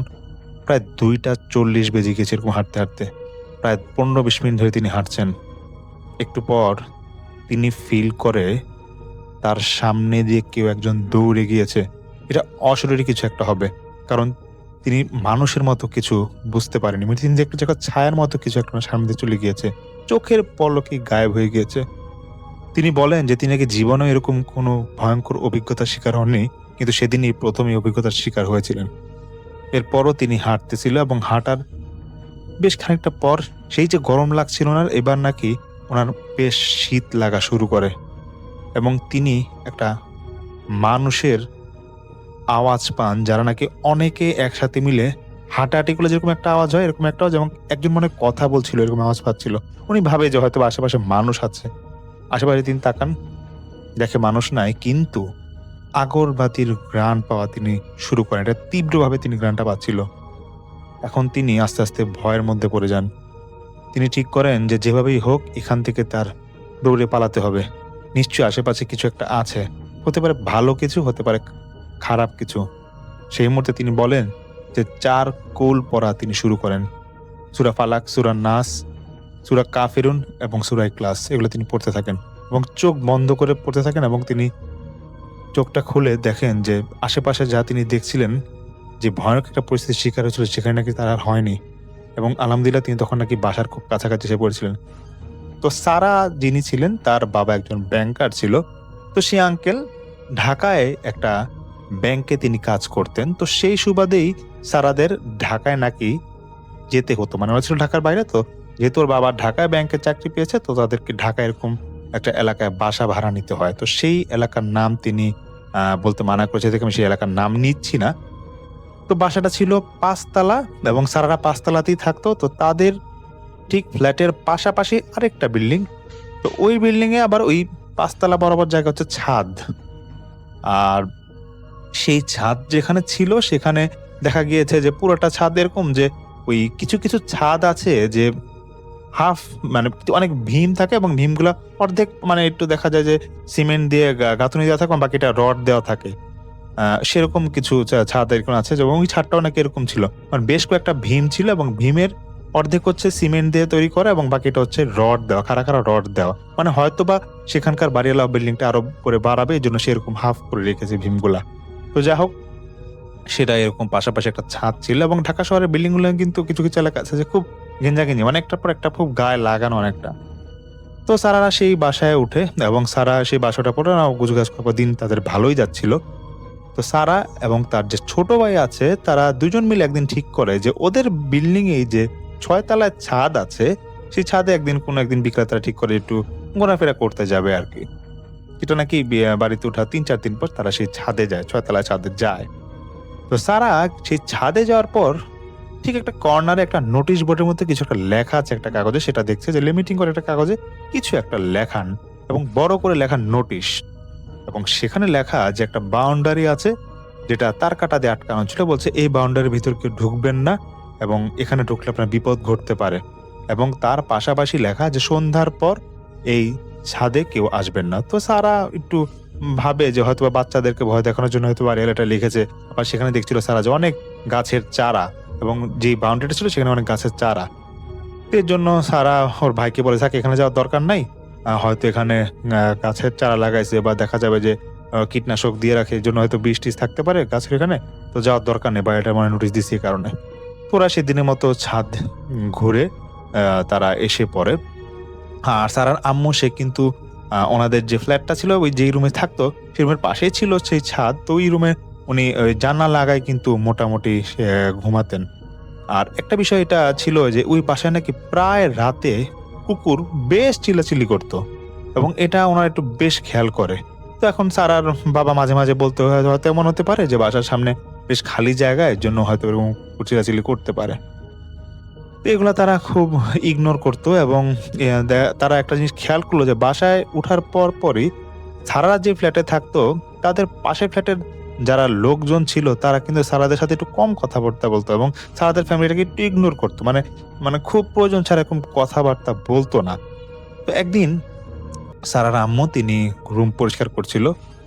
প্রায় 2:40 বেজে গেছে এরকম হাঁটতে হাঁটতে। প্রায় 15-20 মিনিট ধরে তিনি হাঁটছেন। একটু পর তিনি ফিল করে তার সামনে দিয়ে কেউ একজন দৌড়ে গিয়েছে। এটা অশরীরী কিছু একটা হবে, কারণ তিনি মানুষের মতো কিছু বুঝতে পারেনি। তিনি যে একটা ছায়ার মতো কিছু একটা সামনে দিয়ে চলে গিয়েছে, চোখের পলকে গায়েব হয়ে গিয়েছে। তিনি বলেন যে তিনি নাকি জীবনেও এরকম কোনো ভয়ঙ্কর অভিজ্ঞতার শিকার হননি, কিন্তু সেদিনই প্রথম এই অভিজ্ঞতার শিকার হয়েছিলেন। এরপরও তিনি হাঁটতেছিল এবং হাঁটার বেশ খানিকটা পর সেই যে গরম লাগছিল ওনার, এবার নাকি ওনার বেশ শীত লাগা শুরু করে এবং তিনি একটা মানুষের আওয়াজ পান, যারা নাকি অনেকে একসাথে মিলে হাঁটাহাঁটি করলে যেরকম একটা আওয়াজ হয় এরকম একটা আওয়াজ, এবং একজন মনে হয় কথা বলছিল এরকম আওয়াজ পাচ্ছিল। উনি ভাবে যে হয়তো আশেপাশে মানুষ আছে। আশেপাশে তিনি তাকান, দেখে মানুষ নাই, কিন্তু আগরবাতির ঘ্রাণ পাওয়া তিনি শুরু করেন। এটা তীব্রভাবে তিনি ঘ্রাণটা পাচ্ছিল। এখন তিনি আস্তে আস্তে ভয়ের মধ্যে পড়ে যান। তিনি ঠিক করেন যে যেভাবেই হোক এখান থেকে তার দৌড়ে পালাতে হবে। নিশ্চয়ই আশেপাশে কিছু একটা আছে, হতে পারে ভালো কিছু, হতে পারে খারাপ কিছু। সেই মুহূর্তে তিনি বলেন যে 4 কোল পড়া তিনি শুরু করেন। সূরা ফালাক, সূরা নাস, সূরা কাফিরুন এবং সূরা ইখলাস, এগুলো তিনি পড়তে থাকেন এবং চোখ বন্ধ করে পড়তে থাকেন। এবং তিনি চোখটা খুলে দেখেন যে আশেপাশে যা তিনি দেখছিলেন, যে ভয়ানক একটা পরিস্থিতির শিকার হয়েছিল, সেখানে নাকি তার আর হয়নি। এবং আলহামদুলিল্লাহ তিনি তখন নাকি বাসার খুব কাছাকাছি এসে পড়েছিলেন। তো সারা যিনি ছিলেন তার বাবা একজন ব্যাংকার ছিল। তো সেই আঙ্কেল ঢাকায় একটা ব্যাংকে তিনি কাজ করতেন। তো সেই সুবাদেই সারাদের ঢাকায় নাকি যেতে হতো, মানে ওরা ছিল ঢাকার বাইরে। তো যেহেতু ওর বাবা ঢাকায় ব্যাংকে চাকরি পেয়েছে, তো তাদেরকে ঢাকায় এরকম একটা এলাকায় বাসা ভাড়া নিতে হয়। তো সেই এলাকার নাম তিনি বলতে মানা করেছে, দেখে আমি সেই এলাকার নাম নিচ্ছি না। তো বাসাটা ছিল 5 তলা এবং সারারা 5 তলাতেই থাকতো। তো তাদের ঠিক ফ্ল্যাটের পাশাপাশি আরেকটা বিল্ডিং। তো ওই বিল্ডিং এ আবার ওই 5 তলা বরাবর জায়গা হচ্ছে ছাদ। আর সেই ছাদ যেখানে ছিল সেখানে দেখা গিয়েছে যে পুরোটা ছাদ এরকম যে ওই কিছু কিছু ছাদ আছে যে হাফ মানে অনেক ভীম থাকে এবং ভীমগুলা অর্ধেক মানে একটু দেখা যায় যে সিমেন্ট দিয়ে গাঁথুনি দেওয়া থাকে এবং বাকিটা রড দেওয়া থাকে। সেরকম কিছু ছাদ এরকম আছে এবং ওই ছাদটাও নাকি এরকম ছিল। মানে বেশ কয়েকটা ভীম ছিল এবং ভীমের অর্ধেক হচ্ছে সিমেন্ট দিয়ে তৈরি করা এবং বাকিটা হচ্ছে রড দেওয়া, খাড়া খাড়া রড দেওয়া। মানে হয়তোবা সেখানকার বাড়িওয়ালা বিল্ডিংটা আরো করে বাড়াবে, এই জন্য সেরকম হাফ করে রেখেছে ভীমগুলা। তো যা হোক, সেটা এরকম পাশাপাশি একটা ছাদ ছিল এবং ঢাকা শহরের বিল্ডিং গুলো কিন্তু কিছু কিছু এলাকা আছে যে খুব গেঞ্জাগেঞ্জি, মানে একটার পর একটা খুব গায়ে লাগানো অনেকটা। তো সারারা সেই বাসায় উঠে এবং সারা সেই বাসাটা পরে গুজগাছ করার দিন তাদের ভালোই যাচ্ছিল। তো সারা এবং তার যে ছোট ভাই আছে তারা দুজন মিলে একদিন ঠিক করে যে ওদের বিল্ডিং এই যে 6 তলায় ছাদ আছে, সেই ছাদে কোনো একদিন বিকেলে তারা ঠিক করে একটু ঘোরাফেরা করতে যাবে আর কি। এটা নাকি বাড়িতে ওঠা 3-4 দিন পর তারা সেই ছাদে যায়, 6 তলায় ছাদে যায়। তো সারা সেই ছাদে যাওয়ার পর ঠিক একটা কর্নারে একটা নোটিশ বোর্ডের মধ্যে কিছু একটা লেখা আছে একটা কাগজে, সেটা দেখছে যে লিমিটিং করে একটা কাগজে কিছু একটা লেখান এবং বড় করে লেখা নোটিশ, এবং সেখানে লেখা যে একটা বাউন্ডারি আছে যেটা তার কাটা দিয়ে আটকানো ছিল। বলছে এই বাউন্ডারির ভিতর কেউ ঢুকবেন না এবং এখানে ঢুকলে আপনার বিপদ ঘটতে পারে, এবং তার পাশাপাশি লেখা যে সন্ধ্যার পর এই ছাদে কেউ আসবেন না। তো সারা একটু ভাবে যে হয়তো বাচ্চাদেরকে ভয় দেখানোর জন্য হয়তো এটা লিখেছে। আবার সেখানে দেখছিল সারা যে অনেক গাছের চারা এবং যে বাউন্ডারিটা ছিল সেখানে অনেক গাছের চারা। এর জন্য সারা ওর ভাইকে বলে থাকে এখানে যাওয়ার দরকার নাই, হয়তো এখানে গাছের চারা লাগাইছে বা দেখা যাবে যে কীটনাশক দিয়ে রাখে, এই জন্য হয়তো বীজ টিজ থাকতে পারে গাছের এখানে, তো যাওয়ার দরকার নেই, বা এটা মানে নোটিশ দিচ্ছি এই কারণে। তোরা সেদিনের মতো ছাদ ঘুরে তারা এসে পড়ে। আর সারার আম্মু সে কিন্তু ওনাদের যে ফ্ল্যাটটা ছিল ওই যেই রুমে থাকতো সেই রুমের পাশেই ছিল সেই ছাদ, তো ওই রুমে উনি জানলা লাগায় কিন্তু মোটামুটি ঘুমাতেন। আর একটা বিষয় এটা ছিল যে ওই বাসায় নাকি প্রায় রাতে কুকুর বেশ চিল্লাচিল্লি করতো এবং এটা ওনারা একটু বেশ খেয়াল করে। তো এখন সারার বাবা মাঝে মাঝে বলতে হয়তো এমন হতে পারে যে বাসার সামনে বেশ খালি জায়গা, এর জন্য হয়তো এরকম চিল্লাচিল্লি করতে পারে। তো এগুলো তারা খুব ইগনোর করতো এবং তারা একটা জিনিস খেয়াল করলো যে বাসায় উঠার পরই সারারা যে ফ্ল্যাটে থাকতো তাদের পাশের ফ্ল্যাটের যারা লোকজন ছিল তারা কিন্তু সারাদের সাথে একটু কম কথাবার্তা বলতো এবং সারাদের ফ্যামিলিটাকে একটু ইগনোর করতো, মানে খুব প্রয়োজন ছাড়া এরকম কথাবার্তা বলতো না। তো একদিন সারার আম্মু তিনি রুম পরিষ্কার করছিল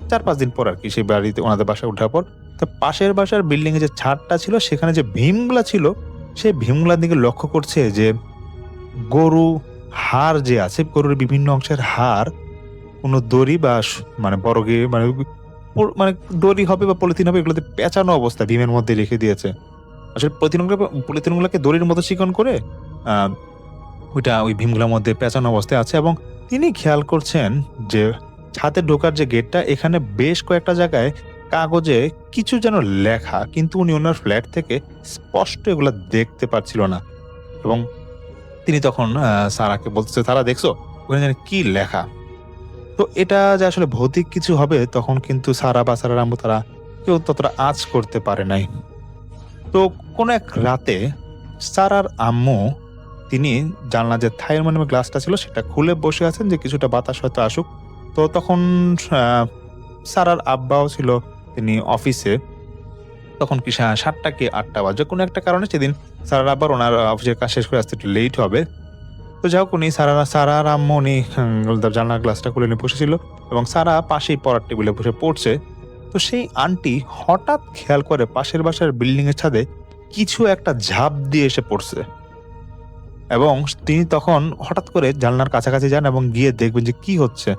4-5 দিন পর আর কি, সেই বাড়িতে ওনাদের বাসায় ওঠার পর। তো পাশের বাসার বিল্ডিং এ যে ছাদটা ছিল সেখানে যে ভীমগুলা ছিল সেই ভীমগুলার দিকে লক্ষ্য করছে যে গরু হাড় যে আছে, গরুর বিভিন্ন অংশের হাড় কোনো দড়ি বা মানে বড় গিয়ে মানে দড়ি হবে বা পলিথিন হবে এগুলোতে পেঁচানো অবস্থা ভীমের মধ্যে রেখে দিয়েছে। আসলে পলিথিনগুলোকে দড়ির মতো চিকন করে ওইটা ওই ভীমগুলোর মধ্যে পেঁচানো অবস্থায় আছে এবং তিনি খেয়াল করছেন যে ছাদে ঢোকার যে গেটটা এখানে বেশ কয়েকটা জায়গায় কাগজে কিছু যেন লেখা, কিন্তু উনি ওনার ফ্ল্যাট থেকে স্পষ্ট এগুলো দেখতে পাচ্ছিল না। এবং তিনি তখন সারাকে বলতেছে, সারা দেখছো ওখানে যেন কি লেখা? তো এটা যে আসলে ভৌতিক কিছু হবে তখন কিন্তু সারা বা সারার আম্মু তারা কেউ ততটা আঁচ করতে পারে নাই। তো কোনো এক রাতে সারার আম্মু তিনি জানলা যে থাইয়ের মানে গ্লাসটা ছিল সেটা খুলে বসে আছেন যে কিছুটা বাতাস হয়তো আসুক। তো তখন সারার আব্বাও ছিল, তিনি অফিসে, তখন কি 7টা কি 8টা বাজে, কোনো একটা কারণে সেদিন সারার আব্বার ওনার অফিসের কাজ শেষ করে আসতে একটু লেট হবে। তো যাই হোক উনি সারার আম্মু উনি জানলার গ্লাসটা খুলে নিয়ে বসেছিল এবং সারা পাশেই পড়ার টেবিলে বসে পড়ছে। তো সেই আন্টি হঠাৎ খেয়াল করে পাশের বাসার বিল্ডিং এর ছাদে কিছু একটা ঝাঁপ দিয়ে এসে পড়ছে এবং তিনি তখন হঠাৎ করে জানলার কাছাকাছি যান এবং গিয়ে দেখবেন যে কি হচ্ছে।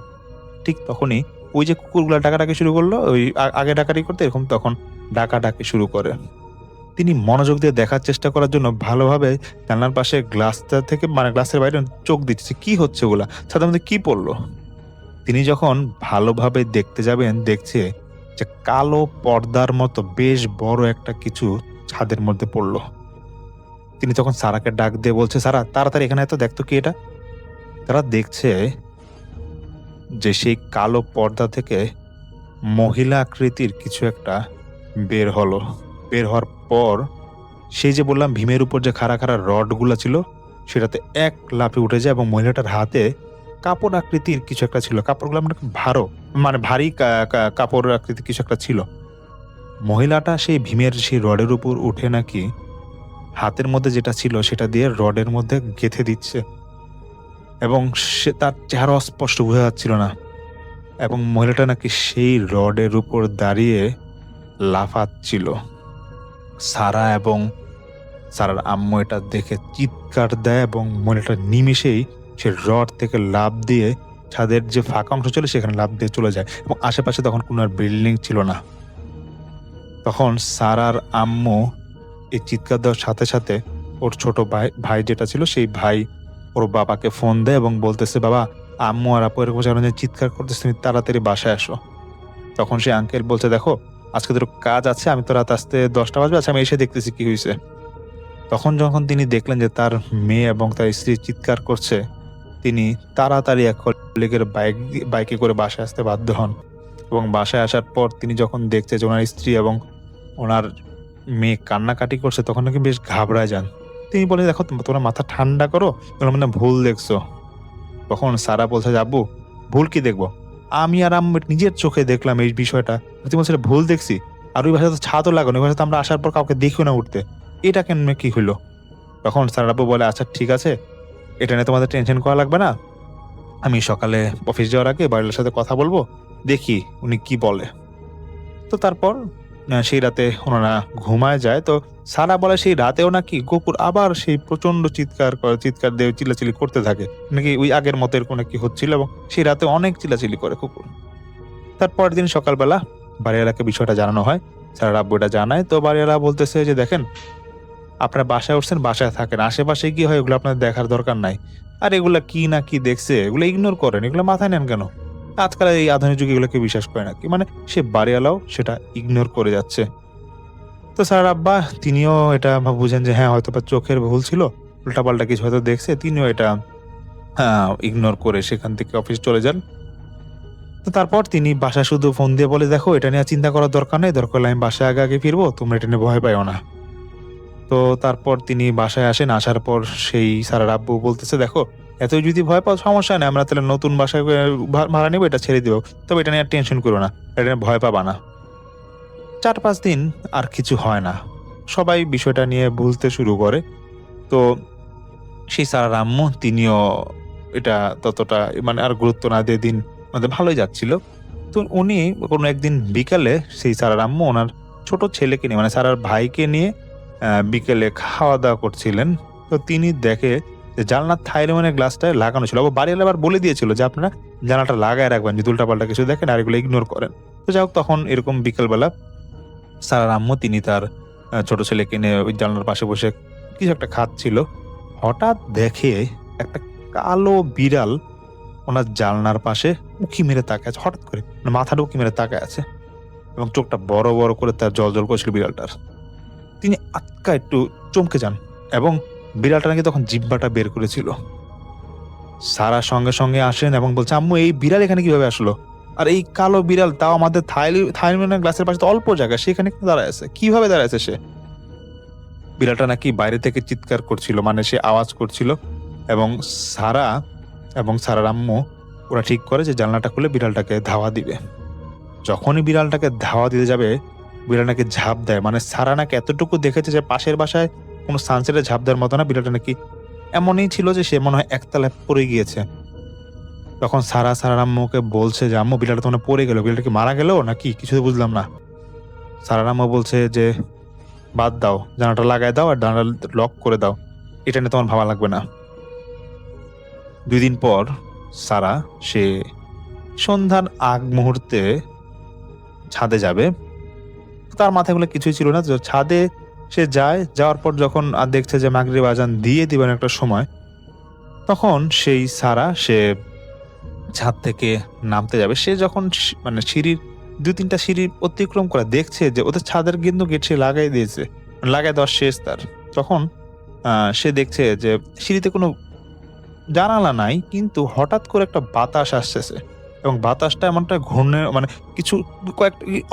ঠিক তখনই ওই যে কুকুরগুলা ডাকাডাকি শুরু করলো, ওই আগে ডাকাডাকি করতে এরকম তখন ডাকাডাকি শুরু করে। তিনি মনোযোগ দিয়ে দেখার চেষ্টা করার জন্য ভালোভাবে জানলার পাশে গ্লাসটা থেকে মানে গ্লাসের বাইরে চোখ দিচ্ছে কি হচ্ছে ওগুলা, ছাদের মধ্যে কি পড়লো। তিনি যখন ভালোভাবে দেখতে যাবেন দেখছে যে কালো পর্দার মতো বেশ বড় একটা কিছু ছাদের মধ্যে পড়লো। তিনি তখন সারাকে ডাক দিয়ে বলছে, সারা তাড়াতাড়ি এখানে এত দেখতো কি এটা। তারা দেখছে যে সেই কালো পর্দা থেকে মহিলা আকৃতির কিছু একটা বের হলো। বের হওয়ার পর সেই যে বললাম ভীমের উপর যে খাড়া খাড়া রডগুলো ছিল সেটাতে এক লাফে উঠে যায় এবং মহিলাটার হাতে কাপড় আকৃতির কিছু একটা ছিল। কাপড়গুলো মানে ভারী কাপড় আকৃতির কিছু একটা ছিল। মহিলাটা সেই ভীমের সেই রডের উপর উঠে নাকি হাতের মধ্যে যেটা ছিল সেটা দিয়ে রডের মধ্যে গেঁথে দিচ্ছে এবং সে তার চেহারা অস্পষ্ট বোঝা যাচ্ছিল না, এবং মহিলাটা নাকি সেই রডের উপর দাঁড়িয়ে লাফাচ্ছিল। সারা এবং সারার আম্মু এটা দেখে চিৎকার দেয় এবং মহিলাটা নিমিষেই সে রড থেকে লাফ দিয়ে ছাদের যে ফাঁকা অংশ ছিল সেখানে লাফ দিয়ে চলে যায়, এবং আশেপাশে তখন কোনো আর বিল্ডিং ছিল না। তখন সারার আম্মু এই চিৎকার দেওয়ার সাথে সাথে ওর ছোট ভাই যেটা ছিল সেই ভাই ওর বাবাকে ফোন দেয় এবং বলতেছে, বাবা আম্মু আর আপু এরকম যেন চিৎকার করতেছে, তুমি তাড়াতাড়ি বাসায় আসো। তখন সে আঙ্কেল বলছে, দেখো আজকে তোর কাজ আছে, আমি তো রাত আসতে 10টা বাজবে, আচ্ছা আমি এসে দেখতেছি কি হয়েছে। তখন যখন তিনি দেখলেন যে তার মেয়ে এবং তার স্ত্রী চিৎকার করছে, তিনি তাড়াতাড়ি এক কলিগের বাইকে করে বাসায় আসতে বাধ্য হন। এবং বাসায় আসার পর তিনি যখন দেখছে যে ওনার স্ত্রী এবং ওনার মেয়ে কান্নাকাটি করছে, তখন নাকি বেশ ঘাবড়ায় যান। তিনি বলে, দেখো তোমরা মাথা ঠান্ডা করো, তোমরা মানে ভুল দেখছো। তখন সারা বলছে, আব্বু ভুল কি দেখবো, আমি আর আম্মু নিজের চোখে দেখলাম এই বিষয়টা। তুমি বলছে ভুল দেখছি, আর ওই ভাষা তো ছাদও লাগানো, ওই ভাষা তো আমরা আসার পর কাউকে দেখিও না উঠতে, এটা কেন কি হইলো? তখন সারা আব্বু বলে, আচ্ছা ঠিক আছে, এটা নিয়ে তোমাদের টেনশন করা লাগবে না, আমি সকালে অফিস যাওয়ার আগে বাড়ির সাথে কথা বলবো, দেখি উনি কি বলে। তো তারপর সেই রাতে ওনারা ঘুমায় যায়। তো সারা বলে সেই রাতেও নাকি কুকুর আবার সেই প্রচন্ড চিৎকার দিয়ে চিল্লাচিল্লি করতে থাকে, নাকি ওই আগের মতো এরকম নাকি হচ্ছিল, এবং সেই রাতে অনেক চিল্লাচিল্লি করে কুকুর। তারপরের দিন সকালবেলা বাড়িওয়ালাকে বিষয়টা জানানো হয়, সারা আব্বু এটা জানায়। তো বাড়িওয়ালা বলতেছে যে, দেখেন আপনারা বাসায় উঠছেন, বাসায় থাকেন, আশেপাশে কি হয় এগুলো আপনাদের দেখার দরকার নাই, আর এগুলা কি না কি দেখছে এগুলো ইগনোর করেন, এগুলো মাথায় নেন কেন? আজকাল এই আধুনিক যুগে এগুলোকে বিশ্বাস করে নাকি, মানে সে বাড়িওয়ালাও সেটা ইগনোর করে যাচ্ছে। তো স্যার আব্বা তিনিও এটা বুঝেন যে হ্যাঁ হয়তো বা চোখের ভুল ছিল, উল্টাপাল্টা কিছু হয়তো দেখছে, তিনিও এটা ইগনোর করে সেখান থেকে অফিস চলে যান। তো তারপর তিনি বাসায় শুধু ফোন দিয়ে বলে, দেখো এটা নিয়ে চিন্তা করার দরকার নেই, দরকার হলে আমি বাসায় আগে ফিরবো, তোমরা এটা নিয়ে ভয় পাইও না। তো তারপর তিনি বাসায় আসেন, আসার পর সেই স্যারের আব্বু বলতেছে, দেখো এতই যদি ভয় পাও সমস্যা নেই, আমরা তাহলে নতুন বাসায় ভাড়া নেবো, এটা ছেড়ে দেবো, তবে এটা নিয়ে আর টেনশন করো না, এটা নিয়ে ভয় পাবা না। 4-5 দিন আর কিছু হয় না, সবাই বিষয়টা নিয়ে ভুলতে শুরু করে। তো সেই স্যারের আম্মু তিনিও এটা ততটা মানে আর গুরুত্ব না দিয়ে দিন আমাদের ভালোই যাচ্ছিল। তো উনি কোনো একদিন বিকালে সেই স্যারের আম্মু ওনার ছোট ছেলেকে নিয়ে মানে স্যারের ভাইকে নিয়ে বিকেলে খাওয়া দাওয়া করছিলেন। তো তিনি দেখে যে জানলার থাইরোমানের গ্লাসটায় লাগানো ছিল, বাড়িওয়ালা আবার বলে দিয়েছিল যে আপনারা জানলাটা লাগায় রাখবেন, যদি উল্টাপাল্টা কিছু দেখেন আর এগুলো ইগনোর করেন। তো যাই হোক, তখন এরকম বিকেলবেলা স্যারের আম্মু তিনি তার ছোট ছেলেকে নিয়ে ওই জানলার পাশে বসে কিছু একটা খাচ্ছিল। হঠাৎ দেখে একটা কালো বিড়াল ওনার জানলার পাশে উঁকি মেরে তাকায় আছে, হঠাৎ করে মাথাটা উঁকি মেরে তাকায় আছে, এবং চোখটা বড় বড় করে তার জল করছিল বিড়ালটার। তিনি আটকা একটু চমকে যান, এবং বিড়ালটা নাকি তখন জিহ্বাটা বের করেছিল। সারা সঙ্গে সঙ্গে আসেন এবং বলছে, আম্মু এই বিড়াল এখানে কিভাবে আসলো, আর এই কালো বিড়াল তাও আমাদের থাইরোমানের গ্লাসের পাশে তো অল্প জায়গা, সেখানে দাঁড়ায় আছে, কিভাবে দাঁড়ায় আছে সে? বিড়ালটা নাকি বাইরে থেকে চিৎকার করছিল, মানে সে আওয়াজ করছিল, এবং সারা এবং সারার আম্মু ওরা ঠিক করে যে জানলাটা খুলে বিড়ালটাকে ধাওয়া দিবে। যখনই বিড়ালটাকে ধাওয়া দিতে যাবে, বিড়াল নাকি ঝাঁপ দেয়, মানে সারা নাকি এতটুকু দেখেছে যে পাশের বাসায় কোনো সানসেটে ঝাঁপ দেওয়ার মতো না, বিড়ালটা নাকি এমনই ছিল যে সে মনে হয় একতলায় পড়ে গিয়েছে। তখন সারার আম্মুকে বলছে যে, আম্মু বিড়ালটা তো পড়ে গেল, বিড়ালটা কি মারা গেল নাকি, কিছু তো বুঝলাম না। সারার আম্মু বলছে যে, বাদ দাও, জানালাটা লাগাই দাও আর জানালা লক করে দাও, এটা নিয়ে তোমার ভাবা লাগবে না। 2 দিন পর সারা সে সন্ধ্যার আগ মুহূর্তে ছাদে যাবে, তার মাথায় গুলো কিছুই ছিল না। ছাদে সে যাওয়ার পর যখন আর দেখছে যে মাগরিব আজান দিয়ে দিবেন একটা সময়, তখন সেই সারা সে ছাদ থেকে নামতে যাবে। সে যখন মানে সিঁড়ির 2-3টা সিঁড়ি অতিক্রম করে দেখছে যে ওদের ছাদের কিন্তু গেট সে লাগাই দিয়েছে, লাগাই দেওয়ার শেষ তার। তখন সে দেখছে যে সিঁড়িতে কোনো জানালা নাই, কিন্তু হঠাৎ করে একটা বাতাস আসতেছে, এবং বাতাসটা এমনটা ঘূর্ণে মানে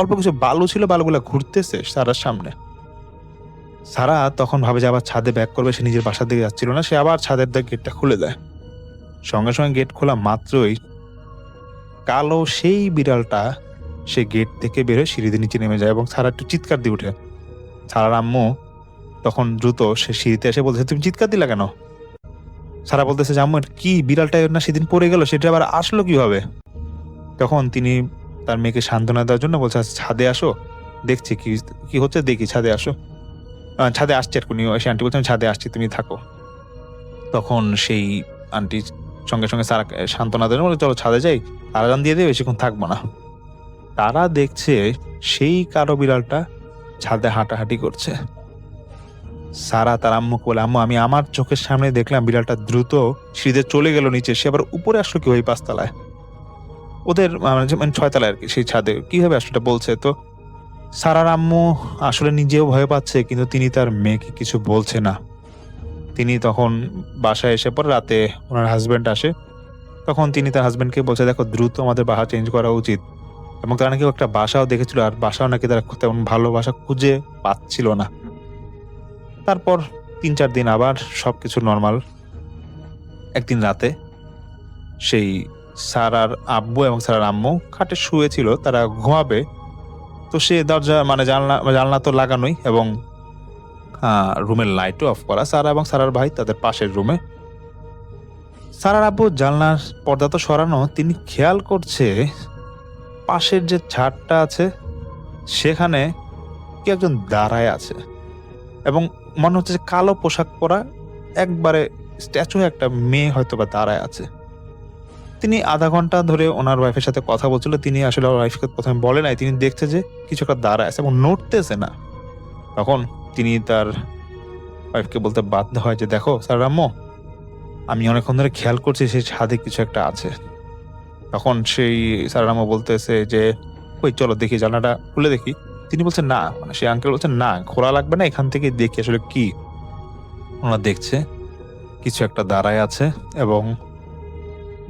অল্প কিছু বালু ছিল, বালুগুলা ঘুরতেছে সারার সামনে। সারা তখন ভাবে যে আবার ছাদে ব্যাক করবে, সে নিজের বাসার দিকে যাচ্ছিল না, সে আবার ছাদের দিকে গেটটা খুলে দেয়। সঙ্গে সঙ্গে গেট খোলা মাত্রই কালো সেই বিড়ালটা সে গেট থেকে বেরোয় সিঁড়িতে নিচে নেমে যায়, এবং সারা একটু চিৎকার দিয়ে উঠে। সারার আম্মু তখন দ্রুত সে সিঁড়িতে এসে বলছে, তুমি চিৎকার দিলা কেন? সারা বলতেছে যে আম্মু এটা কি, বিড়ালটা না সেদিন পড়ে গেল, সেটা আবার আসলো কিভাবে? তখন তিনি তার মেয়েকে সান্ত্বনা দেওয়ার জন্য বলছে, "আচ্ছা, ছাদে আসো, দেখছি কি কি হচ্ছে, দেখি, ছাদে আসো।" ছাদে আসছে এক্ষুনি, সেই আন্টি বলছেন ছাদে আসছি, তুমি থাকো। তখন সেই আন্টি সঙ্গে সঙ্গে সারাকে সান্ত্বনা দেন, বলে চলো ছাদে যাই, আলাদান দিয়ে দিয়ে বেশিক্ষণ থাকবো না। তারা দেখছে সেই কালো বিড়ালটা ছাদে হাঁটাহাঁটি করছে। সারা তার আম্মুকে বলে, আম্মু আমি আমার চোখের সামনে দেখলাম বিড়ালটা দ্রুত সিঁড়িতে চলে গেল নিচে, সে আবার উপরে আসলো কিভাবে ৫ তলায়, ওদের মানে ৬ তলায় আর কি, সেই ছাদে কিভাবে আসলো এটা বলছে। তো সারার আম্মু আসলে নিজেও ভয় পাচ্ছে, কিন্তু তিনি তার মেয়েকে কিছু বলছে না। তিনি তখন বাসায় এসে পরে রাতে ওনার হাজবেন্ড আসে, তখন তিনি তার হাজবেন্ডকে বলছে, দেখো দ্রুত আমাদের বাসা চেঞ্জ করা উচিত। এবং তারা নাকি একটা বাসাও দেখেছিল, আর বাসাও নাকি তারা তেমন ভালো বাসা খুঁজে পাচ্ছিল না। তারপর ৩-৪ দিন আবার সবকিছু নর্মাল। একদিন রাতে সেই সারার আব্বু এবং সারার আম্মু খাটে শুয়েছিল, তারা ঘুমাবে। তো সে দরজা মানে জানলা তো লাগানোই, এবং রুমের লাইটও অফ করা। সারা এবং সারার ভাই তাদের পাশের রুমে। সারার আব্বু জানলার পর্দা তো সরানো, তিনি খেয়াল করছে পাশের যে ছাদটা আছে সেখানে কি একজন দাঁড়ায় আছে, এবং মনে হচ্ছে যে কালো পোশাক পরা একবারে স্ট্যাচু একটা মেয়ে হয়তো বা দাঁড়ায় আছে। তিনি আধা ঘন্টা ধরে ওনার ওয়াইফের সাথে কথা বলছিল, তিনি আসলে ওর ওয়াইফকে প্রথমে বলে নাই, তিনি দেখছে যে কিছু একটা দাঁড়ায় আছে এবং নড়তেছে না। তখন তিনি তার ওয়াইফকে বলতে বাধ্য হয় যে, দেখো স্যার আম্মু, আমি অনেকক্ষণ ধরে খেয়াল করছি সেই ছাদে কিছু একটা আছে। তখন সেই স্যার আম্মু বলতেছে যে, ওই চলো দেখি, জানলাটা খুলে দেখি। তিনি বলছেন না, মানে সেই আঙ্কেল বলছেন না, খোলা লাগবে না, এখান থেকে দেখি আসলে কি। ওনারা দেখছে কিছু একটা দাঁড়ায় আছে, এবং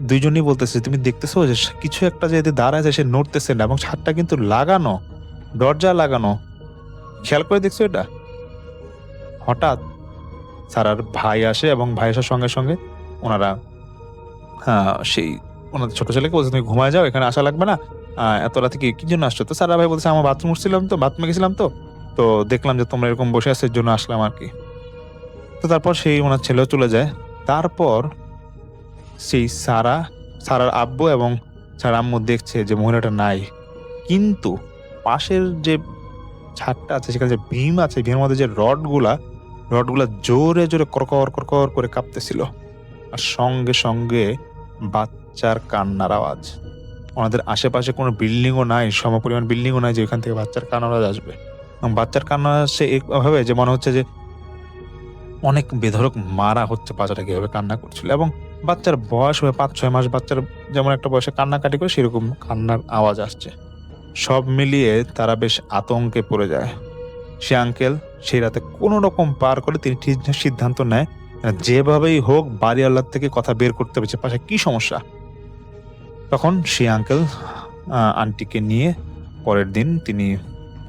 দুইজনই বলতেছে, তুমি দেখতেছো যে কিছু একটা যে দাঁড়ায় আছে, সে নড়তেছে না, এবং ছাদটা কিন্তু লাগানো, দরজা লাগানো, খেয়াল করে দেখছো এটা? হঠাৎ সারার ভাই আসে, এবং ভাই আসার সঙ্গে সঙ্গে ওনারা সেই ওনাদের ছোট ছেলেকে বলছে, তুমি ঘুমায় যাও, এখানে আসা লাগবে না, এত রাতে কি জন্য আসছো? তো সারা ভাই বলছে, আমার বাথরুম উঠছিলাম, তো বাথরুমে গেছিলাম, তো দেখলাম যে তোমরা এরকম বসে আছো, এর জন্য আসলাম আর কি। তো তারপর সেই ওনার ছেলেও চলে যায়। তারপর সেই সারার আব্বু এবং সারার আম্মু দেখছে যে মহিলাটা নাই, কিন্তু পাশের যে ছাদটা আছে সেখানে যে ভীম আছে, ভীমের মধ্যে যে রডগুলা জোরে জোরে করকর করকর করে কাঁপতেছিল, আর সঙ্গে সঙ্গে বাচ্চার কান্নার আওয়াজ। ওনাদের আশেপাশে কোনো বিল্ডিংও নাই, সমপরিমাণ বিল্ডিংও নাই যে ওইখান থেকে বাচ্চার কান্নার আওয়াজ আসবে। এবং বাচ্চার কান্না আসছে এভাবে যে মনে হচ্ছে যে অনেক বেধড়ক মারা হচ্ছে, বাচ্চাটাকে এভাবে কান্না করছিল। এবং বাচ্চার বয়স হবে ৫-৬ মাস, বাচ্চার যেমন একটা বয়সে কান্নাকাটি করে সেরকম কান্নার আওয়াজ আসছে। সব মিলিয়ে তারা বেশ আতঙ্কে পড়ে যায়। সে আঙ্কেল সেই রাতে কোনো রকম পার করে তিনি ঠিক সিদ্ধান্ত নেয়, যেভাবেই হোক বাড়িওয়ালার থেকে কথা বের করতে হবে, পাশে কি সমস্যা। তখন সেই আঙ্কেল আন্টিকে নিয়ে পরের দিন তিনি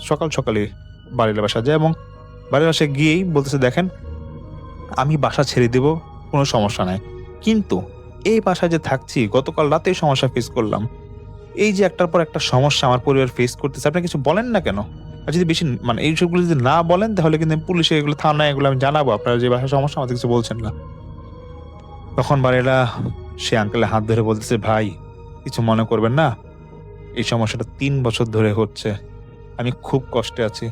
সকাল সকালে বাড়ির বাসা যায়, এবং বাড়ির বাসায় গিয়েই বলতেছে, দেখেন আমি বাসা ছেড়ে দেব, কোনো সমস্যা নাই, কিন্তু এই বাসায় যে থাকছি গতকাল রাতেই সমস্যা ফেস করলাম, এই যে একটার পর একটা সমস্যা আমার পরিবার ফেস করতেছে, আপনি কিছু বলেন না কেন? আর যদি বেশি মানে এইসবগুলো যদি না বলেন, তাহলে কিন্তু পুলিশে এগুলো, থানায় এগুলো আমি জানাবো, আপনারা যে বাসায় সমস্যা আমাদের কিছু বলছেন না। তখন বাড়িরা সে আঙ্কেলের হাত ধরে বলতেছে, ভাই কিছু মনে করবেন না, এই সমস্যাটা ৩ বছর ধরে হচ্ছে, আমি খুব কষ্টে আছি,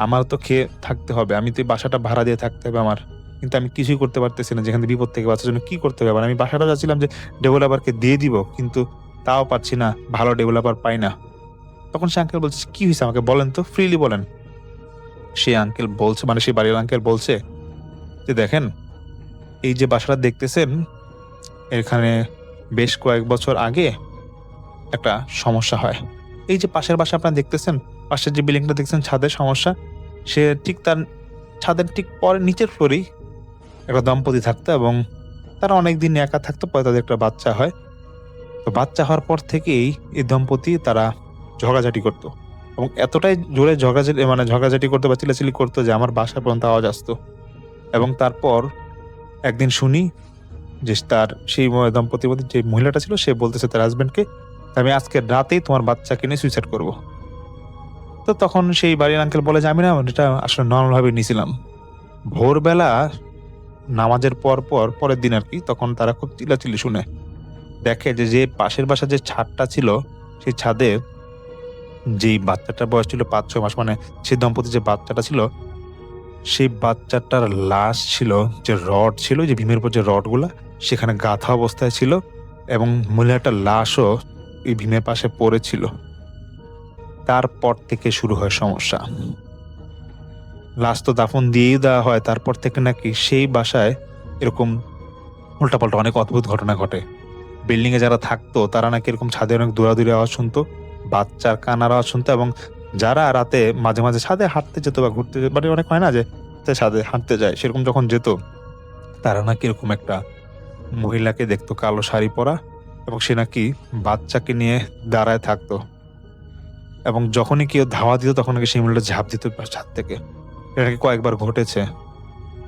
আমার তো খেয়ে থাকতে হবে, আমি তো এই বাসাটা ভাড়া দিয়ে থাকতে হবে আমার, কিন্তু আমি কিছুই করতে পারতেছি না, যেখানে বিপদ থেকে বাঁচার জন্য কি করতে হবে। আমি বাসাটা যাচ্ছিলাম যে ডেভেলপারকে দিয়ে দিব, কিন্তু তাও পাচ্ছি না, ভালো ডেভেলপার পাই না। তখন সে আঙ্কেল বলছে, কি হয়েছে আমাকে বলেন তো, ফ্রিলি বলেন। সে আঙ্কেল বলছে, মানে সেই বাড়ির আঙ্কেল বলছে যে, দেখেন এই যে বাসাটা দেখতেছেন, এখানে বেশ কয়েক বছর আগে একটা সমস্যা হয়। এই যে পাশের বাসা আপনারা দেখতেছেন, পাশের যে বিল্ডিংটা দেখছেন, ছাদের সমস্যা, সে ঠিক তার ছাদের ঠিক পরে নিচের ফ্লোরেই একটা দম্পতি থাকতো, এবং তারা অনেকদিন একা থাকতো, পরে তাদের একটা বাচ্চা হয়। তো বাচ্চা হওয়ার পর থেকেই এই দম্পতি তারা ঝগড়াঝাটি করতো, এবং এতটাই জোরে ঝগড়াঝাটি করতো বা চিল্লাচিল্লি করতো যে আমার বাসা পর্যন্ত আওয়াজ আসতো। এবং তারপর একদিন শুনি যে তার সেই দম্পতির মধ্যে যে মহিলাটা ছিল, সে বলতেছে তার হাজবেন্ডকে, আমি আজকে রাতেই তোমার বাচ্চাকে নিয়ে সুইসাইড করবো। তো তখন সেই বাড়ির আঙ্কেল বলে যে, আমি না এটা আসলে নর্মাল ভাবে নিয়েছিলাম, ভোরবেলা নামাজের পরের দিন আর কি, তখন তারা খুব চিল্লাচিল্লি শুনে দেখে যে যে পাশের বাসা যে ছাদটা ছিল, সেই ছাদে যেই বাচ্চাটার বয়স ছিল 5-6 মাস, মানে সেই দম্পতি যে বাচ্চাটা ছিল, সেই বাচ্চাটার লাশ ছিল, যে রড ছিল, যে ভীমের উপর যে রডগুলা সেখানে গাঁথা অবস্থায় ছিল, এবং মহিলাটার লাশও এই ভীমের পাশে পড়েছিল। তারপর থেকে শুরু হয় সমস্যা। লাশ তো দাফন দিয়েই দেওয়া হয়, তারপর থেকে নাকি সেই বাসায় এরকম উল্টাপাল্টা অনেক অদ্ভুত ঘটনা ঘটে। বিল্ডিং এ যারা থাকতো তারা নাকি এরকম ছাদে অনেক দৌড়াদৌড়ি আওয়াজ শুনতো, বাচ্চার কান্নার আওয়াজ শুনতো, এবং যারা রাতে মাঝে মাঝে ছাদে হাঁটতে যেত বা ঘুরতে যেত, মানে অনেক হয় না যে ছাদে হাঁটতে যায়, সেরকম যখন যেত তারা নাকি এরকম একটা মহিলাকে দেখতো, কালো শাড়ি পরা, এবং সে নাকি বাচ্চাকে নিয়ে দাঁড়ায় থাকতো, এবং যখনই কেউ ধাওয়া দিত তখন নাকি সেই মহিলাটা ঝাঁপ দিত ছাদ থেকে। এটা নাকি কয়েকবার ঘটেছে।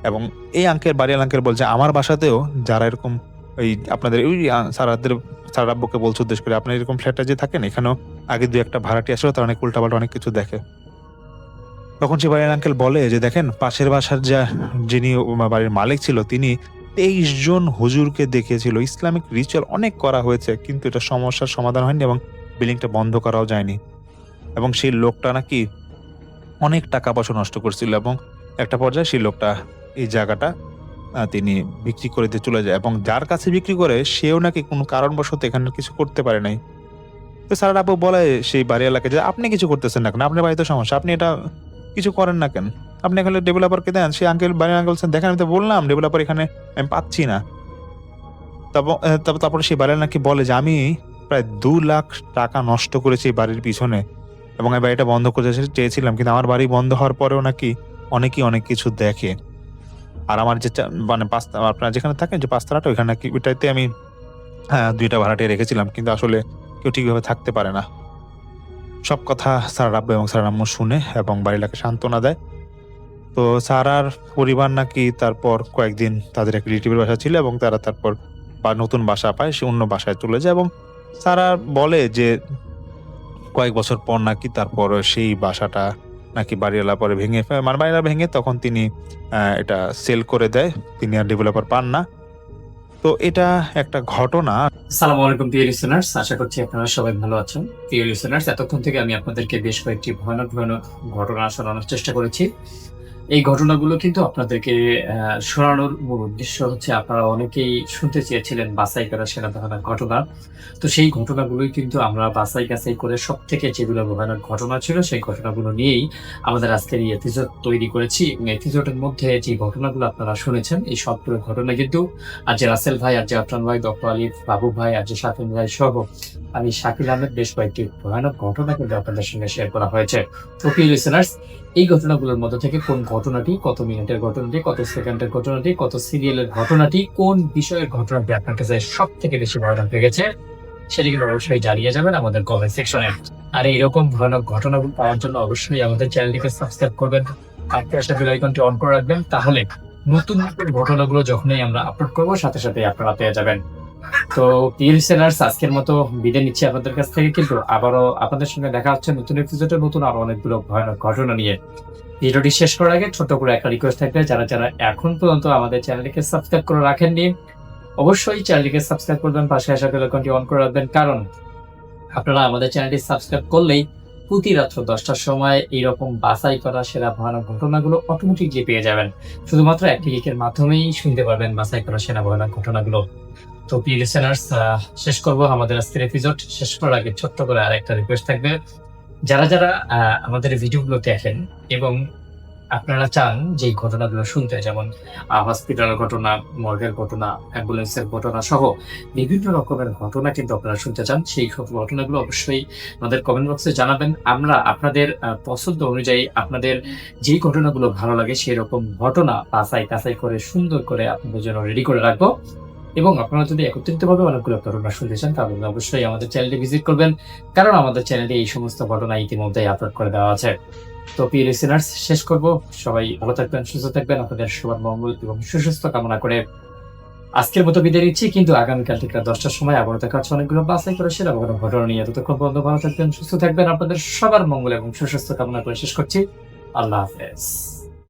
এবং এই বাড়িয়াল আঙ্কেল বলছে আমার বাসাতেও যারা এরকম ওই আপনাদের ওই সারার আব্বুকে বলছে উদ্দেশ্য করে, আপনার এরকম ফ্ল্যাটে যে থাকেন এখানেও আগে 2-1টা ভাড়াটি আসলো, তারা অনেক উল্টাপাল্টা অনেক কিছু দেখে। তখন সে বাড়ির আঙ্কেল বলে যে দেখেন, পাশের বাসার যিনি বাড়ির মালিক ছিল তিনি 23 জন হুজুরকে দেখিয়েছিল, ইসলামিক রিচুয়াল অনেক করা হয়েছে, কিন্তু এটা সমস্যার সমাধান হয়নি এবং বিল্ডিংটা বন্ধ করাও যায়নি। এবং সেই লোকটা নাকি অনেক টাকা পয়সা নষ্ট করছিল, এবং একটা পর্যায়ে সেই লোকটা এই জায়গাটা তিনি বিক্রি করে দিয়ে চলে যায়, এবং যার কাছে বিক্রি করে সেও নাকি কোনো কারণবশত এখানে কিছু করতে পারে নাই। তো স্যার আব্বু বলে সেই বাড়িওয়ালাকে যে আপনি কিছু করতেছেন না কেন, আপনার বাড়িতে সমস্যা, আপনি এটা কিছু করেন না কেন, আপনি এখানে ডেভেলপারকে দেন। সেই বাড়ির আঙ্কেল দেখেন আমি তো বললাম ডেভেলপার এখানে আমি পাচ্ছি না। তারপরে সেই বাড়িওয়ালা নাকি বলে যে আমি প্রায় 2 লাখ টাকা নষ্ট করেছি এই বাড়ির পিছনে, এবং এই বাড়িটা বন্ধ করতে চেয়েছিলাম, কিন্তু আমার বাড়ি বন্ধ হওয়ার পরেও নাকি অনেকেই অনেক কিছু দেখে। আর আমার যে মানে আপনারা যেখানে থাকেন যে 5 তলাটা, ওইখানে নাকি ওইটাতে আমি 2টা ভাড়াটে রেখেছিলাম, কিন্তু আসলে কেউ ঠিকভাবে থাকতে পারে না। সব কথা স্যার আব্বু এবং স্যার আম্মু শুনে এবং বাড়িটাকে সান্ত্বনা দেয়। তো স্যারার পরিবার নাকি তারপর কয়েকদিন তাদের এক রিলেটিভের বাসা ছিল, এবং তারা তারপর নতুন বাসা পায়, সে অন্য বাসায় চলে যায়, এবং স্যারা বলে যে কয়েক বছর পর নাকি তারপর সেই বাসাটা নাকি বাড়িওয়ালা পরে মানে বাড়িওয়ালা ভেঙে তখন তিনি এটা সেল করে দেয়, তিনি আর ডেভেলপার পান না। তো এটা একটা ঘটনা। আসসালামু আলাইকুম প্রিয় লিসেনার্স, আশা করছি আপনারা সবাই ভালো আছেন। প্রিয় লিসেনার্স, এতক্ষণ থেকে আমি আপনাদেরকে বেশ কয়েকটি ভয়ানক ঘটনা শোনানোর চেষ্টা করেছি। এই ঘটনাগুলো কিন্তু আপনাদেরকে শোনানোর মূল উদ্দেশ্য হচ্ছে আপনারা অনেকেই শুনতে চেয়েছিলেন বাছাই করা সেনাবাহিনীর ঘটনা। তো সেই ঘটনাগুলোই কিন্তু আমরা বাছাই কাছাই করে সব থেকে যেগুলো ভয়ানক ঘটনা ছিল সেই ঘটনাগুলো নিয়েই আমাদের আজকের এই এপিসোড তৈরি করেছি। এপিসোডের মধ্যে যে ঘটনাগুলো আপনারা শুনেছেন এই সবগুলো ঘটনা কিন্তু আর যে রাসেল ভাই, আর যে আফরান ভাই, ডক্টর আলিফ, বাবু ভাই, আর যে শাকিল ভাই সহ আমি শাকিল আহমেদ বেশ কয়েকটি ভয়ানক ঘটনা কিন্তু আপনাদের সঙ্গে শেয়ার করা হয়েছে। তো প্রিয় লিসেনার্স, এই ঘটনাগুলোর মধ্যে থেকে কোন ঘটনাটি, কত মিনিটের ঘটনাটি, কত সেকেন্ডের ঘটনাটি, কত সিরিয়ালের ঘটনাটি, কোন বিষয়ের ঘটনাটি আপনার কাছে সব থেকে বেশি ভয়ানক লেগেছে সেটি কিন্তু অবশ্যই জানিয়ে যাবেন আমাদের কমেন্ট সেকশনে। আর এইরকম ভয়ানক ঘটনাগুলো পাওয়ার জন্য অবশ্যই আমাদের চ্যানেলটিকে সাবস্ক্রাইব করবেন, আর পাশে বেল আইকনটি অন করে রাখবেন, তাহলে নতুন নতুন ঘটনাগুলো যখনই আমরা আপলোড করবো সাথে সাথে আপনারা পেয়ে যাবেন। তো প্রিয় লিসেনার্স, আজকের মতো বিদায় নিচ্ছি আপনাদের কাছ থেকে, কিন্তু আবারও আপনাদের সঙ্গে দেখা হচ্ছে নতুন এপিসোডে নতুন আরো অনেকগুলো ভয়ানক ঘটনা নিয়ে। ভিডিওটি শেষ করার আগে ছোট করে একটা রিকোয়েস্ট থাকবে, যারা যারা এখন পর্যন্ত আমাদের চ্যানেলটিকে সাবস্ক্রাইব করে রাখেননি অবশ্যই চ্যানেলটিকে সাবস্ক্রাইব করবেন, পাশে আসা বেল আইকনটি অন করে রাখবেন, কারণ আপনারা আমাদের চ্যানেলটি সাবস্ক্রাইব করলেই প্রতি রাত্র 10টার সময় এইরকম বাছাই করা সেরা ভয়ানক ঘটনাগুলো অটোমেটিকলি পেয়ে যাবেন। শুধুমাত্র একটি ক্লিকের মাধ্যমেই শুনতে পারবেন বাছাই করা সেরা ভয়ানক ঘটনাগুলো। তো প্রিয় লিসেনার্স, শেষ করবো আমাদের আজকের এপিসোড। শেষ করার আগে ছোট্ট করে আরেকটা রিকোয়েস্ট থাকবে, যারা যারা আমাদের ভিডিওগুলো দেখেন এবং আপনারা চান যে ঘটনাগুলো শুনতে, যেমন হসপিটালের ঘটনা, মর্গের ঘটনা, অ্যাম্বুলেন্সের ঘটনা সহ বিভিন্ন রকমের ঘটনা কিন্তু আপনারা শুনতে চান, সেই সব ঘটনাগুলো অবশ্যই আমাদের কমেন্ট বক্সে জানাবেন। আমরা আপনাদের পছন্দ অনুযায়ী আপনাদের যে ঘটনাগুলো ভালো লাগে সেই রকম ঘটনা বাছাই কাছাই করে সুন্দর করে আপনাদের জন্য রেডি করে রাখবো। এবং আপনারা যদি একত্রিতভাবে অনেকগুলো ঘটনা শুনতে চান তাহলে অবশ্যই আমাদের চ্যানেলটি ভিজিট করবেন, কারণ আমাদের চ্যানেলে এই সমস্ত ঘটনা ইতিমধ্যেই আপলোড করে দেওয়া আছে। তো প্রিয় লিসেনার্স, শেষ করব, সবাই ভালো থাকবেন, সুস্থ থাকবেন, আপনাদের সবার মঙ্গল এবং সুস্বাস্থ্য কামনা করে আজকের মতো বিদায় নিচ্ছি। কিন্তু আগামীকাল ঠিক 10টার সময় আবার দেখা হচ্ছে অনেকগুলো বাছাই করে সেরা ঘটনা নিয়ে। ততক্ষণ পর্যন্ত ভালো থাকবেন, সুস্থ থাকবেন, আপনাদের সবার মঙ্গল এবং সুস্বাস্থ্য কামনা করে শেষ করছি। আল্লাহ হাফেজ।